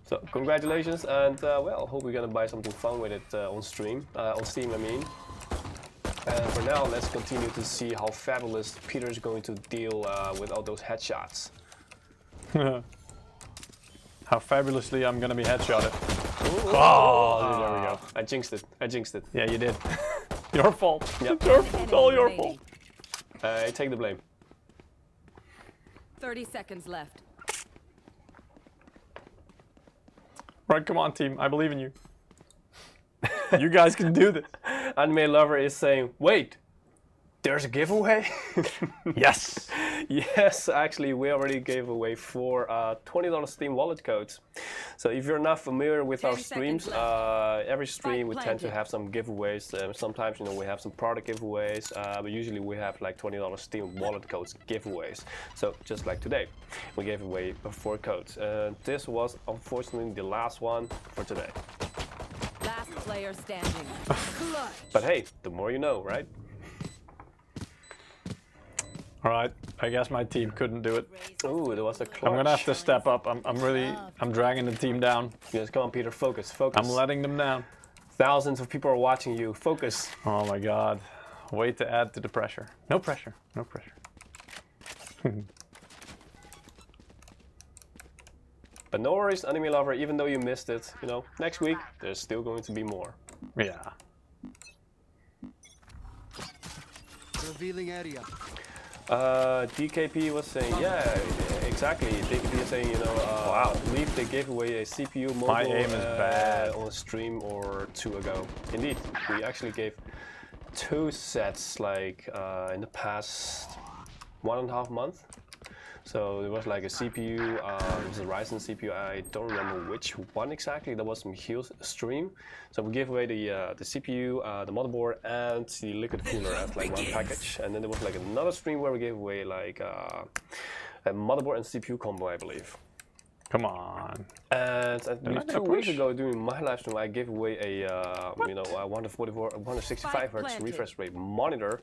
So congratulations, and well, hope we're gonna buy something fun with it on Steam, I mean. And for now, let's continue to see how fabulous Peter's going to deal with all those headshots. How fabulously I'm gonna be headshotted. Oh, there we go. I jinxed it. I jinxed it. Yeah, you did. Your fault. Yep. It's all your fault. I take the blame. 30 seconds left. Right, come on, team. I believe in you. You guys can do this. Anime Lover is saying, wait, there's a giveaway? Yes. Yes, actually, we already gave away 4 $20 Steam wallet codes. So if you're not familiar with our 10 streams, seconds every stream we tend to planted. have some giveaways. Sometimes, you know, we have some product giveaways, but usually we have like $20 Steam wallet codes giveaways. So just like today, we gave away 4 codes. This was unfortunately the last one for today. Last player standing. Clutch. But hey, the more you know, right? All right, I guess my team couldn't do it. Ooh, there was a clutch. I'm gonna have to step up. I'm dragging the team down. Yes, come on, Peter, focus, focus. I'm letting them down. Thousands of people are watching you. Focus. Oh my God. Way to add to the pressure. No pressure, no pressure. But no worries, anime lover, even though you missed it, you know, next week there's still going to be more. Yeah. Revealing area. DKP was saying, yeah, exactly. DKP is saying, you know, I believe they gave away a CPU mobile My aim is bad. on a stream or 2 ago. Indeed, we actually gave 2 sets like in the past 1.5 months. So there was like a CPU, it was a Ryzen CPU, I don't remember which one exactly, that was some Hughes stream. So we gave away the CPU, the motherboard and the liquid cooler as like one package. And then there was like another stream where we gave away like a motherboard and CPU combo, I believe. Come on. And I believe not 2 gonna weeks push. ago during my live stream, I gave away a you know, a 165 Hz planted. refresh rate monitor.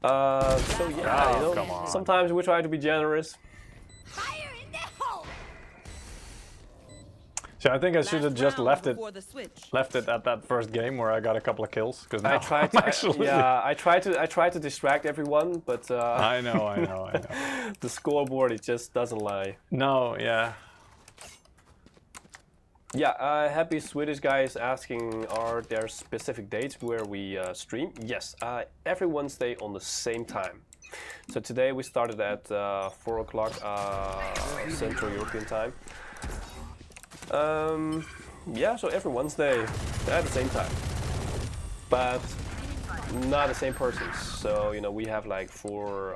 So yeah, you know, come on. sometimes we try to be generous. Fire in the hole! So I think I should have Last just round left it before the switch. at that first game where I got a couple of kills. Because I tried to, actually. I tried to distract everyone, but I know. the scoreboard, it just doesn't lie. No, yeah. Yeah, Happy Swedish guy is asking, are there specific dates where we stream? Yes, every Wednesday on the same time. So today we started at 4 o'clock Central European time. Yeah, so every Wednesday at the same time. But not the same persons. So, you know, we have like 4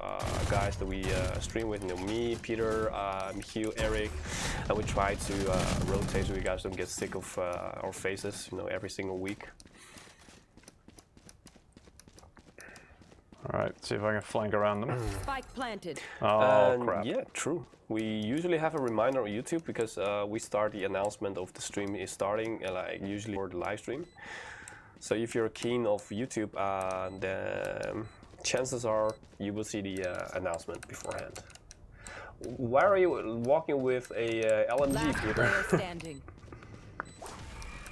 guys that we stream with. You know, me, Peter, Michiel, Eric, and we try to rotate so you guys don't get sick of our faces, you know, every single week. All right, see if I can flank around them. Spike planted. Oh, And crap. yeah, true. We usually have a reminder on YouTube because we start the announcement of the stream is starting, like usually for the live stream. So if you're keen of YouTube, then chances are you will see the announcement beforehand. Why are you walking with a LMG, Last Peter? player standing.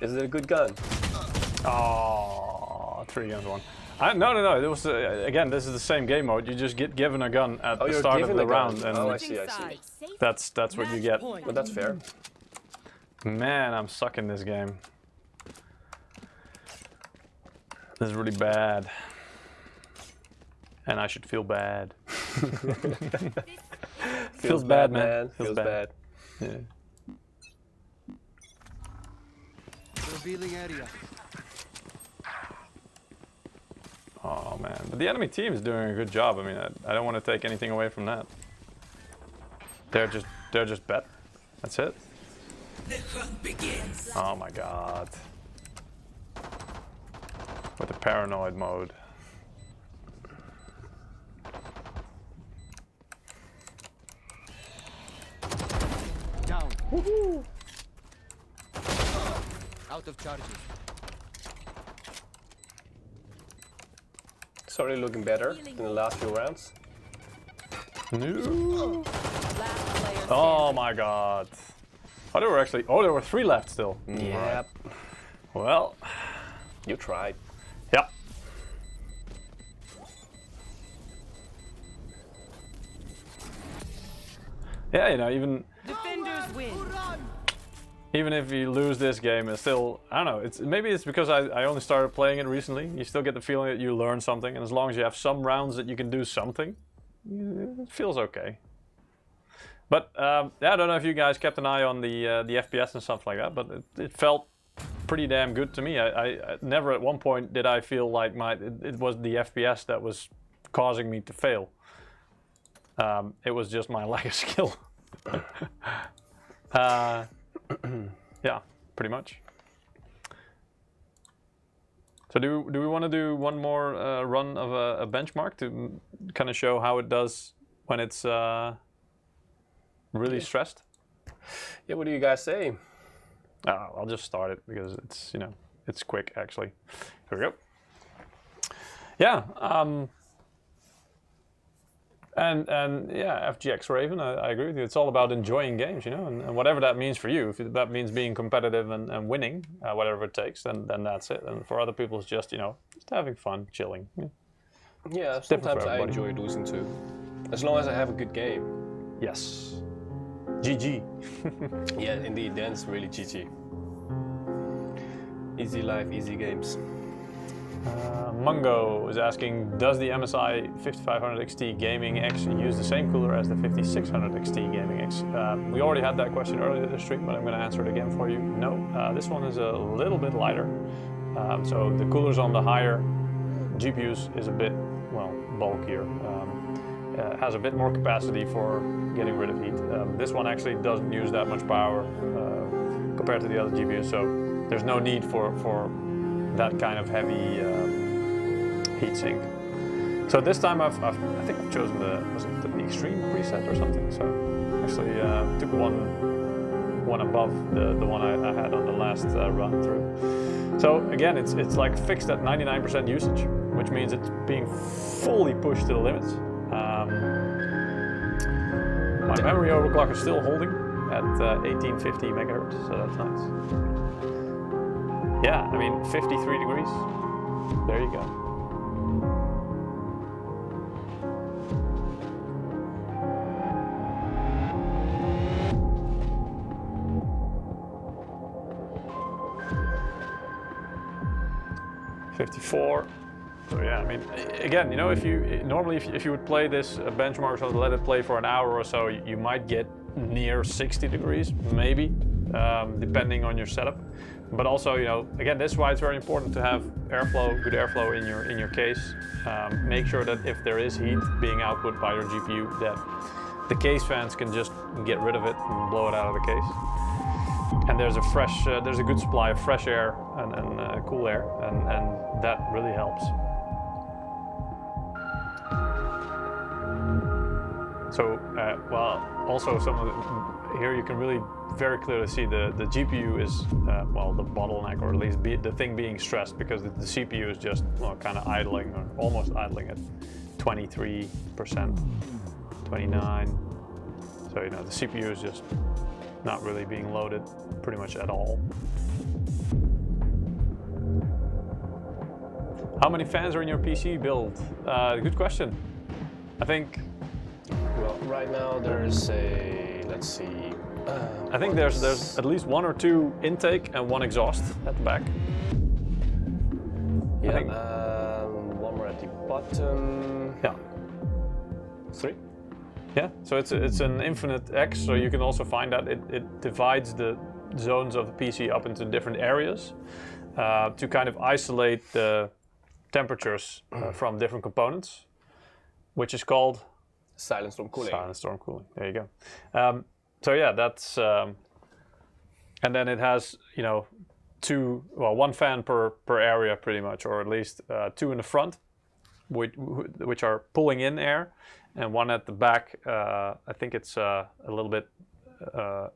Is it a good gun? Oh, 3 against 1. No. It was again. This is the same game mode. You just get given a gun at the you're start of given the a gun. round, and Oh, I see, I see. Sides. that's what you Match get. point. But that's fair. Man, I'm sucking this game. This is really bad, and I should feel bad. Feels bad, man. Feels bad. Yeah. Revealing area. Oh man, but the enemy team is doing a good job. I mean, I don't want to take anything away from that. They're just better. That's it. The hunt begins. Oh my god. With the paranoid mode. Down. Woohoo! Out of charges. Sorry, looking better than the last few rounds. No. Last player Oh standing. my god. Oh, there were actually. Oh, there were 3 left still. Yep. Well, You tried. yeah. Yeah, you know, Defenders win. even if you lose this game, it's still, I don't know, maybe it's because I only started playing it recently. You still get the feeling that you learn something, and as long as you have some rounds that you can do something, it feels okay. But yeah, I don't know if you guys kept an eye on the FPS and stuff like that, but it felt pretty damn good to me. I never at one point did I feel like it was the FPS that was causing me to fail. It was just my lack of skill. Yeah, pretty much. So do we want to do one more run of a benchmark to kind of show how it does when it's really stressed? Yeah, what do you guys say? I'll just start it because it's, you know, it's quick actually. Here we go. Yeah, and yeah, FGX Raven, I agree with you. It's all about enjoying games, you know, and whatever that means for you. If that means being competitive and winning, whatever it takes, then that's it. And for other people, it's just, you know, just having fun, chilling. Yeah, sometimes I enjoy losing too, as long as I have a good game. Yes. GG. Yeah, indeed, then it's really GG. Easy life, easy games. Mungo is asking, does the MSI 5500 XT Gaming X use the same cooler as the 5600 XT Gaming X? We already had that question earlier in the stream, but I'm going to answer it again for you. No, this one is a little bit lighter. So the coolers on the higher GPUs is a bit, well, bulkier. Has a bit more capacity for getting rid of heat. This one actually doesn't use that much power compared to the other GPUs, so there's no need for that kind of heavy heatsink. So this time I think I've chosen the extreme preset or something. So actually took one above the one I had on the last run through. So again, it's like fixed at 99% usage, which means it's being fully pushed to the limits. My memory overclock is still holding at 1850 megahertz, so that's nice. Yeah, I mean 53 degrees. There you go. .54. So yeah, I mean, again, you know, if you normally if you would play this benchmark, so let it play for an hour or so, you might get near 60 degrees, maybe, depending on your setup. But also, you know, again, this is why it's very important to have airflow, good airflow in your case. Make sure that if there is heat being output by your GPU, that the case fans can just get rid of it and blow it out of the case. And there's a good supply of fresh air and cool air, and that really helps. So, well, also some of the, here you can really very clearly see the GPU is, well, the bottleneck, or at least the thing being stressed, because the CPU is just, well, kind of idling, or almost idling at 23%, 29. So, you know, the CPU is just not really being loaded pretty much at all. How many fans are in your PC build? Good question. I think, well, right now there's a, let's see. I think there's at least 1 or 2 intake and 1 exhaust at the back. Yeah, one more at the bottom. Yeah. 3. Yeah, so it's an infinite X, so you can also find that it divides the zones of the PC up into different areas to kind of isolate the temperatures from different components, which is called Silent storm cooling. Silent storm cooling. There you go. So yeah, that's and then it has, you know, 1 fan per area pretty much, or at least 2 in the front, which are pulling in air, and 1 at the back. I think it's a little bit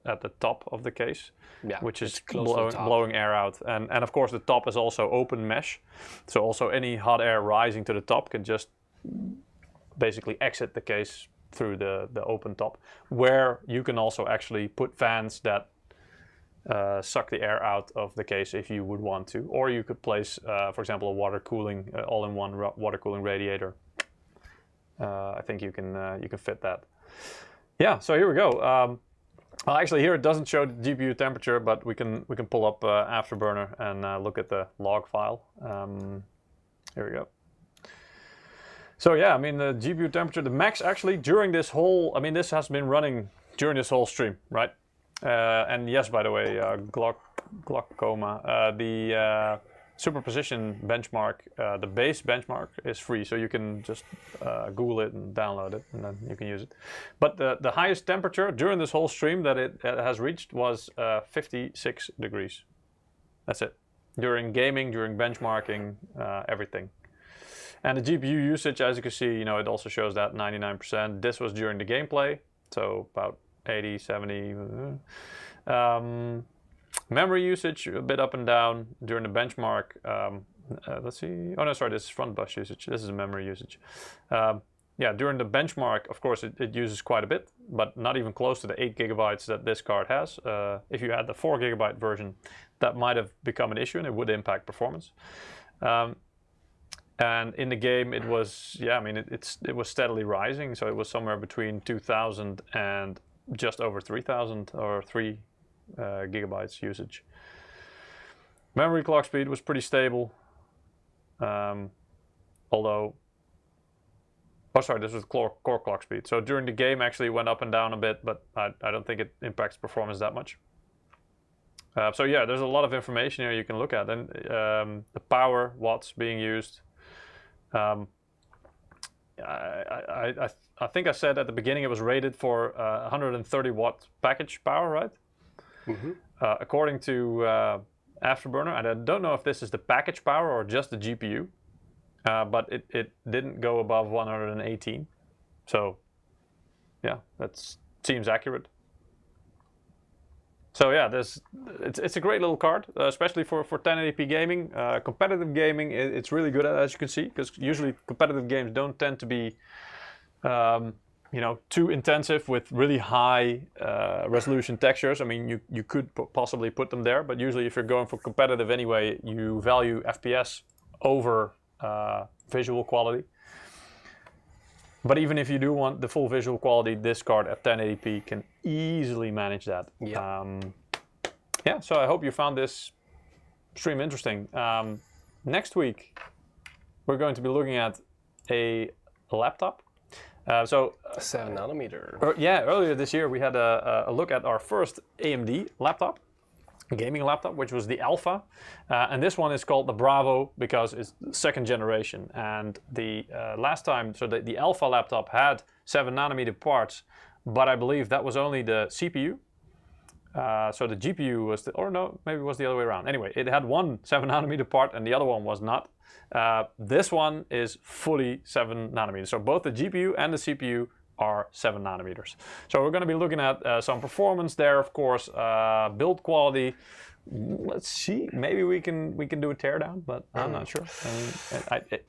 at the top of the case, yeah, which is blowing air out. And of course the top is also open mesh, so also any hot air rising to the top can just basically exit the case through the open top, where you can also actually put fans that suck the air out of the case if you would want to, or you could place, for example, a water cooling, all-in-one water cooling radiator. I think you can fit that. Yeah, so here we go. Well, actually, here it doesn't show the GPU temperature, but we can pull up Afterburner and look at the log file. Here we go. So yeah, I mean, the GPU temperature, the max actually during this whole, I mean, this has been running during this whole stream, right? And yes, by the way, Glaucoma, the superposition benchmark, the base benchmark is free, so you can just Google it and download it, and then you can use it. But the highest temperature during this whole stream that it has reached was 56 degrees. That's it. During gaming, during benchmarking, everything. And the GPU usage, as you can see, it also shows that 99%. This was during the gameplay, so about 80, 70. Memory usage, a bit up and down during the benchmark. Let's see. Oh no, sorry, this is front bus usage. This is memory usage. Yeah, during the benchmark, of course, it uses quite a bit, but not even close to the 8 gigabytes that this card has. If you had the 4 gigabyte version, that might have become an issue and it would impact performance. And in the game, it was, it was steadily rising. So it was somewhere between 2,000 and just over 3,000 or 3 gigabytes usage. Memory clock speed was pretty stable. Although, oh sorry, this was core clock speed. So during the game actually went up and down a bit, but I don't think it impacts performance that much. So yeah, there's a lot of information here you can look at. And the power, watts being used. I think I said at the beginning it was rated for 130 watt package power, right? Mm-hmm. According to Afterburner, and I don't know if this is the package power or just the GPU, but it didn't go above 118. So yeah, that seems accurate. So yeah, it's a great little card, especially for 1080p gaming. Competitive gaming, it's really good at, as you can see, because usually competitive games don't tend to be too intensive with really high resolution textures. I mean, you could possibly put them there, but usually if you're going for competitive anyway, you value FPS over visual quality. But even if you do want the full visual quality, this card at 1080p can easily manage that. Yeah, so I hope you found this stream interesting. Next week, we're going to be looking at a laptop. 7 nanometer. Earlier this year we had a look at our first AMD laptop, gaming laptop, which was the Alpha, and this one is called the Bravo because it's second generation. And the last time, so the Alpha laptop had 7 nanometer parts, but I believe that was only the CPU. So the GPU was or no, maybe it was the other way around. Anyway, it had one 7 nanometer part and the other one was not. This one is fully 7 nanometers. So both the GPU and the CPU are 7 nanometers. So we're going to be looking at some performance there, of course, build quality. Let's see, maybe we can do a teardown, but I'm not sure.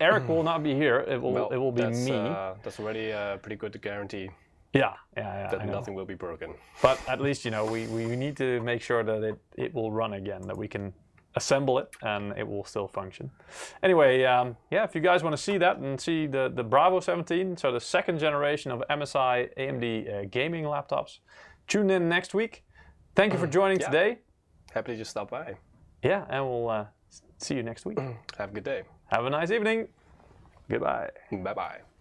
Eric will not be here. It will be me. That's already pretty good to guarantee. Yeah. That nothing will be broken. But at least we need to make sure that it will run again, that we can assemble it and it will still function. Anyway, if you guys want to see that and see the Bravo 17, so the second generation of MSI AMD gaming laptops, tune in next week. Thank you for joining today. Happy to just stop by. Yeah, and we'll see you next week. Have a good day. Have a nice evening. Goodbye. Bye-bye.